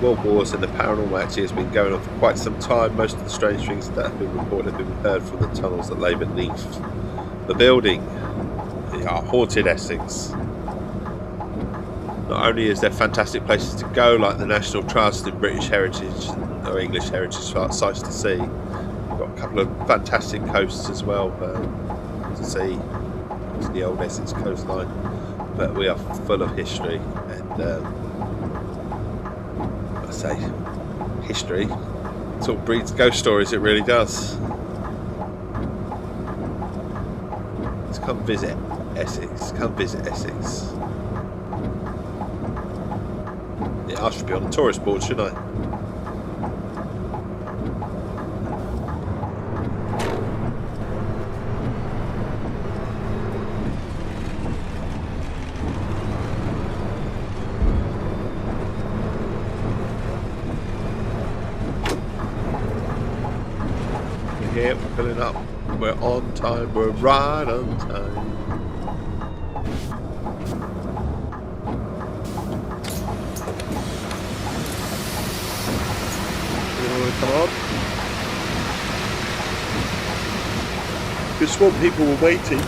World Wars, and the paranormal actually has been going on for quite some time. Most of the strange things that have been reported have been heard from the tunnels that lay beneath the building. They are haunted Essex. Not only is there fantastic places to go, like the National Trust and British Heritage or English Heritage sites to see, we've got a couple of fantastic coasts as well to see. It's the old Essex coastline, but we are full of history, and I say history sort of breeds ghost stories. It really does. Let's come visit Essex. Come visit Essex. I should be on the tourist board, shouldn't I? here, we're filling up. We're on time, we're right on time. Come on. The swamp people were waiting.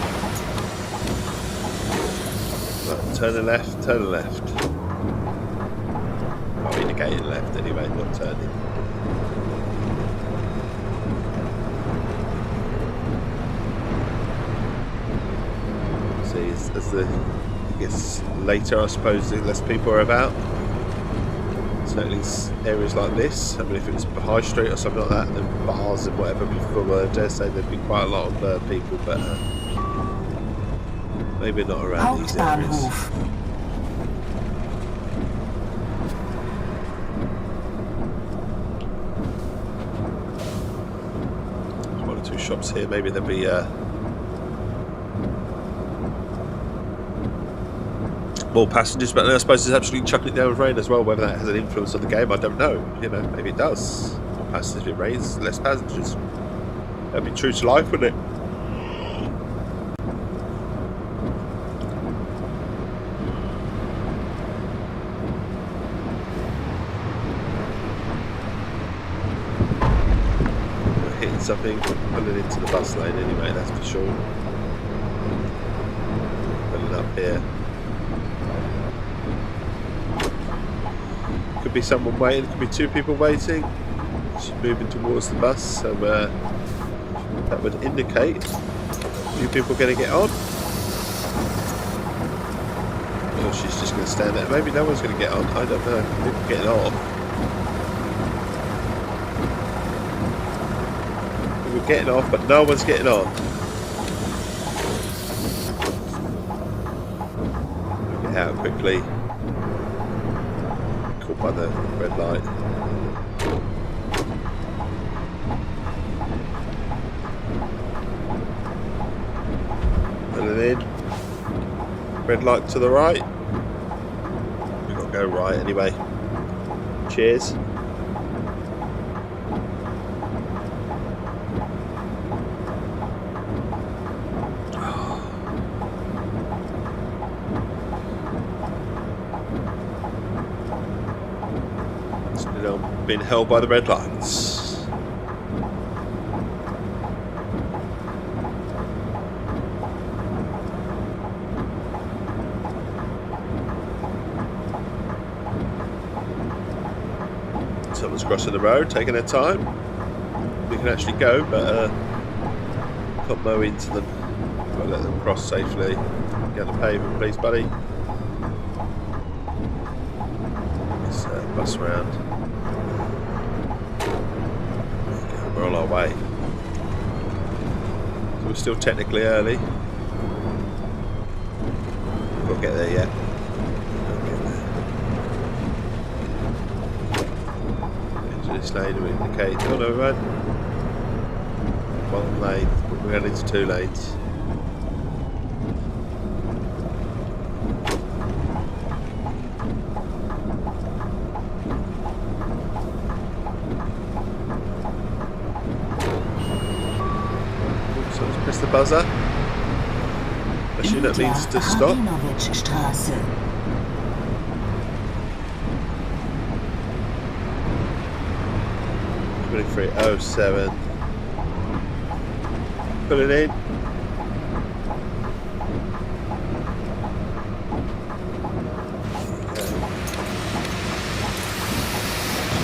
Right, turn and left, turn and left. Oh, indicating left anyway, not turning. See, as the it gets later, I suppose, the less people are about. Certainly areas like this. I mean, if it was High Street or something like that, and then bars and whatever before, I dare say there'd be quite a lot of people, but maybe not around these areas. There's one or two shops here. Maybe there'll be more passengers, but I suppose it's absolutely chucking it down with rain as well. Whether that has an influence on the game, I don't know. You know, maybe it does. More passengers, if it rains, less passengers. That'd be true to life, wouldn't it? We're hitting something, pulling into the bus lane anyway, that's for sure. Pulling up here. Could be someone waiting, could be two people waiting. She's moving towards the bus, so that would indicate a few people are going to get on. Or she's just going to stand there. Maybe no one's going to get on, I don't know. People getting off. People getting off, but no one's getting on. Get out quickly. By the red light. Pulling in. Red light to the right. We've got to go right anyway. Cheers. Been held by the red lights. Someone's crossing the road, taking their time. We can actually go, but can't mow into them. Gotta let them cross safely. Get on the pavement, please, buddy. Let's bus round. We're on our way. So we're still technically early. We'll get there yet. Into this lane we indicate. Oh no, run. One lane. We're going into two lanes. Press the buzzer. I assume that means to stop. 2307. Put it in.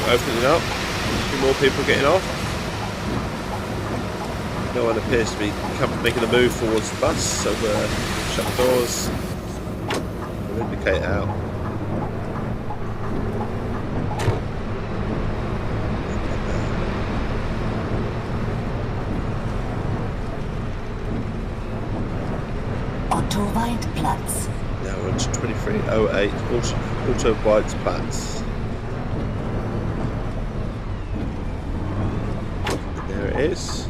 Open it up. A few more people getting off. No one appears to be making a move towards the bus, so we'll shut the doors. We'll indicate out. Otto Weidplatz. Now we're on to 2308 Otto Weidplatz. There it is.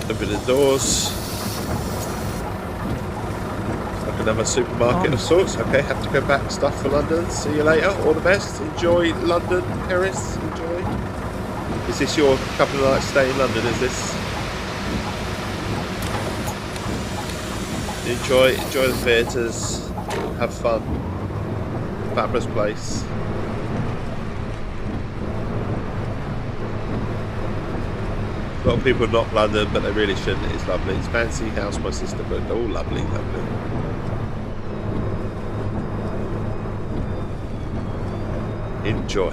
Open the doors. Another supermarket of sorts. Okay, have to go back. Stuff for London. See you later. All the best. Enjoy London, Paris. Enjoy. Is this your couple of nights stay in London? Is this? Enjoy the theatres. Have fun. Fabulous place. A lot of people knock London, but they really shouldn't. It's lovely. It's fancy house, my sister, but all lovely, lovely. Enjoy.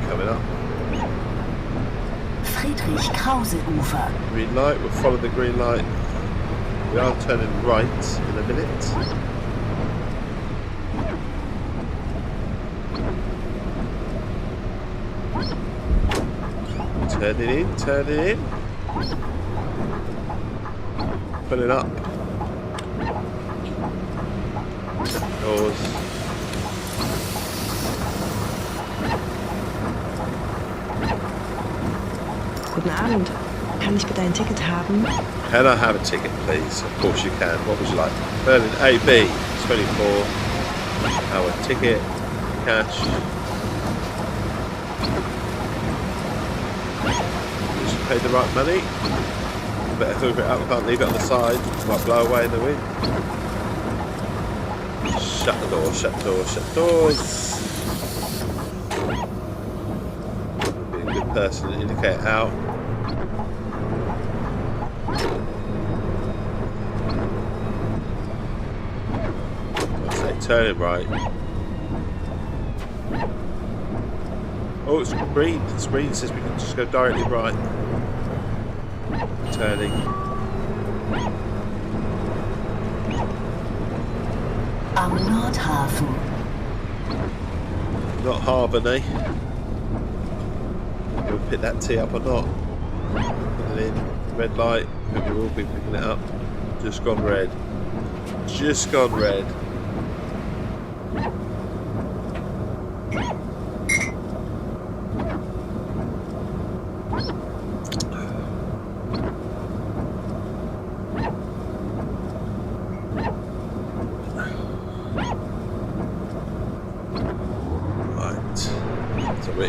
Coming up. Friedrich Krause Ufer. Green light. We'll follow the green light. We are turning right in a minute. Turn it in. Pull it up. Doors. Guten Abend. Kann ich bitte ein Ticket haben? Can I have a ticket, please? Of course you can. What would you like? Berlin AB, 24-hour ticket, cash. Pay the right money. Better hoover it up, can't leave it on the side. It might blow away in the wind. Shut the door, shut the door, shut the doors. Be a good person to indicate out. I say turn it right. Oh, it's green. The screen says we can just go directly right. Turning. Am Nordhafen. Not Harbour, eh? We'll pick that tea up or not. Put it in. Red light. Maybe we'll be picking it up. Just gone red. Just gone red.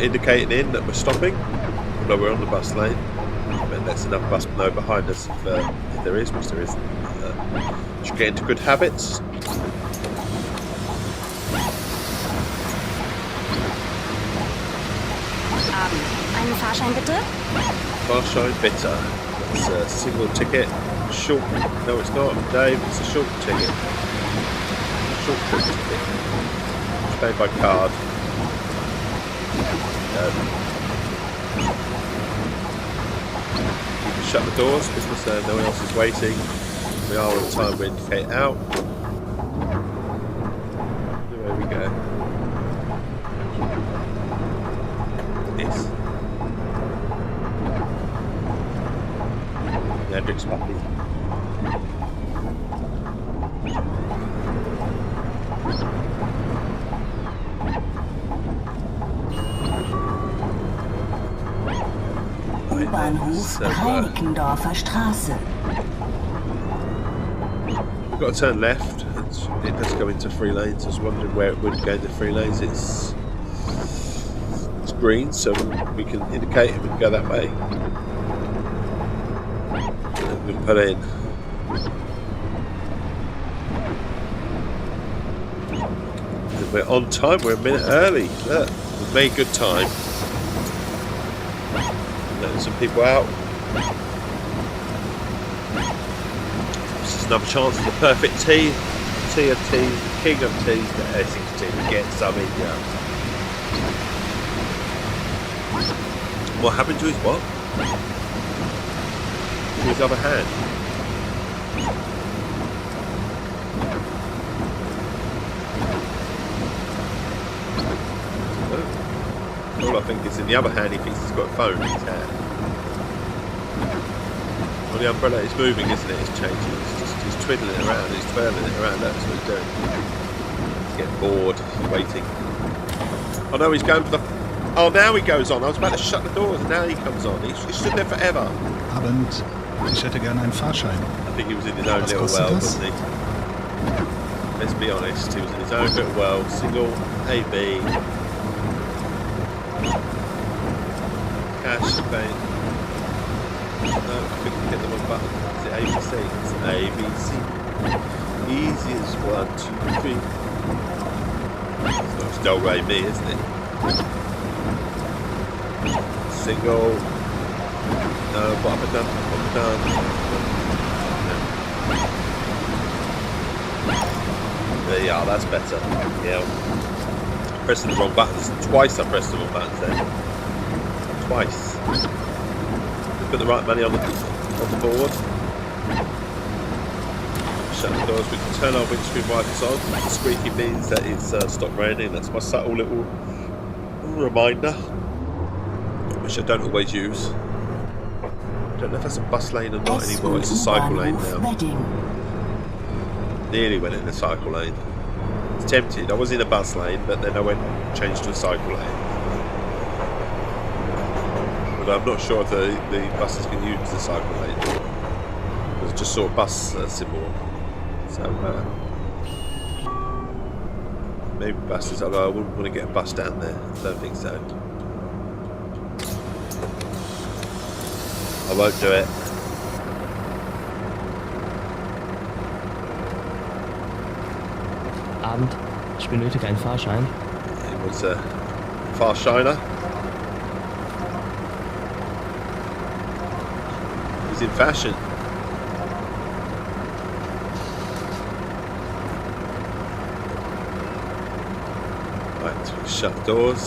Indicating in that we're stopping, although we're on the bus lane. But let's another bus know behind us if there is, which there isn't. Should get into good habits. Abend. Einen Fahrschein bitte? Fahrschein bitte. That's a single ticket. Short. No, it's not, Dave. It's a short ticket. Short trip ticket. It's paid by card. You can shut the doors because no one else is waiting. We are on time. We indicate out. There we go. Yes. Hendrix puppy. U-Bahnhof Reinickendorfer Straße. We've got to turn left. It does go into 3 lanes. I was wondering where it would go into 3 lanes. It's green, so we can indicate and we can go that way. And we pull in. And we're on time. We're a minute early. Look, we've made good time. Letting some people out. This is another chance for the perfect tea. Tea of teas, king of teas, the Essex Tea. Get some in ya. What happened to his what? To his other hand. All I think is in the other hand he thinks he's got a phone in his hand. Well, the umbrella is moving, isn't it? It's changing. He's twiddling it around. He's twirling it around. That's what he's doing. He's getting bored. He's waiting. Oh no, he's going for the Oh, now he goes on. I was about to shut the doors and now he comes on. He stood there forever. Abend, ich hätte gerne einen Fahrschein. I think he was in his own Was little kostet world, das? wasn't he? Let's be honest, he was in his own little world. Single, AB. Cash, bank. No, I think we hit the wrong button. Is it ABC? It's ABC. Easiest 1, 2, 3. It's Del Rey Me, isn't it? Single. No, what have I done? What have I done? There you are, that's better. Yeah. Pressing the wrong buttons. Twice I pressed the wrong buttons then. Twice. Put the right money on the board. Shut the doors. We can turn our windscreen wipers on. The squeaky means that it's stopped raining. That's my subtle little reminder, which I don't always use. I don't know if that's a bus lane or not anymore. It's a cycle lane now. Nearly went in the cycle lane. It's tempted. I was in a bus lane, but then I changed to a cycle lane. But I'm not sure if the buses can use the cycle lane. I just saw a bus symbol. So maybe buses. Although I wouldn't want to get a bus down there. I don't think so. I won't do it. Abend, ich benötige einen Fahrschein. It was a far shiner. He's in fashion. Right, shut the doors.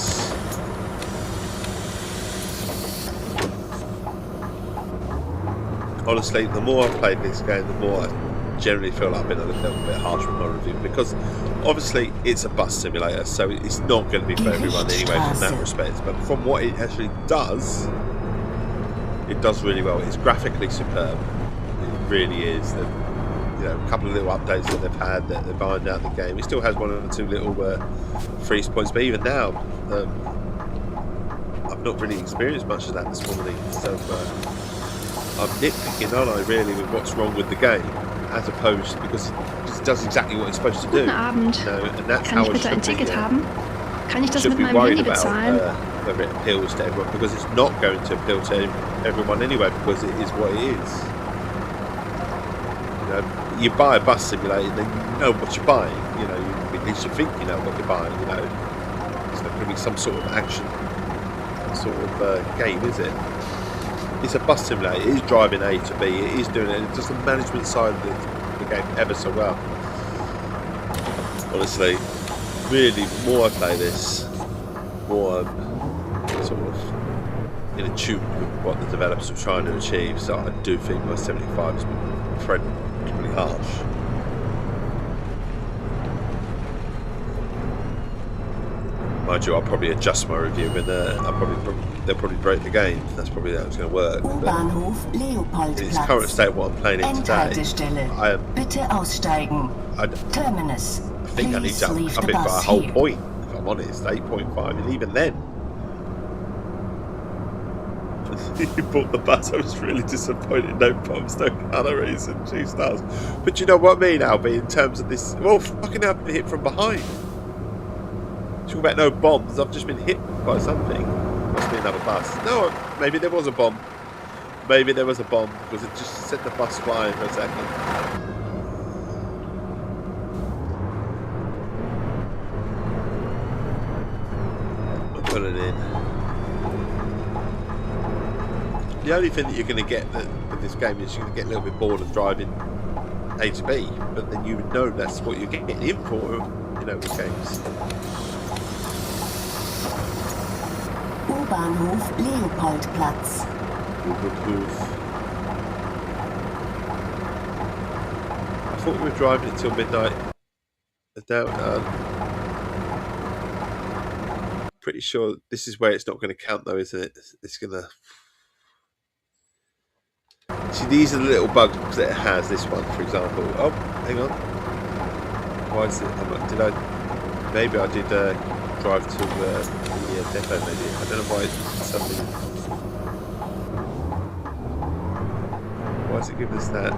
Honestly, the more I've played this game, the more I generally feel like I've been a little bit harsh with my review, because obviously it's a bus simulator, so it's not going to be for everyone anyway from that respect. But from what it actually does, it does really well. It's graphically superb. It really is. A couple of little updates that they've had that they've ironed out the game. It still has one or two little freeze points, but even now, I've not really experienced much of that this morning. So I'm nitpicking, aren't I, really, with what's wrong with the game, as opposed because it does exactly what it's supposed to do. Guten Abend. And that's Kann how ich bitte ein Ticket haben? Kann ich das mit meinem Handy bezahlen? Whether it appeals to everyone, because it's not going to appeal to everyone anyway, because it is what it is. You buy a bus simulator, then you know what you're buying. At least you think you know what you're buying. It's not going to be some sort of action sort of game, is it? It's a bus simulator. It is driving A to B. It is doing it. It does the management side of the game ever so well. Honestly, really, the more I play this, more I'm sort of in a tune with what the developers are trying to achieve. So I do think my 75 has been incredibly harsh. Mind you, I'll probably adjust my review, and they'll probably break the game. That's probably how it's going to work. U-Bahnhof In its current state, what I'm playing in today, Endhaltestelle. Bitte aussteigen. Terminus. I think I need to up it by a whole point, if I'm honest, 8.5, and even then. You bought the bus, I was really disappointed. No bombs, no calories, and 2 stars. But you know what I mean, Albie, in terms of this, well, fucking hell, I've been hit from behind. Talking about no bombs, I've just been hit by something. Must be another bus. No, maybe there was a bomb. Maybe there was a bomb, because it just set the bus flying for a second. I'll put it in. The only thing that you're going to get with this game is you're going to get a little bit bored of driving A to B, but then you would know that's what you're getting in for, with games. U-Bahnhof Leopoldplatz. I thought we were driving until midnight. Pretty sure this is where it's not going to count though, isn't it? It's going to... See, these are the little bugs that it has, this one, for example. Oh, hang on. Why is it... Maybe I did drive to the depot maybe. I don't know why it's suddenly... Why is it giving us that?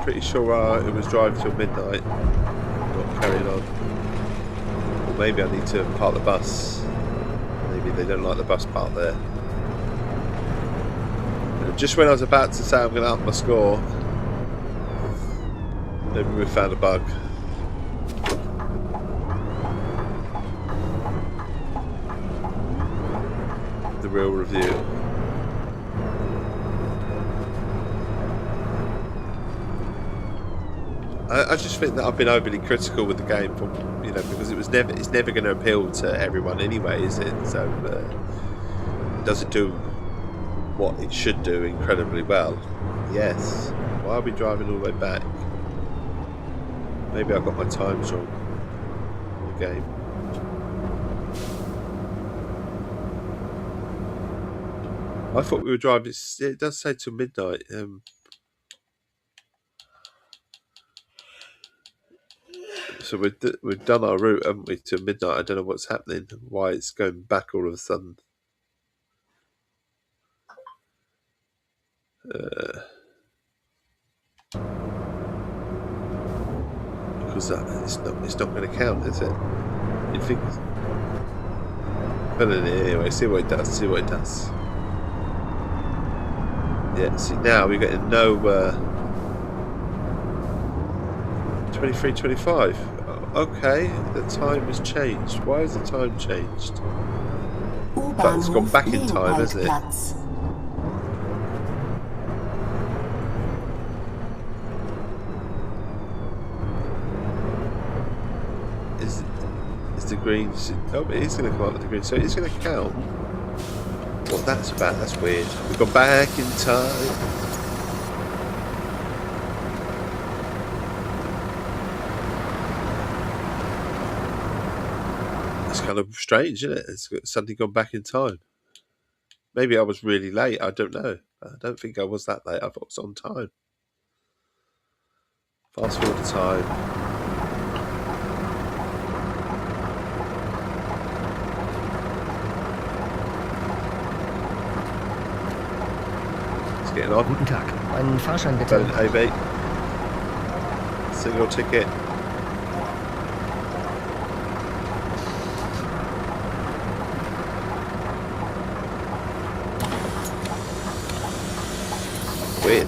Pretty sure it was drive till midnight, not carrying on. Or maybe I need to park the bus. Maybe they don't like the bus park there. And just when I was about to say I'm going to up my score, maybe we found a bug. The real review. I just think that I've been overly critical with the game, because it's never going to appeal to everyone anyway, is it? So does it do what it should do incredibly well? Yes. Why are we driving all the way back? Maybe I got my times wrong in the game. I thought we were driving. It does say till midnight. So we've done our route, haven't we, to midnight? I don't know what's happening. Why it's going back all of a sudden. Because it's not going to count, is it? You think? But anyway, see what it does. See what it does. Yeah. See, now we're getting no 23:25. Okay, the time has changed. Why has the time changed? But it's gone back in time, hasn't it? Is the green? Oh, it is going to come up with the green, so it's going to count. What that's about? That's weird. We've gone back in time. Kind of strange, isn't it? It's suddenly gone back in time. Maybe I was really late. I don't know. I don't think I was that late. I thought it was on time. Fast forward the time. It's getting on. Guten Tag. Einen Fahrschein bitte. AB. Single ticket. Weird.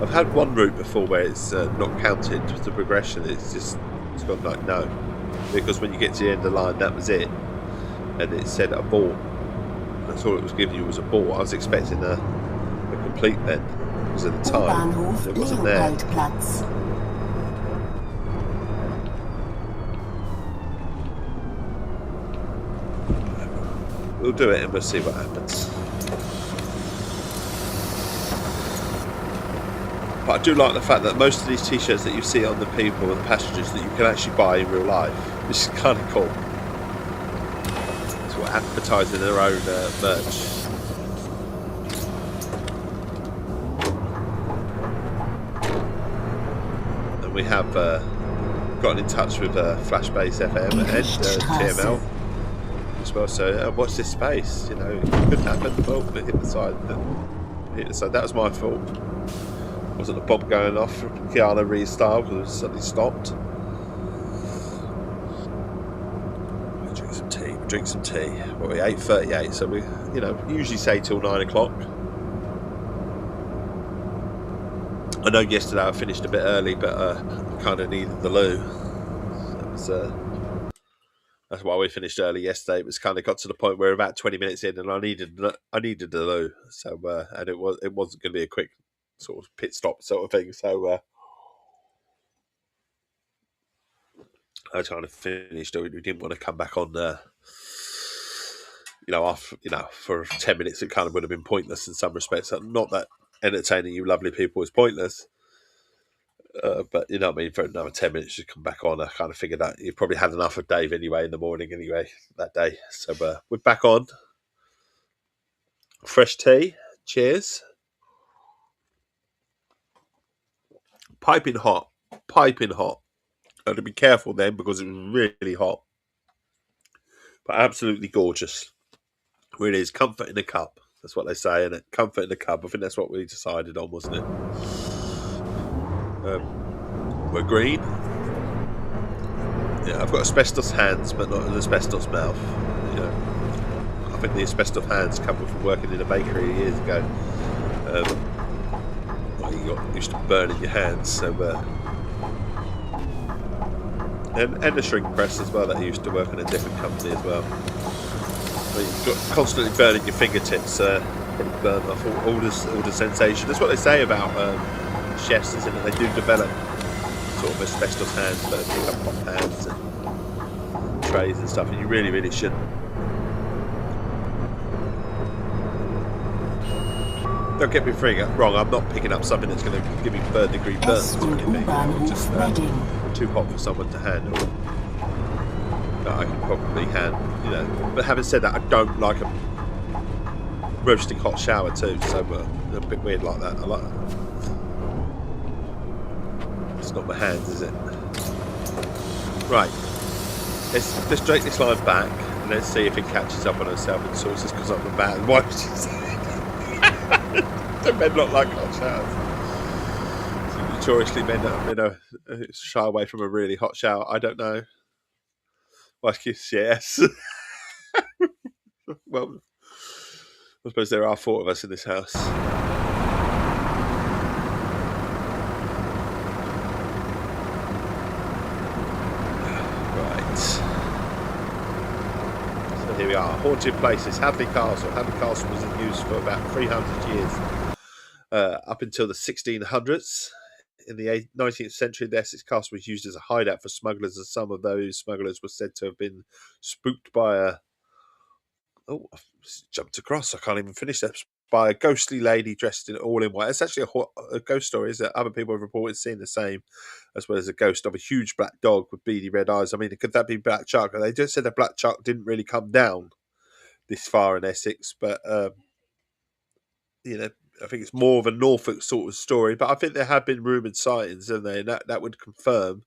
I've had one route before where it's not counted the progression. It's gone like no, because when you get to the end of the line, that was it, and it said abort. That's all it was giving you was abort. I was expecting a complete then because of the time. It wasn't there. We'll do it and we'll see what happens. But I do like the fact that most of these t-shirts that you see on the people and the passengers that you can actually buy in real life, which is kind of cool. It's what advertising their own merch. And we have gotten in touch with Flashbase FM and TML as well. So watch this space. It could happen. Well, we hit the side. That was my fault. Wasn't a bomb going off from Keanu Reeves style because it suddenly stopped. Drink some tea. Well, we're 8:38, so we, usually say till 9 o'clock. I know yesterday I finished a bit early, but I kind of needed the loo. So that's why we finished early yesterday. It was kind of got to the point where about 20 minutes in, and I needed the loo. So and it wasn't going to be a quick sort of pit stop sort of thing. So I kind of finished. We didn't want to come back on for 10 minutes. It kind of would have been pointless in some respects. Not that entertaining you lovely people is pointless, but you know what I mean, for another 10 minutes to come back on. I kind of figured that you probably had enough of Dave anyway in the morning anyway that day. So we're back on. Fresh tea. Cheers. Piping hot. I had to be careful then because it was really hot. But absolutely gorgeous. Really is. Comfort in a cup. That's what they say, isn't it? Comfort in a cup. I think that's what we decided on, wasn't it? We're green. Yeah, I've got asbestos hands, but not an asbestos mouth. You know, I think the asbestos hands come from working in a bakery years ago. You got used to burning your hands, so and the shrink press as well. That I used to work in a different company as well. But you've got constantly burning your fingertips, probably burn off all the sensation. That's what they say about chefs, isn't it? They do develop sort of asbestos hands, but they pick up hot pans and trays and stuff, and you really, really shouldn't. Don't get me wrong, I'm not picking up something that's going to give me third degree burns or anything. Just too hot for someone to handle. But I can probably handle, you know. But having said that, I don't like a roasting hot shower too, so a bit weird like that. I like that. It's not my hands, is it? Right. Let's drag this line back and let's see if it catches up on herself and sorts this because I'm a bad. Why would you say? Men not like hot showers. So notoriously, men shy away from a really hot shower. I don't know. Well, yes. Well, I suppose there are 4 of us in this house. Right. So here we are. Haunted places. Hadley Castle. Hadley Castle was in use for about 300 years. Up until the 1600s. In the 19th century, the Essex Castle was used as a hideout for smugglers, and some of those smugglers were said to have been spooked by a... Oh, I've jumped across. I can't even finish that. By a ghostly lady dressed in all in white. It's actually a ghost story, is it? Other people have reported seeing the same, as well as a ghost of a huge black dog with beady red eyes. I mean, could that be Black Chuck? They just said that Black Chuck didn't really come down this far in Essex, but... you know, I think it's more of a Norfolk sort of story, but I think there have been rumoured sightings, and that would confirm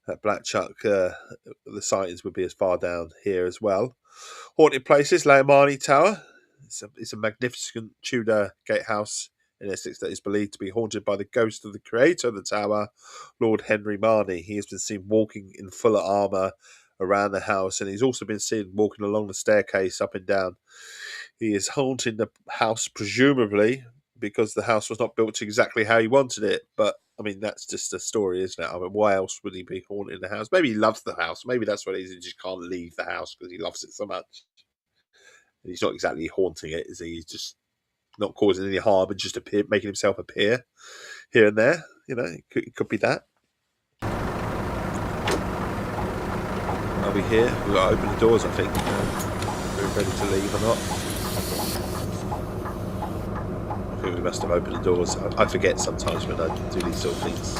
that Black Chuck, the sightings would be as far down here as well. Haunted places, Laomani Tower. It's a magnificent Tudor gatehouse in Essex that is believed to be haunted by the ghost of the creator of the tower, Lord Henry Marney. He has been seen walking in full armour around the house, and he's also been seen walking along the staircase up and down. He is haunting the house, presumably, because the house was not built exactly how he wanted it. But, I mean, that's just a story, isn't it? I mean, why else would he be haunting the house? Maybe he loves the house. Maybe that's what it is. He just can't leave the house because he loves it so much. And he's not exactly haunting it, is he? He's just not causing any harm and just making himself appear here and there. You know, it could be that. Are we here? We've got to open the doors, I think. We're ready to leave or not. I think we must have opened the doors. I forget sometimes when I do these sort of things.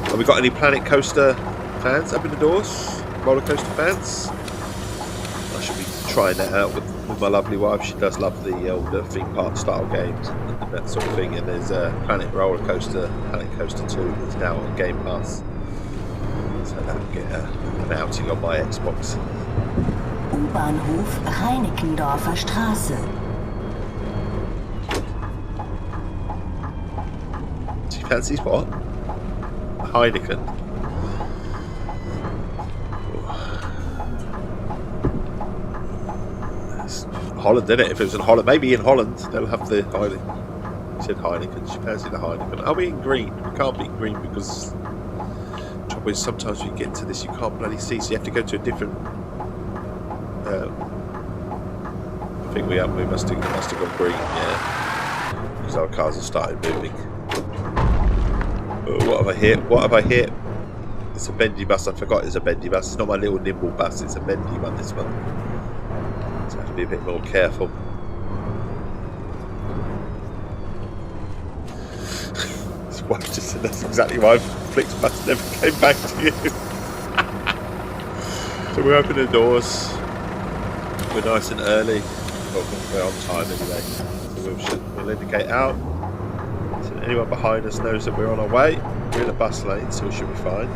Have we got any Planet Coaster fans up in the doors? Roller coaster fans? I should be trying that out with my lovely wife. She does love the older theme park style games and that sort of thing. And there's a Planet Roller Coaster, Planet Coaster 2 that's now on Game Pass. So that will get an outing on my Xbox. U-Bahnhof Reinickendorfer Straße. She fancies what? Heineken. It's Holland, isn't it? If it was in Holland, maybe in Holland they'll have the Heineken. She said Heineken. She fancied the Heineken. Are we in green? We can't be in green because the trouble is sometimes when you get into this you can't bloody see, so you have to go to a different. I think we must have got green, yeah, because our cars have started moving. What have I hit? What have I hit? It's a bendy bus. I forgot it's a bendy bus. It's not my little nimble bus. It's a bendy one, this one. So I have to be a bit more careful. His wife just said that's exactly why I flicked the button, never came back to you. So we open the doors. We're nice and early. Well, we're on time anyway. So we'll indicate out. So anyone behind us knows that we're on our way. We're in a bus lane, so we should be fine.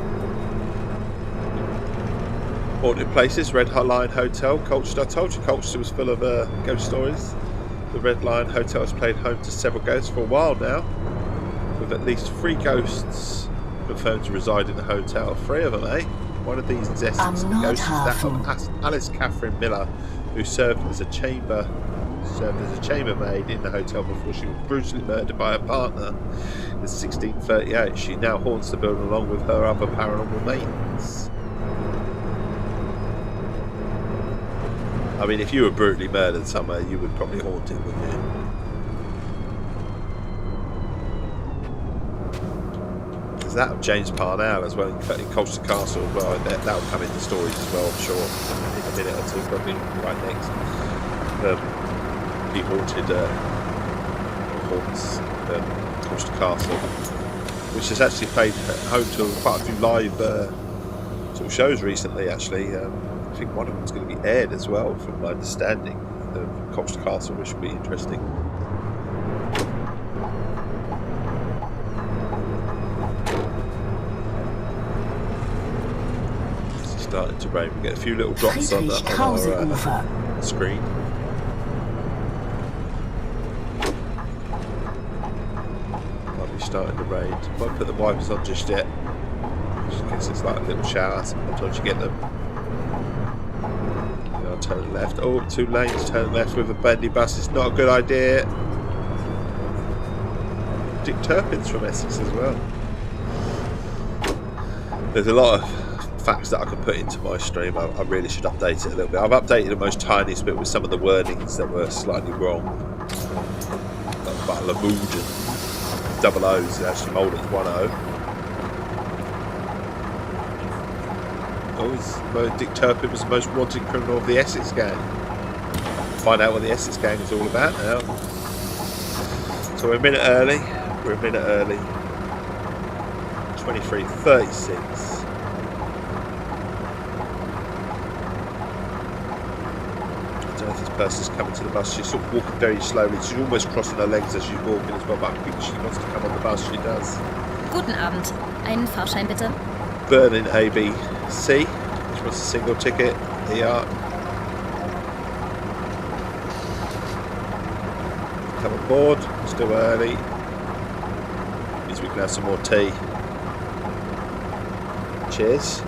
Haunted places, Red Lion Hotel, Colchester. I told you Colchester was full of ghost stories. The Red Lion Hotel has played home to several ghosts for a while now, with at least 3 ghosts confirmed to reside in the hotel. 3 of them, eh? One of these is Essex ghosts is that of Alice Catherine Miller, who served as a chambermaid in the hotel before she was brutally murdered by her partner in 1638. She now haunts the building along with her other paranormal mates. I mean, if you were brutally murdered somewhere, you would probably haunt it, wouldn't you? There's that of James Parnell as well in Colchester Castle as well. That'll come into stories as well, I'm sure, in a minute or two, probably right next. He haunts Colchester Castle, which has actually played home to quite a few live sort of shows recently, actually. I think one of them's going to be aired as well, from my understanding, of Colchester Castle, which will be interesting. It's starting to rain. We get a few little drops on our screen. Might be starting to rain. Won't put the wipers on just yet. Just in case it's like a little shower. Sometimes you get them. Turn left. Oh, 2 lanes, turn left with a bendy bus. It's not a good idea. Dick Turpin's from Essex as well. There's a lot of facts that I can put into my stream. I really should update it a little bit. I've updated the most tiniest bit with some of the wordings that were slightly wrong. Like Lamood and double O's, actually Molden's 1 O. Dick Turpin was the most wanted criminal of the Essex gang. Find out what the Essex gang is all about now. So we're a minute early. 23:36. I don't know if this person's coming to the bus. She's sort of walking very slowly. She's almost crossing her legs as she's walking as well, but I think she wants to come on the bus. She does. Guten Abend. Einen Fahrschein bitte. Berlin ABC. Which was a single ticket. ER. Come on board. Still early. Means we can have some more tea. Cheers.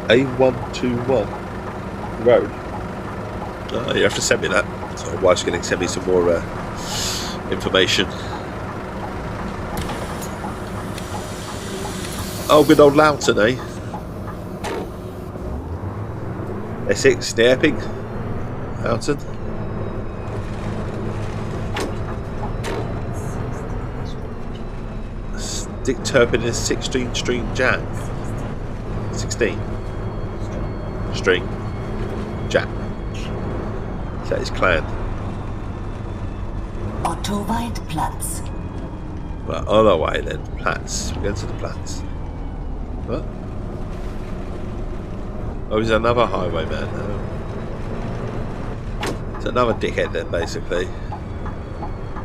A121 road. You have to send me that. So my wife's going to send me some more information. Oh, good old Loughton, eh? Essex, near Epping. Loughton. Dick Turpin is 16 string Jack. 16 string Jack. Is that his clan? Otto Weidplatz. Right, on our way then. Platz. We're going to the Platz. What? Oh, he's another highwayman. Oh. It's another dickhead then, basically.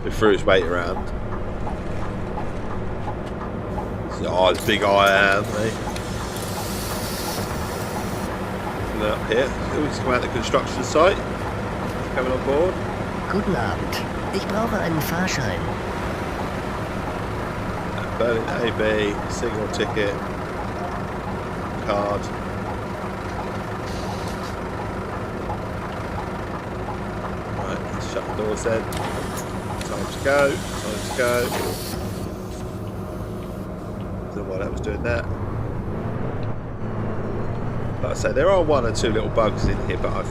Who threw his weight around. Oh, this big I am, eh? Up here. Oh, he's come out the construction site. He's coming on board. Guten Abend. Ich brauche einen Fahrschein. Berlin AB, single ticket, card. Right, let's shut the doors then. Time to go. Don't know why that was doing that. Like I say, there are 1 or 2 little bugs in here, but I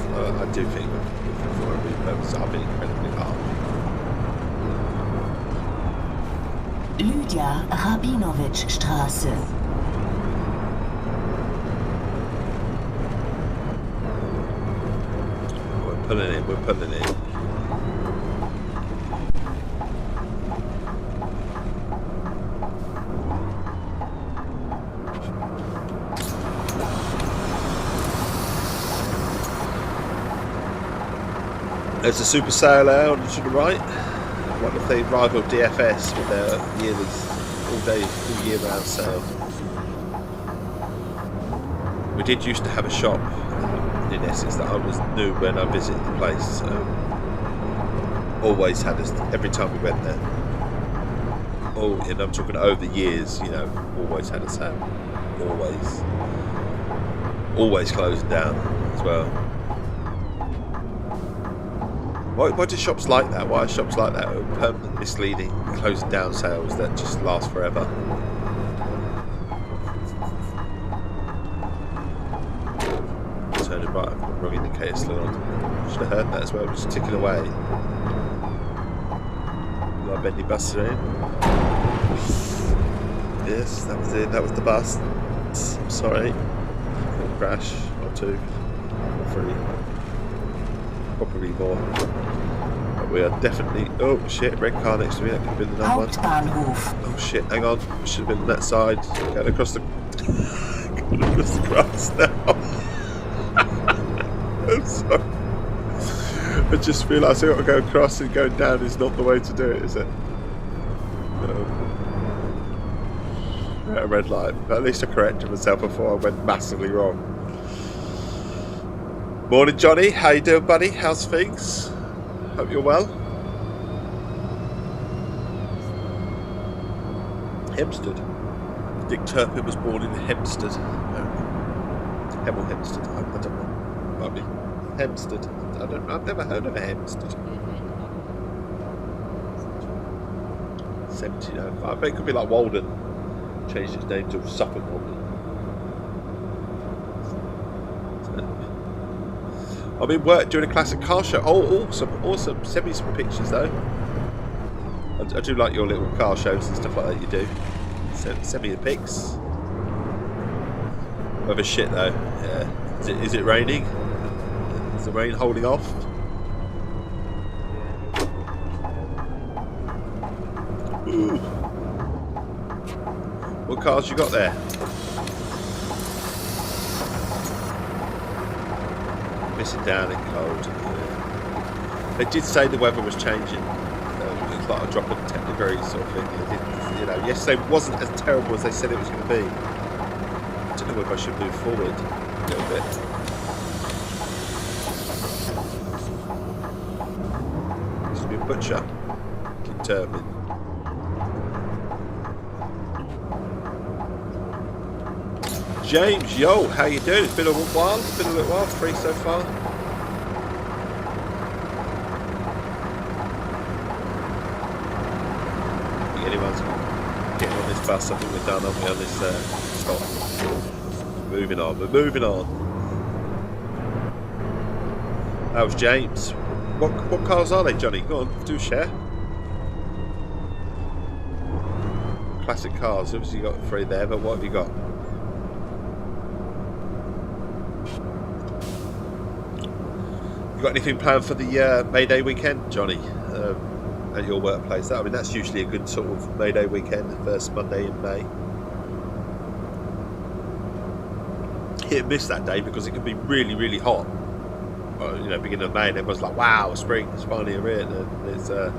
do think for a repurpose, I've been incredibly hard. Lydia Rabinowitsch-Straße. We're pulling in. There's a super sale there on to the right. What if they rival DFS with their yearly, all year round sale? We did used to have a shop in Essex that I knew when I visited the place. Always had us every time we went there. Oh, and I'm talking over the years. You know, always had a sale. Always closing down as well. Why do shops like that? Why are shops like that permanent misleading, closing down sales that just last forever? Turning right, I've got wrong indicator still on. Should have heard that as well, just ticking away. Like Bendy bus in. Yes, that was it, that was the bus. I'm sorry. Little crash or two. Or three. Probably more. But we are definitely. Oh shit, red car next to me. That could have been the number one. Hauptbahnhof. Oh shit, hang on. We should have been on that side. Going across the. Going across the grass now. I'm sorry. I just realised I got to go across and going down is not the way to do it, is it? No. A red light. But at least I corrected myself before I went massively wrong. Morning, Johnny. How you doing, buddy? How's things? Hope you're well. Hempstead. Dick Turpin was born in Hempstead. Hemel Hempstead. I don't know. Might be Hempstead. I've never heard of a Hempstead. 1705. I bet it could be like Walden. Changed its name to Suffolk Walden. I'm in work doing a classic car show. Oh, awesome. Send me some pictures though. I do like your little car shows and stuff like that you do. Send me the pics. Weather shit though. Yeah. Is it raining? Is the rain holding off? Ooh. What cars you got there? Missing down and cold. They did say the weather was changing. It was like a drop of 10 degrees sort of thing. Yesterday wasn't as terrible as they said it was going to be. I don't know if I should move forward a little bit. Used to be a butcher. Keep Turpin. James, yo, how you doing? It's been a while. It's been a little while. Free so far. I think anyone's getting on this bus. I think we're done, aren't we, on this stop? Moving on. We're moving on. That was James. What cars are they, Johnny? Go on, do share. Classic cars. Obviously, you got three there, but what have you got? You got anything planned for the May Day weekend, Johnny, at your workplace? I mean, that's usually a good sort of May Day weekend, the first Monday in May. Hit and miss that day because it can be really, really hot. Well, beginning of May, and everyone's like, "Wow, spring! It's finally here!" And it's the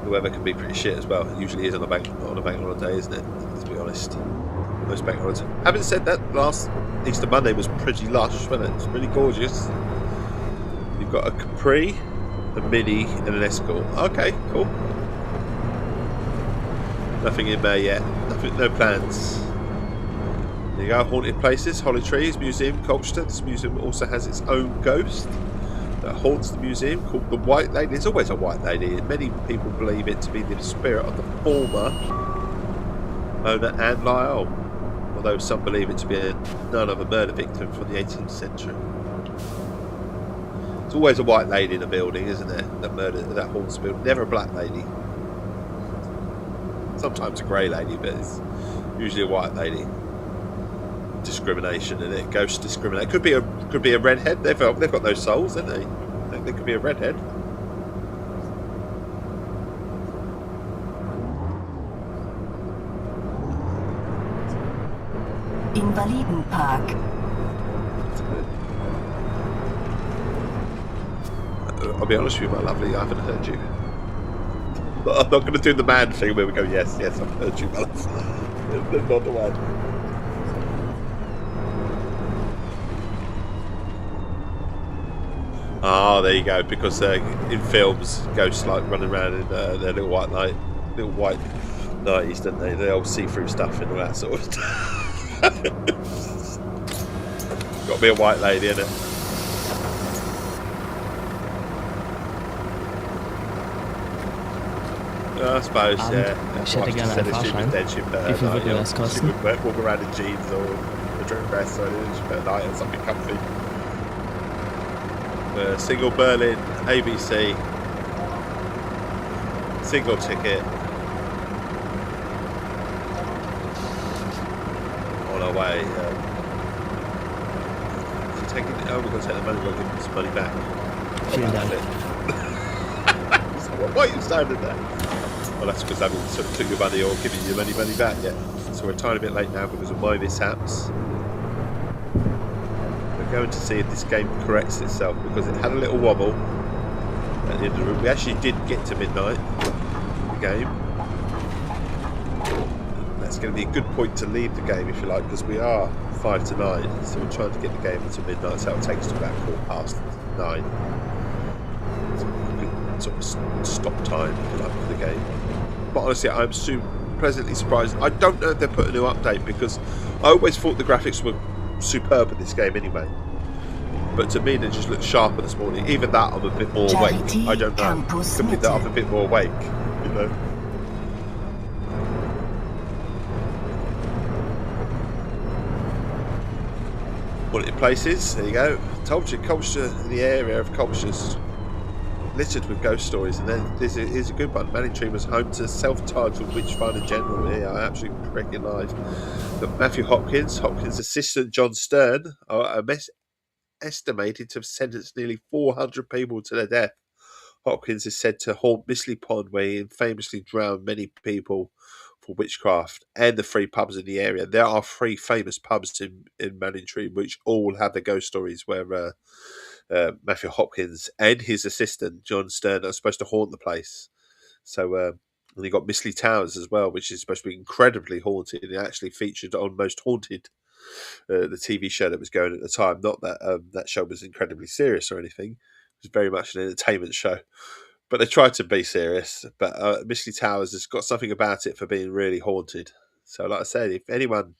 weather can be pretty shit as well. It usually is on a bank holiday, isn't it? To be honest, most bank holidays. Having said that, last Easter Monday was pretty lush, wasn't it? It's really gorgeous. You've got a Capri, a Mini, and an Escort. Okay, cool. Nothing in May yet. No plans. There you go. Haunted places, Holly Trees Museum, Colchester. This museum also has its own ghost that haunts the museum, called the White Lady. There's always a White Lady, and many people believe it to be the spirit of the former owner, Anne Lyell, although some believe it to be none of a murder victim from the 18th century. There's always a white lady in a building, isn't there? That haunts the building. Never a black lady. Sometimes a grey lady, but it's usually a white lady. Discrimination in it. Ghost discrimination. Could be a redhead. They've got no souls, haven't they? There could be a redhead. Invalidenpark. I'll be honest with you, my lovely, I haven't heard you. I'm not going to do the man thing where we go, yes, I've heard you, my love. Not the one. Ah, there you go. Because in films, ghosts like running around in their little white 90s, don't they? The old see-through stuff and all that sort of stuff. Got to be a white lady, innit? I suppose, yeah. Ich hätte gerne einen Fahrschein. Wie viel würde das kosten? She would walk around in jeans or a dress, so she put a night or something comfy. Single Berlin, ABC, single ticket. On our way. We're going to take the money, we'll give them some money back. Vielen Dank. So, why are you standing there? Well, that's because I haven't sort of took your money or given you money back yet. So we're a tiny bit late now because of my mishaps. We're going to see if this game corrects itself because it had a little wobble at the end of the room. We actually did get to midnight in the game. That's going to be a good point to leave the game if you like, because we are 5 to 9, so we're trying to get the game until midnight, so it'll take us to about 9:15. Sort of stop time if you like for the game. But honestly, I'm pleasantly surprised. I don't know if they put a new update because I always thought the graphics were superb in this game anyway. But to me, they just look sharper this morning. Even that, I'm a bit more awake. I don't know. Could be that I'm a bit more awake, you know. Wanted places. There you go. Told you, Colchester, the area of Colchester's littered with ghost stories, and then here's a good one. Manningtree was home to self-titled witch finder general. Here, I absolutely recognise that Matthew Hopkins' assistant John Stern are estimated to have sentenced nearly 400 people to their death. Hopkins is said to haunt Mistley Pond, where he famously drowned many people for witchcraft, and the 3 pubs in the area. There are 3 famous pubs in Manningtree which all have the ghost stories where Matthew Hopkins and his assistant John Stern are supposed to haunt the place. So and you got Mistley Towers as well, which is supposed to be incredibly haunted. It actually featured on Most Haunted, the TV show that was going at the time. Not that that show was incredibly serious or anything. It was very much an entertainment show, but they tried to be serious. But Mistley Towers has got something about it for being really haunted. So like I said, if anyone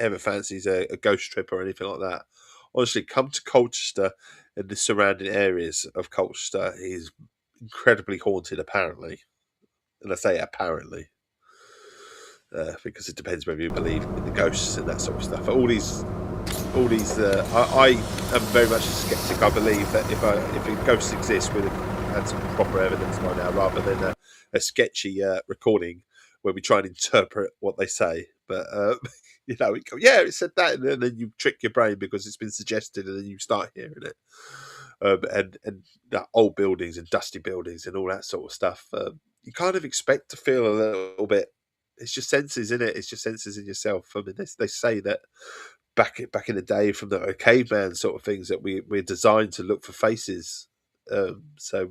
ever fancies a ghost trip or anything like that, honestly, come to Colchester and the surrounding areas of Colchester. It is incredibly haunted, apparently. And I say apparently, because it depends whether you believe in the ghosts and that sort of stuff. But all these, I am very much a skeptic. I believe that if a ghost exists, we'd have had some proper evidence by now, rather than a sketchy recording where we try and interpret what they say. But you know, it said that, and then you trick your brain because it's been suggested, and then you start hearing it. And old buildings and dusty buildings and all that sort of stuff. You kind of expect to feel a little bit. It's just senses, isn't it? It's just senses in yourself. I mean, they say that back in the day, from the caveman sort of things, that we're designed to look for faces. So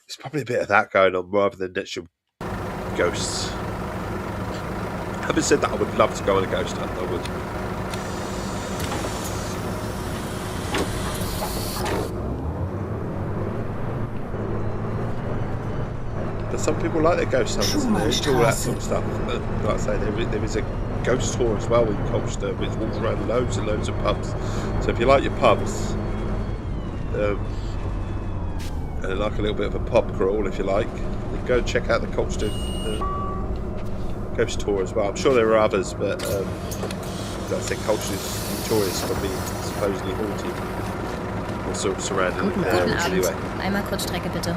it's probably a bit of that going on rather than natural ghosts. Having said that, I would love to go on a ghost hunt. I would. But some people like their ghost hunts and they enjoy all that sort of stuff. But like I say, there is a ghost tour as well in Colchester, which walks around loads and loads of pubs. So if you like your pubs, and like a little bit of a pub crawl, if you like, then go and check out the Colchester ghost tour as well. I'm sure there are others, but like I said, Colchester is notorious for being supposedly haunted, or sort of surrounding areas anyway. Einmal Kurzstrecke bitte.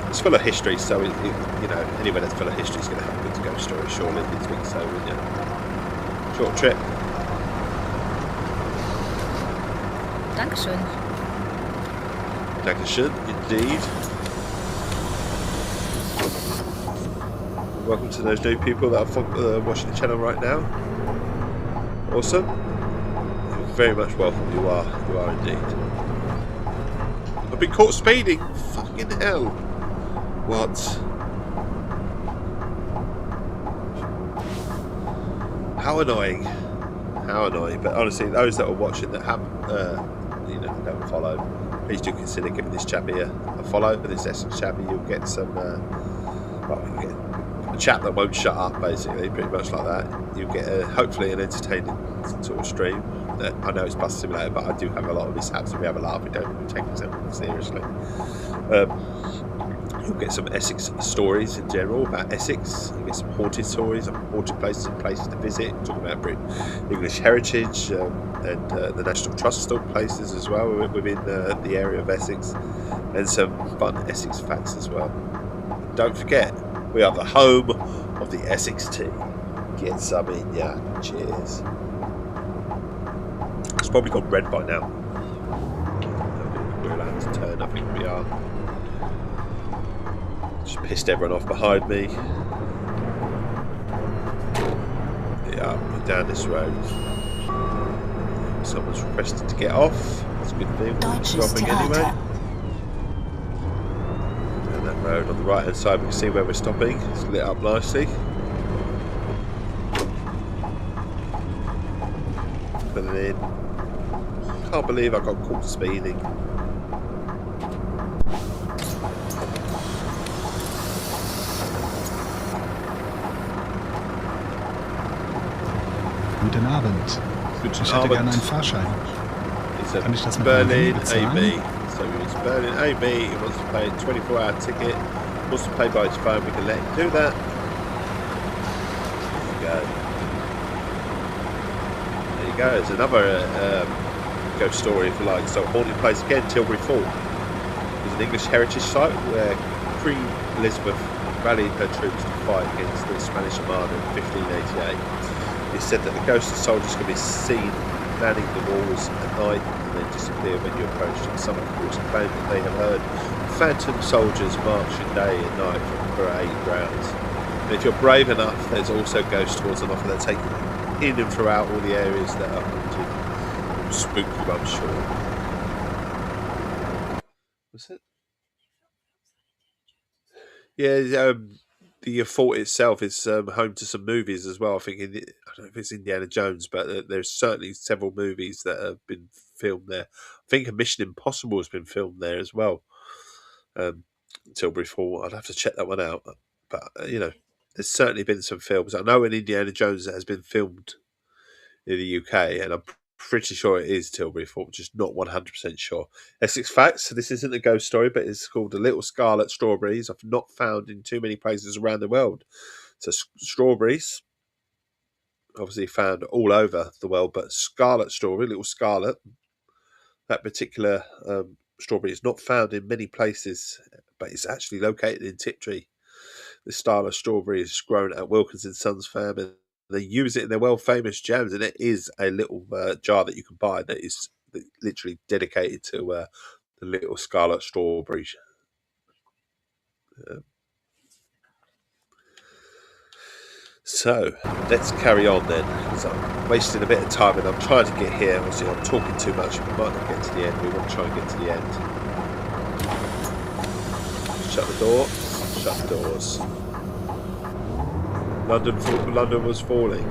It's full of history, so you know, anywhere that's full of history is going to have a good ghost story, surely. These weeks, so yeah. Short trip. Dankeschön. Dankeschön, indeed. Welcome to those new people that are watching the channel right now. Awesome. You're very much welcome. You are indeed. I've been caught speeding. Fucking hell. What? How annoying. How annoying. But honestly, those that are watching that have, don't follow, please do consider giving this chappy a follow. For this Essex chappy, you'll get some, you get a chap that won't shut up, basically, pretty much like that. You'll get hopefully an entertaining sort of stream. I know it's Bus Simulator, but I do have a lot of mishaps and we have a laugh. We don't really take ourselves seriously. You'll get some Essex stories in general about Essex. You'll get some haunted stories, haunted places and places to visit. Talking about Britain, English heritage, and the National Trust still places as well within the area of Essex, and some fun Essex facts as well. Don't forget, we are the home of the Essex Tea. Get some in ya. Cheers. It's probably gone red by now. We're allowed to turn, I think we are. Just pissed everyone off behind me. Yeah, we're down this road. Someone's requested to get off. That's a good thing. We're stopping anyway. Down that road on the right hand side, we can see where we're stopping. It's lit up nicely. Putting it in. Can't believe I got caught speeding. Guten Abend. Ich hätte gerne einen Fahrschein. Kann ich das mit Berlin bezahlen? AB. So it's Berlin AB. He wants to pay a 24-hour ticket. Wants to pay by his phone. We can let him do that. There you go. There's another ghost story, if you like. So, haunted place again, Tilbury Fort. It's an English heritage site where Queen Elizabeth rallied her troops to fight against the Spanish Armada in 1588. It's said that the ghosts of soldiers can be seen manning the walls at night and then disappear when you approach them. Some reports claim that they have heard phantom soldiers marching day and night from parade grounds. And if you're brave enough, there's also ghost tours on offer that take you in and throughout all the areas that are haunted. Spooky, I'm sure. What's it? Yeah, the fort itself is home to some movies as well. I think I don't know if it's Indiana Jones, but there's certainly several movies that have been filmed there. I think a Mission Impossible has been filmed there as well. Tilbury Fort. I'd have to check that one out. But there's certainly been some films. I know an Indiana Jones that has been filmed in the UK, and I'm pretty sure it is Tilbury Fort, just not 100% sure. Essex facts. So this isn't a ghost story, but it's called The Little Scarlet Strawberries. I've not found in too many places around the world. So strawberries, obviously found all over the world, but scarlet strawberry, little scarlet, that particular strawberry is not found in many places, but it's actually located in Tiptree. This style of strawberry is grown at Wilkins & Sons farm, and they use it in their world-famous jams, and it is a little jar that you can buy that is literally dedicated to the little scarlet strawberry. So, let's carry on then, because I'm wasting a bit of time and I'm trying to get here. Obviously, I'm talking too much. We might not get to the end. We want to try and get to the end. Shut the door. Shut the doors. London was falling.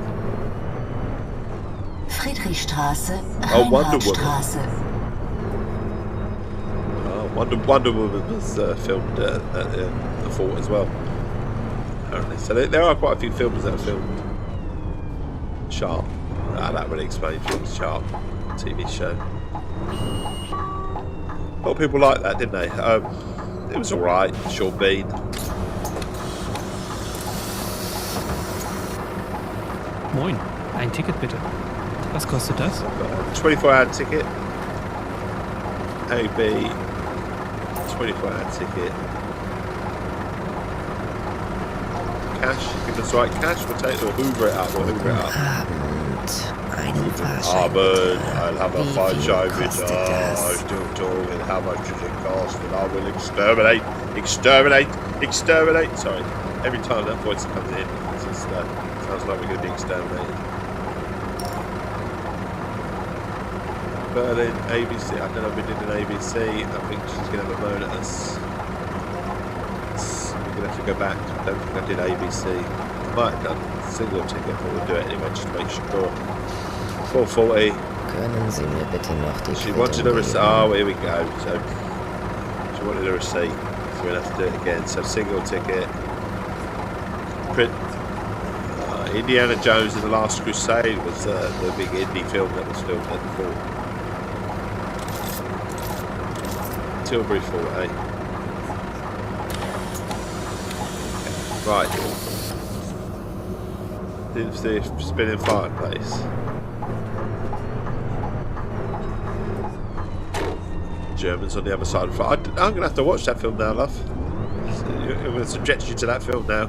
Friedrichstraße, Wonder Woman. Reinhardtstraße. Wonder Woman was filmed at the fort as well, apparently. So there are quite a few films that are filmed. Sharp. That really explains things. Sharp TV show. A lot of people liked that, didn't they? It was alright. Short Bean. Moin, ein Ticket bitte. Was kostet das? 24-hour ticket. AB. 24-hour ticket. Cash. I think that's right. Cash. We'll take it or hoover it up. Einen Fahrschein. Abend. I'll have a Fahrschein with still talking. How much does it cost? And I will exterminate. Sorry. Every time that voice comes in, it just, sounds like we're going to be exterminated. Berlin, ABC. I don't know if we did an ABC. I think she's going to have a moan at us. We're going to have to go back. I don't think I did ABC. I might have done a single ticket, but we'll do it anyway just to make sure. 440. Können Sie mir bitte noch die She wanted a receipt. Oh, here we go. So she wanted a receipt. So we're going to have to do it again. So single ticket. Print. Indiana Jones and the Last Crusade was the big indie film that was filmed at the fort. Tilbury Fort, eh? Right. Into the spinning fireplace. Germans on the other side of the fire. I'm going to have to watch that film now, love. I'm going to subject you to that film now.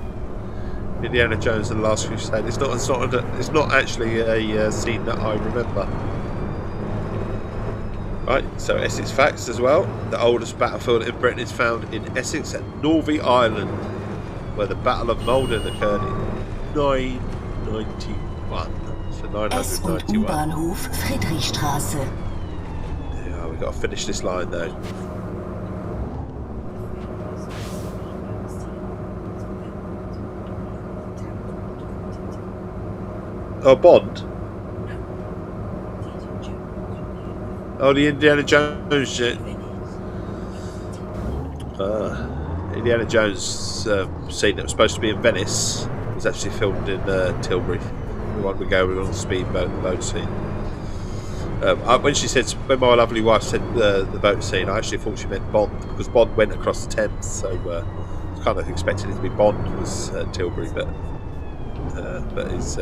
Indiana Jones and the Last Crusade. It's not actually a scene that I remember. Right, so Essex facts as well. The oldest battlefield in Britain is found in Essex at Northey Island, where the Battle of Malden occurred in 991. So 991. U-Bahnhof Friedrichstraße. Yeah, we've got to finish this line though. Oh, Bond. Oh, the Indiana Jones shit. Indiana Jones scene that was supposed to be in Venice was actually filmed in Tilbury. The one we go on the speedboat, the boat scene. When my lovely wife said the boat scene, I actually thought she meant Bond because Bond went across the Thames, so I was kind of expecting it to be Bond was Tilbury, but it's.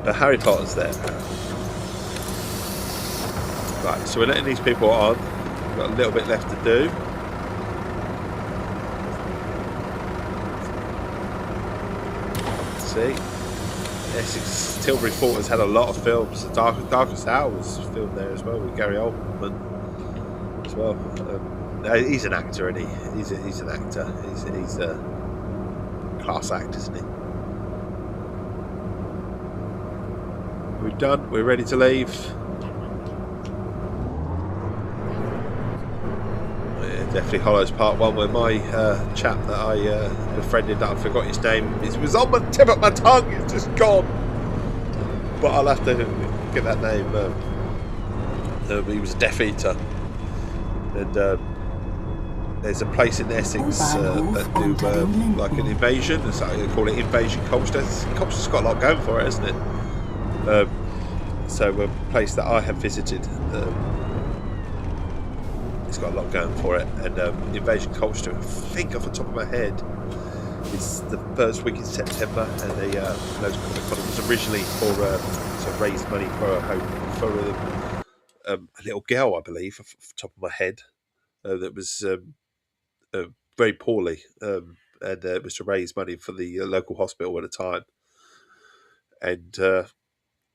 But Harry Potter's there. Right, so we're letting these people on. We've got a little bit left to do. Let's see. Essex Tilbury Fort has had a lot of films. The Darkest Hour was filmed there as well with Gary Oldman as well. He's an actor, isn't he? He's an actor. He's a class act, isn't he? We're done. We're ready to leave. Yeah, definitely Hollows Part 1 where my chap that I befriended, that I forgot his name, it was on the tip of my tongue, it's just gone. But I'll have to get that name. He was a Death Eater. And there's a place in Essex that do like an invasion. So they call it Invasion Colchester. Colchester's got a lot going for it, hasn't it? So a place that I have visited, it's got a lot going for it, and Invasion Colchester, I think off the top of my head, it's the first week in September, and they it was originally for to raise money for a home for a little girl, I believe, off the top of my head, that was very poorly, and it was to raise money for the local hospital at the time, and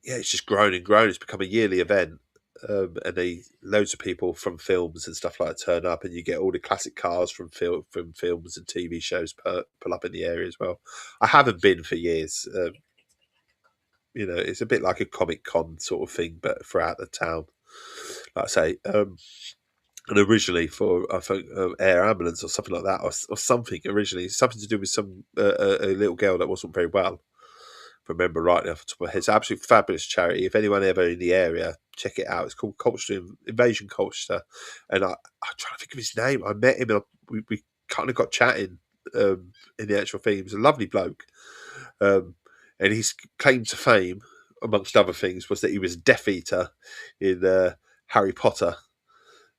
yeah, it's just grown and grown. It's become a yearly event, and loads of people from films and stuff like that turn up, and you get all the classic cars from films and TV shows pull up in the area as well. I haven't been for years. It's a bit like a Comic Con sort of thing, but throughout the town. Like I say, and originally for I think air ambulance or something like that, or something originally, something to do with some a little girl that wasn't very well. Remember rightly off the top of my head. It's an absolutely fabulous charity. If anyone ever in the area, check it out. It's called Colchester Invasion Colchester, and I'm trying to think of his name. I met him and we kind of got chatting in the actual thing. He was a lovely bloke, and his claim to fame, amongst other things, was that he was a Death Eater in Harry Potter.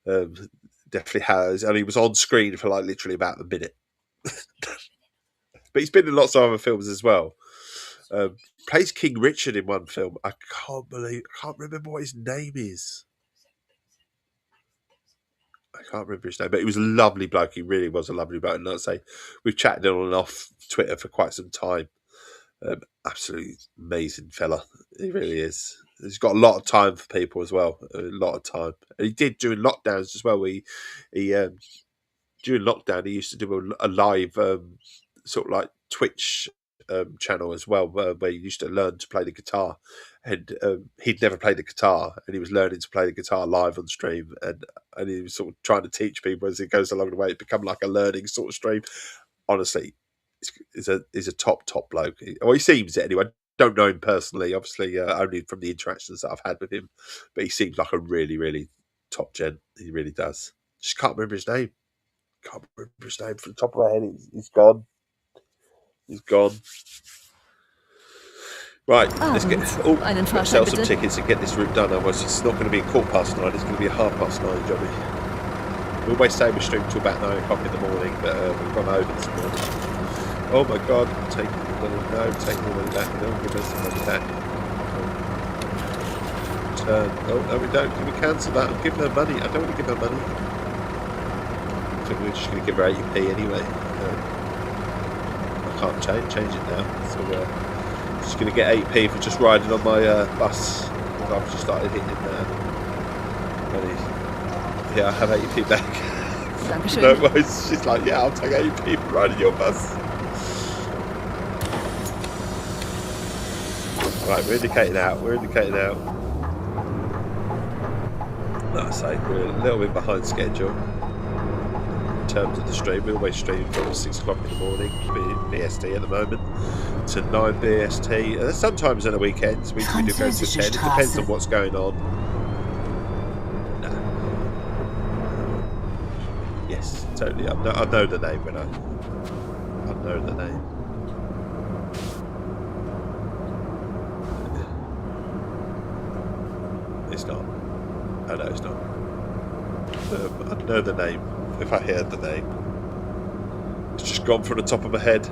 Definitely has, and he was on screen for like literally about a minute. But he's been in lots of other films as well. Plays King Richard in one film. I can't remember what his name is. I can't remember his name, but he was a lovely bloke. He really was a lovely bloke. And like I say, we've chatted on and off Twitter for quite some time. Absolutely amazing fella. He really is. He's got a lot of time for people as well. A lot of time. And he did during lockdowns as well. He during lockdown, he used to do a live sort of like Twitch channel as well, where he used to learn to play the guitar, and he'd never played the guitar, and he was learning to play the guitar live on stream, and he was sort of trying to teach people as it goes along the way. It become like a learning sort of stream. Honestly, he's a top bloke. He seems it anyway. I don't know him personally, obviously, only from the interactions that I've had with him, but he seems like a really, really top gent. He really does. Just can't remember his name. Can't remember his name from the top of my head. He's gone. He's gone. Right, let's get einen Fahrschein sell some bitte. tickets and get this route done. Otherwise, it's not going to be a 9:15. It's going to be a 9:30, Johnny. We always say we stream till about 9 o'clock in the morning, but we've gone over this morning. Oh my God! Take the money back. Don't give us the money back. Turn. Oh no, we don't. Can we cancel that? I'm giving her money. I don't want to give her money. I think we're just going to give her 80p anyway. I can't change it now. So just going to get 8p for just riding on my bus. I've just started hitting money. Yeah, I have 80p back. Dankeschön. No worries. She's like, yeah, I'll take 80p for riding your bus. Right, we're indicating out. Like I say, we're a little bit behind schedule in terms of the stream. We always stream from 6 o'clock in the morning, BST at the moment, to 9 BST. Sometimes on the weekends we do go to 10. It depends on what's going on. Yes, totally. I know the name when I know the name. It's not. I know it's not. I know the name if I heard the name. It's just gone from the top of my head.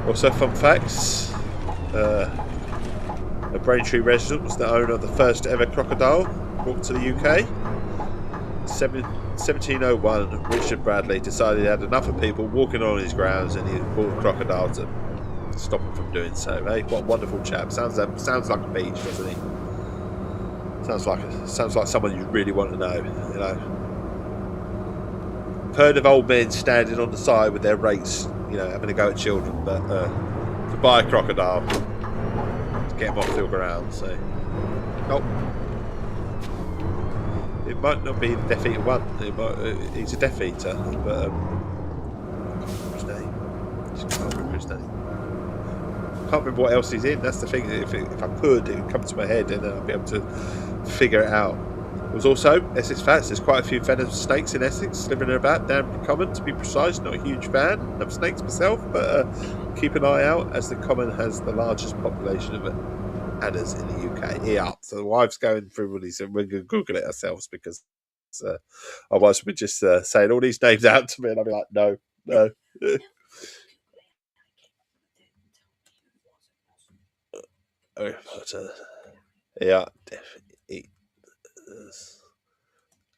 Also, fun facts. A Braintree resident was the owner of the first ever crocodile brought to the UK. 1701, Richard Bradley decided he had enough of people walking on his grounds, and he bought a crocodile to stop him from doing so. Hey, what a wonderful chap! Sounds like a beach, doesn't he? Sounds like someone you really want to know. You know, I've heard of old men standing on the side with their rakes, you know, having a go at children, but to buy a crocodile to get him off the ground. So, it might not be the Death Eater one. He's a Death Eater, but I can't remember his name. Can't remember what else he's in. That's the thing. If I could, it would come to my head and I'd be able to figure it out. There was also Essex Fats. There's quite a few venomous snakes in Essex slithering about. Damn common, to be precise. Not a huge fan of snakes myself, but keep an eye out, as the common has the largest population of adders in the UK. Yeah, so the wife's going through all these, and we're going to Google it ourselves because otherwise we're just saying all these names out to me, and I'll be like, no. Yeah, definitely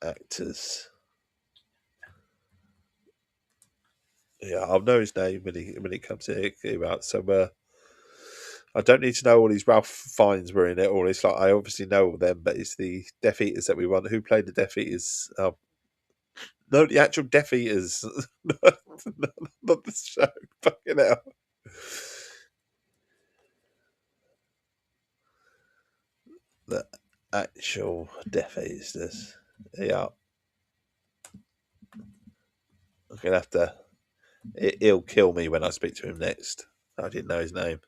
actors. Yeah, I'll know his name when he comes in out. So I don't need to know all these Ralph Fiennes were in it. Or it's like I obviously know all them, but it's the Death Eaters that we want. Who played the Death Eaters? No, the actual Death Eaters, not the show. Fucking hell. The actual Death Eaters. Yeah. I'm gonna have to. He'll kill me when I speak to him next. I didn't know his name.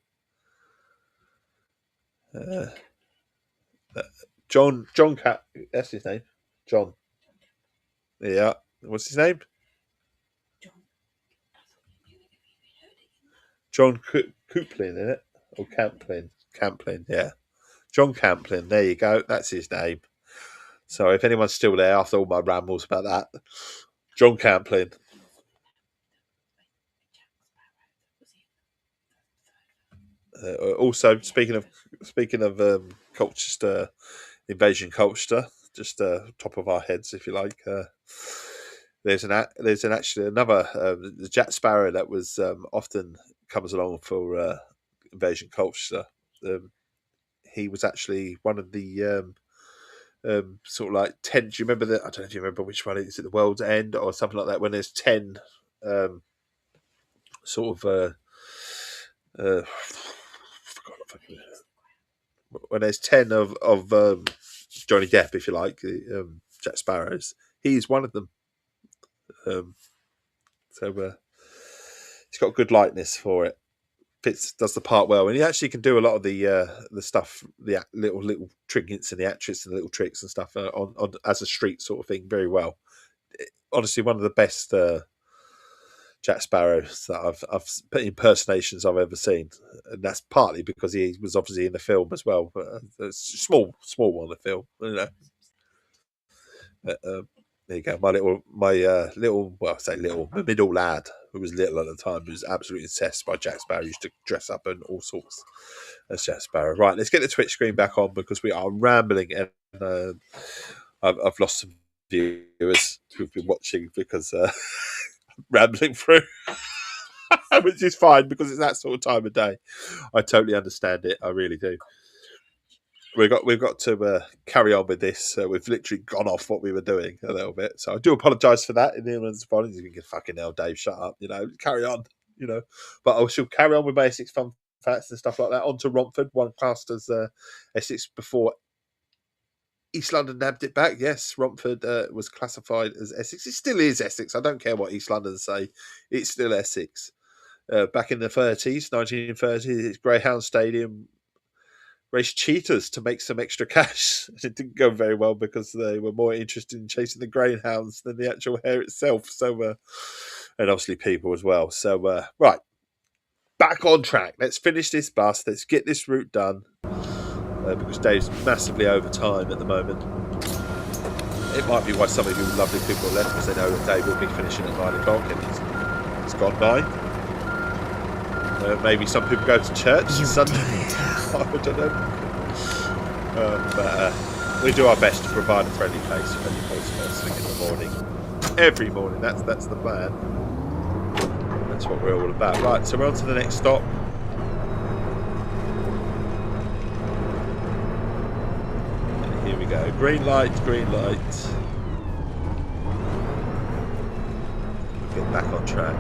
John Cat. That's his name. John. Yeah. What's his name? John Cooplin, isn't it? Or Camplin? Camplin, yeah. John Camplin. There you go. That's his name. So if anyone's still there after all my rambles about that, John Camplin. Also, speaking of Colchester, Invasion Colchester, just top of our heads, if you like. There's actually another the Jack Sparrow that was often comes along for Invasion Colchester. He was actually one of the sort of like 10. Do you remember I don't know if you remember which one it is, at the World's End or something like that, when there's 10 sort of when there's 10 of Johnny Depp, if you like, Jack Sparrows, he's one of them. So he's got good likeness for it. Fitz does the part well, and he actually can do a lot of the stuff, the little trinkets and the actress and the little tricks and stuff on as a street sort of thing very well. Honestly, one of the best Jack Sparrows that I've impersonations I've ever seen, and that's partly because he was obviously in the film as well. But it's a small one, the film, you know. There you go. My middle lad who was little at the time, who was absolutely obsessed by Jack Sparrow. Used to dress up and all sorts as Jack Sparrow. Right, let's get the Twitch screen back on because we are rambling, and I've lost some viewers who've been watching because rambling through, which is fine because it's that sort of time of day. I totally understand it. I really do. We've got to carry on with this. We've literally gone off what we were doing a little bit, so I do apologise for that. In the response, you can get fucking hell, Dave, shut up. You know, carry on. You know, but I shall carry on with my Essex fun facts and stuff like that. On to Romford, one classed as Essex before East London nabbed it back. Yes, Romford was classified as Essex. It still is Essex. I don't care what East London say. It's still Essex. Back in the 1930s, its Greyhound Stadium raced cheetahs to make some extra cash. It didn't go very well because they were more interested in chasing the greyhounds than the actual hare itself. So, and obviously people as well. So, right, back on track. Let's finish this bus. Let's get this route done because Dave's massively over time at the moment. It might be why some of you lovely people left because they know that Dave will be finishing at 9 o'clock and it's gone 9. Maybe some people go to church Sunday. I don't know. But we do our best to provide a friendly place first thing in the morning. Every morning. That's the plan. That's what we're all about. Right, so we're on to the next stop. And here we go. Green light, green light. Get back on track.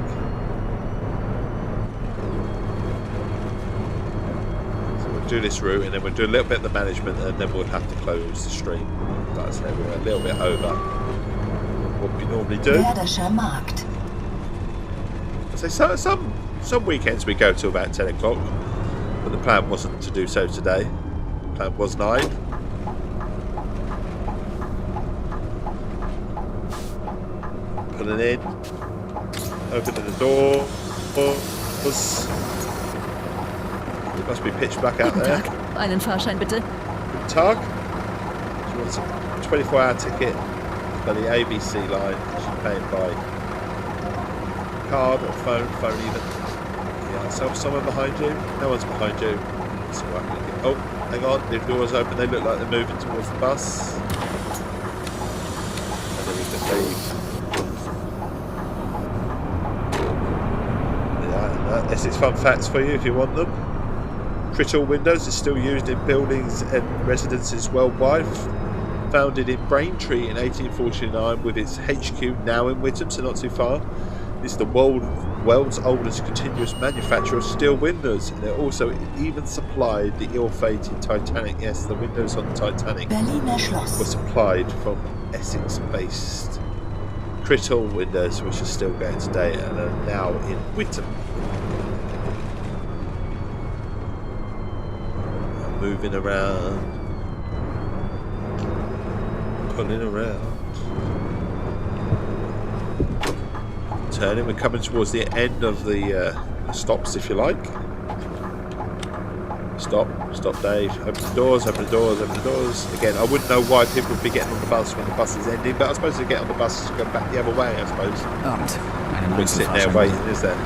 Do this route and then we'll do a little bit of the management and then we'll have to close the stream. Like I say, we're a little bit over what we normally do. So some weekends we go till about 10 o'clock, but the plan wasn't to do so today. The plan was 9. Pulling in, opening the door. It must be pitch black out there. Einen Fahrschein bitte. Guten Tag. She wants a 24-hour ticket by the ABC line. She's paying by card or phone even. Yeah, someone behind you? No one's behind you. It's all right. Oh, hang on. The door's open. They look like they're moving towards the bus. And then we can leave. Yeah, Essex fun facts for you if you want them. Crittle windows are still used in buildings and residences worldwide. Founded in Braintree in 1849 with its HQ now in Witham, so not too far. It's the world's oldest continuous manufacturer of steel windows, and it also even supplied the ill-fated Titanic. Yes, the windows on the Titanic were supplied from Essex-based Crittle windows, which are still going today and are now in Witham. Moving around, pulling around, turning. We're coming towards the end of the stops, if you like. Stop, Dave. Open the doors. Again, I wouldn't know why people would be getting on the bus when the bus is ending, but I suppose they get on the bus to go back the other way, I suppose. We're sitting there waiting, is there?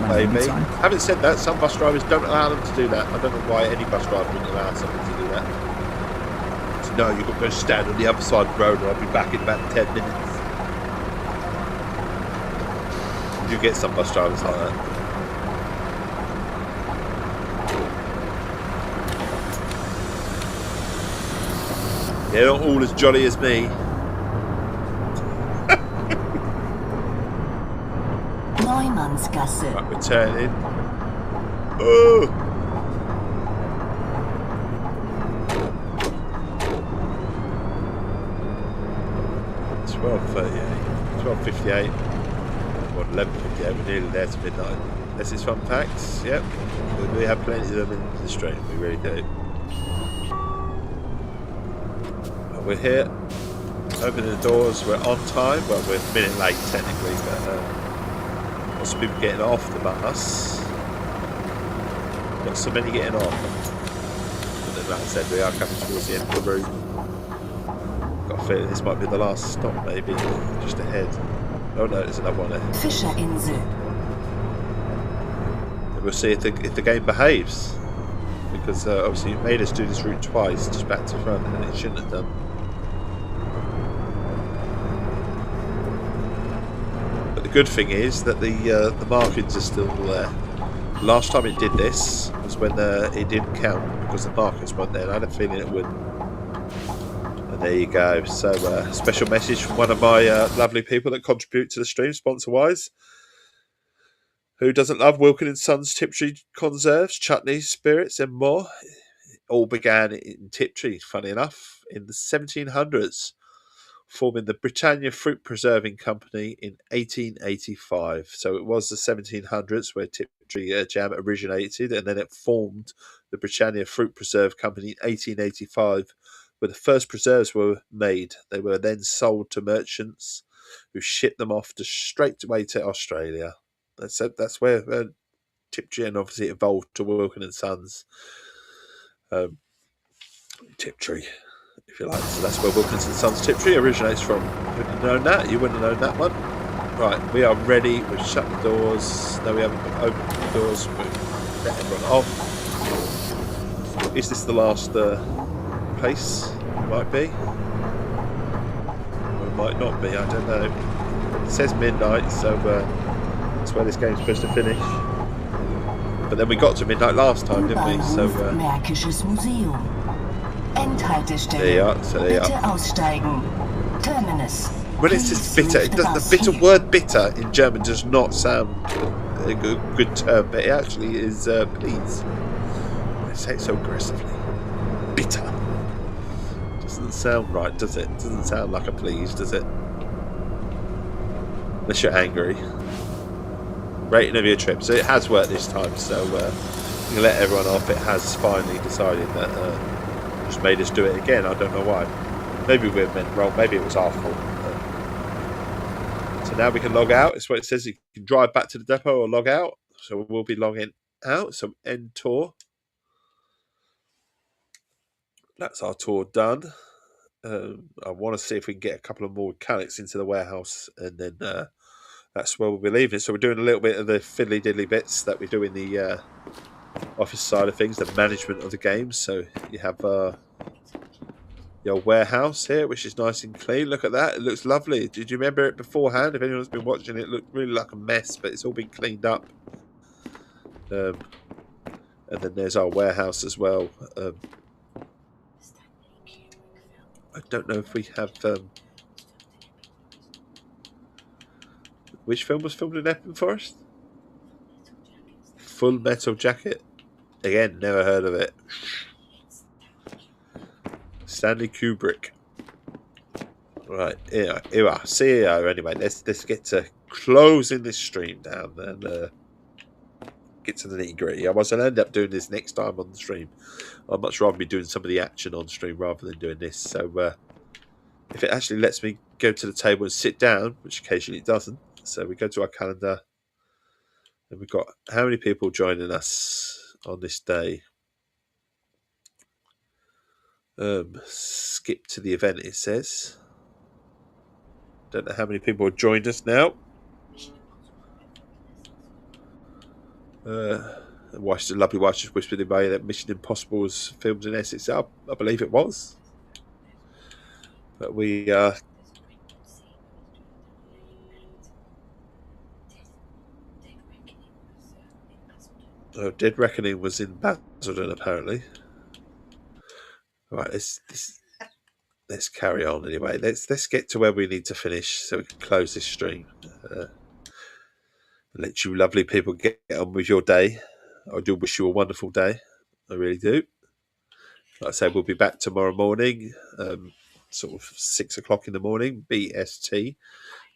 Maybe. Having said that, some bus drivers don't allow them to do that. I don't know why any bus driver wouldn't allow someone to do that. So, no, you've got to go stand on the other side of the road and I'll be back in about 10 minutes. You get some bus drivers like that. They're not all as jolly as me. Neumannsgasse. Right, we're turning. Oh! 12:58. What, 11:58? We're nearly there to midnight. This is fun facts. Yep, we have plenty of them in the stream. We really do. We're here. Opening the doors. We're on time. Well, we're a minute late technically, but lots of people getting off the bus. Not so many getting off. But then, like I said, we are coming towards the end of the route. Got a feeling this might be the last stop, maybe just ahead. Oh no, there's another one there. Fischerinsel. And we'll see if the game behaves, because obviously it made us do this route twice, just back to front, and it shouldn't have done. But the good thing is that the markings are still there. Last time it did this was when it didn't count because the markers weren't there, and I had a feeling it would. And there you go. So special message from one of my lovely people that contribute to the stream, sponsor-wise. Who doesn't love Wilkin & Sons Tiptree conserves, chutneys, spirits and more? It all began in Tiptree, funny enough, in the 1700s, forming the Britannia Fruit Preserving Company in 1885. So it was the 1700s where Tiptree jam originated, and then it formed the Britannia Fruit Preserve Company in 1885, where the first preserves were made. They were then sold to merchants who shipped them off straight away to Australia. That's where Tiptree and obviously evolved to Wilkin & Sons. Tiptree, if you like. So that's where Wilkin & Sons Tiptree originates from. You wouldn't have known that. You wouldn't have known that one. Right, we are ready. We've shut the doors. No, we haven't opened the doors. We've let everyone off. Is this the last place? It might be. Or it might not be. I don't know. It says midnight, so that's where this game's supposed to finish. But then we got to midnight last time, didn't we? So Märkisches Museum. Endhaltestelle. there you are. So there you Bitte are. aussteigen. Terminus. When it's just bitter, the bitter word bitter in German does not sound a good term, but it actually is please. I say it so aggressively. Bitter. Doesn't sound right, does it? Doesn't sound like a please, does it? Unless you're angry. Rating of your trip. So it has worked this time, so you let everyone off. It has finally decided that just made us do it again. I don't know why. Maybe we meant wrong. Maybe it was our fault. So now we can log out. It's what it says. You can drive back to the depot or log out. So we'll be logging out. So end tour. That's our tour done. I want to see if we can get a couple of more mechanics into the warehouse, and then that's where we'll be leaving. So we're doing a little bit of the fiddly diddly bits that we do in the office side of things, the management of the game. So you have your warehouse here, which is nice and clean. Look at that. It looks lovely. Did you remember it beforehand? If anyone's been watching it looked really like a mess, but it's all been cleaned up. And then there's our warehouse as well. I don't know if we have... which film was filmed in Epping Forest? Full Metal Jacket. Again, never heard of it. Stanley Kubrick. Right, here we are. CEO. Anyway, let's get to closing this stream down and get to the nitty gritty. Otherwise, I'll end up doing this next time on the stream. I'd much rather be doing some of the action on stream rather than doing this. So, if it actually lets me go to the table and sit down, which occasionally it doesn't, so we go to our calendar, and we've got how many people joining us on this day. Skip to the event, it says. Don't know how many people have joined us now. Watched the lovely wife just whispered in my ear that Mission Impossible was filmed in Essex. I believe it was. But we Dead Reckoning was in Basildon apparently. Right, let's carry on anyway. Let's get to where we need to finish so we can close this stream. Let you lovely people get on with your day. I do wish you a wonderful day. I really do. Like I said, we'll be back tomorrow morning, sort of 6 o'clock in the morning, BST,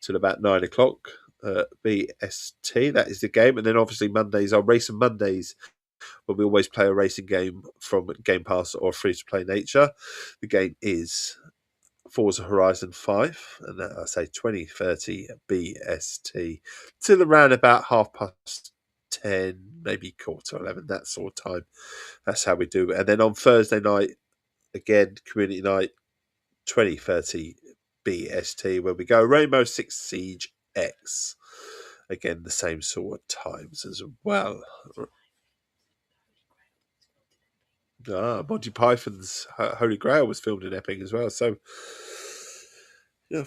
till about 9 o'clock. BST, that is the game. And then obviously Mondays are Racing Mondays, where we always play a racing game from Game Pass or free to play nature. The game is Forza Horizon 5, and I say 2030 BST till around about 10:30, maybe 11:15, that sort of time. That's how we do it. And then on Thursday night, again, community night, 2030 BST, where we go Rainbow Six Siege X. Again, the same sort of times as well. Monty Python's Holy Grail was filmed in Epping as well. So, yeah,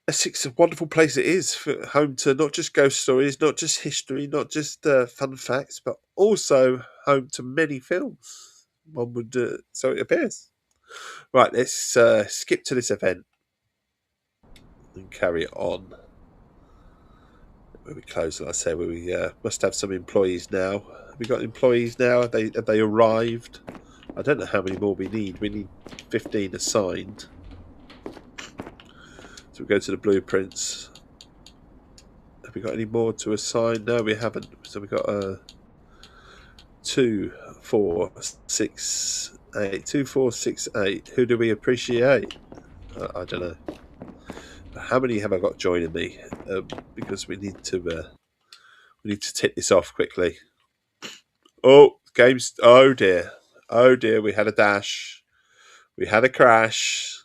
Essex is a wonderful place it is, for home to not just ghost stories, not just history, not just fun facts, but also home to many films. One would, so it appears. Right, let's skip to this event and carry it on. Where we close, like I say, where we must have some employees now. Have we got employees now? Have they arrived? I don't know how many more we need. We need 15 assigned. So we go to the blueprints. Have we got any more to assign? No, we haven't. So we got 2, 4, 6, 8. 2, 4, 6, 8. Who do we appreciate? I don't know. How many have I got joining me? Because we need to tick this off quickly. Oh, games! Oh dear! Oh dear! We had a dash. We had a crash.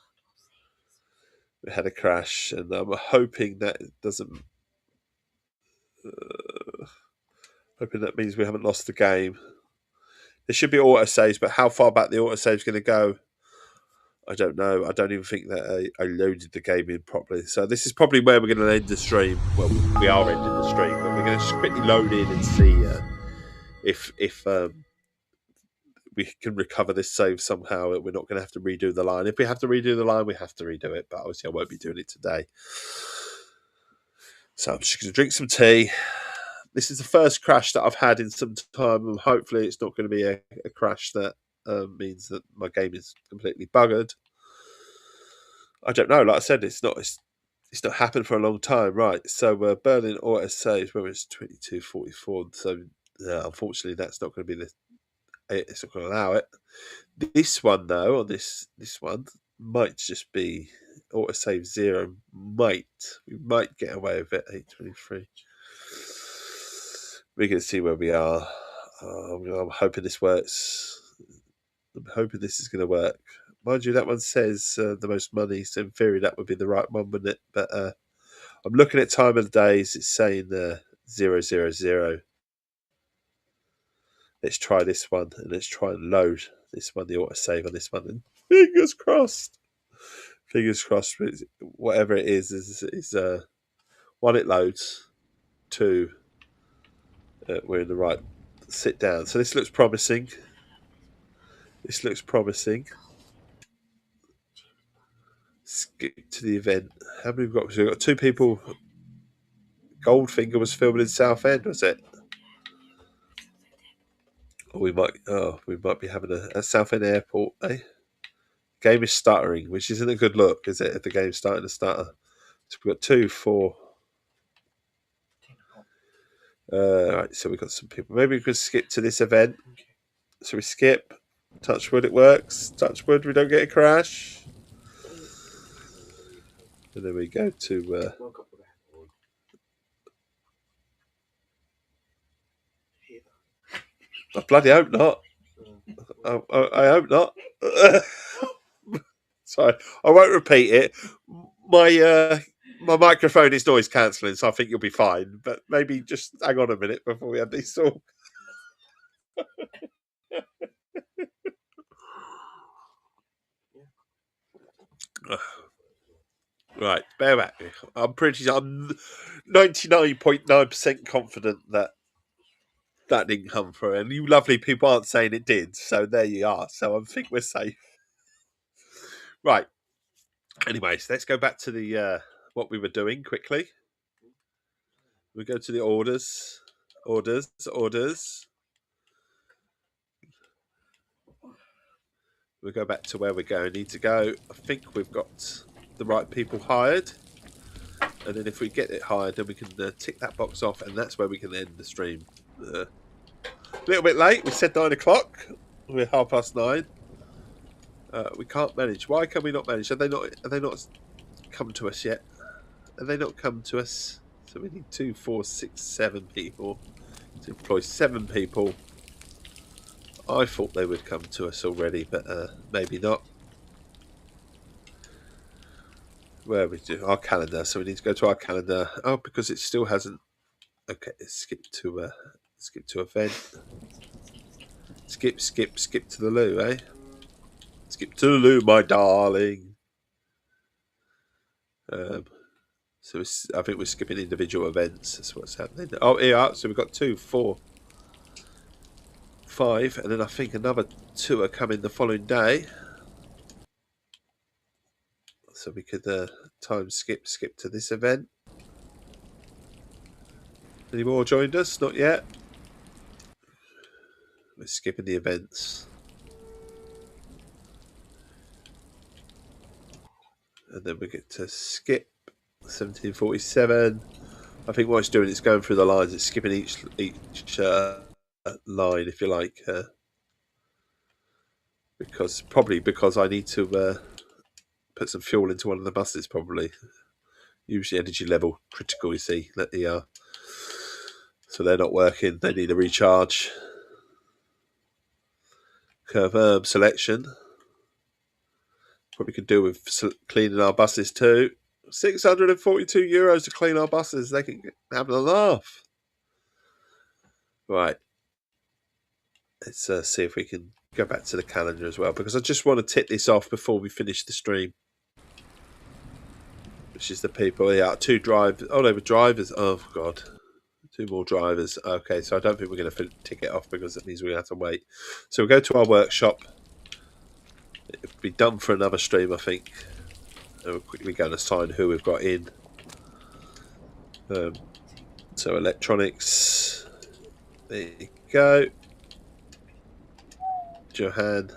We had a crash, and I'm hoping that it doesn't. Hoping that means we haven't lost the game. There should be auto saves, but how far back the auto save is going to go, I don't know. I don't even think that I loaded the game in properly. So this is probably where we're going to end the stream. Well, we are ending the stream, but we're going to just quickly load in and see if we can recover this save somehow. We're not going to have to redo the line. If we have to redo the line, we have to redo it. But obviously, I won't be doing it today. So I'm just going to drink some tea. This is the first crash that I've had in some time, and hopefully it's not going to be a crash that means that my game is completely buggered. I don't know. Like I said, it's not happened for a long time, right? So Berlin auto saves where it's 22:44. So unfortunately, that's not going to be it's not going to allow it. This one though, on this one might just be auto save 0. We might get away with it. 8:23. We're going to see where we are. I'm hoping this works. I'm hoping this is going to work. Mind you, that one says the most money, so in theory that would be the right one, wouldn't it? But I'm looking at time of the days. It's saying 000. Let's try this one, and let's try and load this one, the autosave on this one. And fingers crossed. Fingers crossed. Whatever it is 1, it loads. 2, we're in the right sit down. So this looks promising. Skip to the event. How many have we got? So we've got 2 people. Goldfinger was filmed in Southend, was it? Or we might be having a Southend airport, eh? Game is stuttering, which isn't a good look, is it? If the game's starting to stutter. So we've got 2, 4. Right, so we've got some people. Maybe we could skip to this event. So we skip. Touch wood, it works. Touch wood, we don't get a crash. And then we go to. I bloody hope not. I hope not. Sorry, I won't repeat it. My microphone is noise cancelling, so I think you'll be fine. But maybe just hang on a minute before we have these talk. Right, bear back. I'm 99.9% confident that didn't come through, and you lovely people aren't saying it did. So there you are. So I think we're safe. Right. Anyways, let's go back to the what we were doing quickly. We go to the orders. We go back to where we're going. Need to go. I think we've got the right people hired. And then if we get it hired, then we can tick that box off, and that's where we can end the stream. A little bit late. We said 9 o'clock. We're 9:30. We can't manage. Why can we not manage? Have they not come to us yet? Have they not come to us? So we need 2, 4, 6, 7 people to employ 7 people. I thought they would come to us already, but maybe not. Where we do our calendar, so we need to go to our calendar. Oh, because it still hasn't. Okay, skip to event. Skip to the loo, eh? Skip to the loo, my darling. So I think we're skipping individual events. That's what's happening. Oh, here, so we've got 2, 4, 5, and then I think another 2 are coming the following day. So we could time skip to this event. Any more joined us? Not yet. We're skipping the events. And then we get to skip 1747. I think what it's doing is going through the lines. It's skipping each line, if you like, because I need to put some fuel into one of the buses. Probably, usually energy level critical. You see that they are, so they're not working. They need a recharge. Confirm selection. What we could do with cleaning our buses too. €642 to clean our buses. They can have a laugh. Right. Let's see if we can go back to the calendar as well, because I just want to tick this off before we finish the stream. Which is the people. Yeah, 2 drivers. Oh, they were drivers. Oh, God. 2 more drivers. Okay, so I don't think we're going to tick it off because it means we're going to have to wait. So we'll go to our workshop. It'll be done for another stream, I think. And we'll quickly go and assign who we've got in. So electronics. There you go. Johan.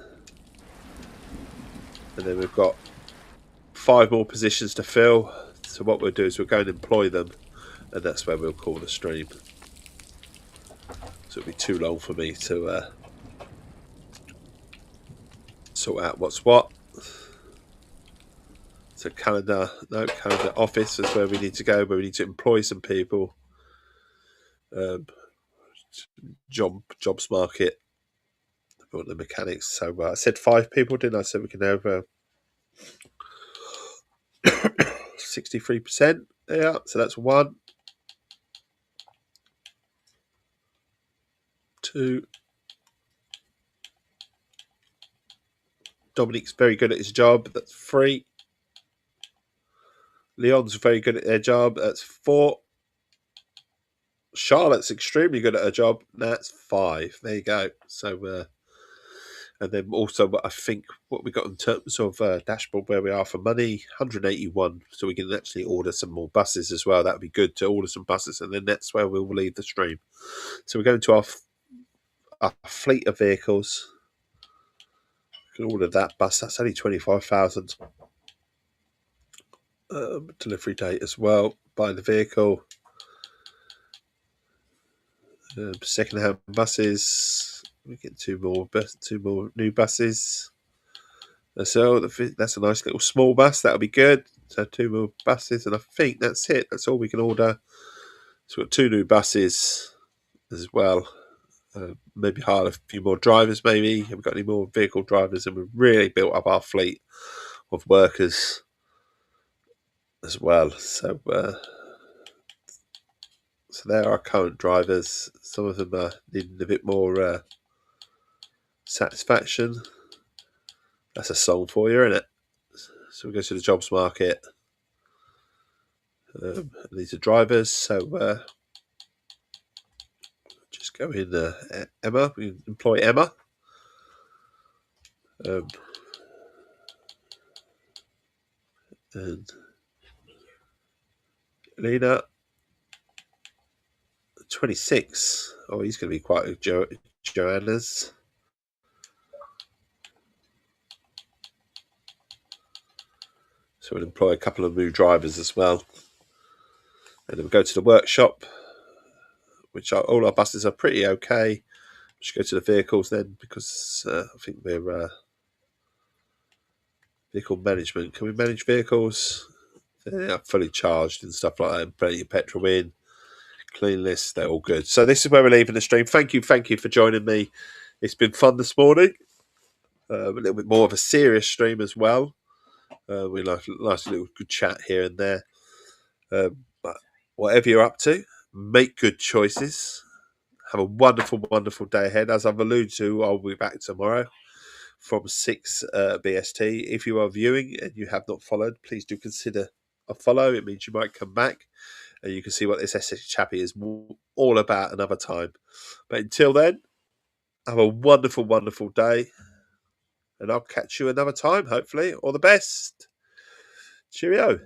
And then we've got 5 more positions to fill. So what we'll do is we'll go and employ them, and that's where we'll call the stream. So it'll be too long for me to sort out what's what. So calendar office is where we need to go, where we need to employ some people. Jobs market. For the mechanics. So I said 5 people, didn't I? So we can have 63%. Yeah, so that's 1, 2. Dominic's very good at his job. That's 3. Leon's very good at their job. That's 4. Charlotte's extremely good at her job. That's 5. There you go. So, and then also, what I think what we got in terms of dashboard where we are for money, 181. So we can actually order some more buses as well. That would be good to order some buses, and then that's where we'll leave the stream. So we're going to our fleet of vehicles. We can order that bus. That's only 25,000. Delivery date as well. Buy the vehicle. Second-hand buses. We get 2 more new buses. So that's a nice little small bus. That'll be good. So 2 more buses, and I think that's it. That's all we can order. So we've got 2 new buses as well. Maybe hire a few more drivers. Maybe have we got any more vehicle drivers? And we've really built up our fleet of workers as well. So there are our current drivers. Some of them are needing a bit more satisfaction. That's a song for you, isn't it? So we go to the jobs market. These are drivers. So just go in Emma. We employ Emma. And Lena. 26. Oh, he's going to be quite a Joanna's. So we'll employ a couple of new drivers as well. And then we'll go to the workshop, which all our buses are pretty okay. We should go to the vehicles then, because I think we're vehicle management. Can we manage vehicles? They're fully charged and stuff like that, and plenty of petrol in. Clean list, they're all good. So this is where we're leaving the stream. Thank you for joining me. It's been fun this morning. A little bit more of a serious stream as well. We like a nice little good chat here and there. But whatever you're up to, make good choices. Have a wonderful, wonderful day ahead. As I've alluded to, I'll be back tomorrow from 6 BST. If you are viewing and you have not followed, please do consider a follow. It means you might come back and you can see what this Essex chappie is all about another time. But until then, have a wonderful, wonderful day. And I'll catch you another time, hopefully. All the best. Cheerio.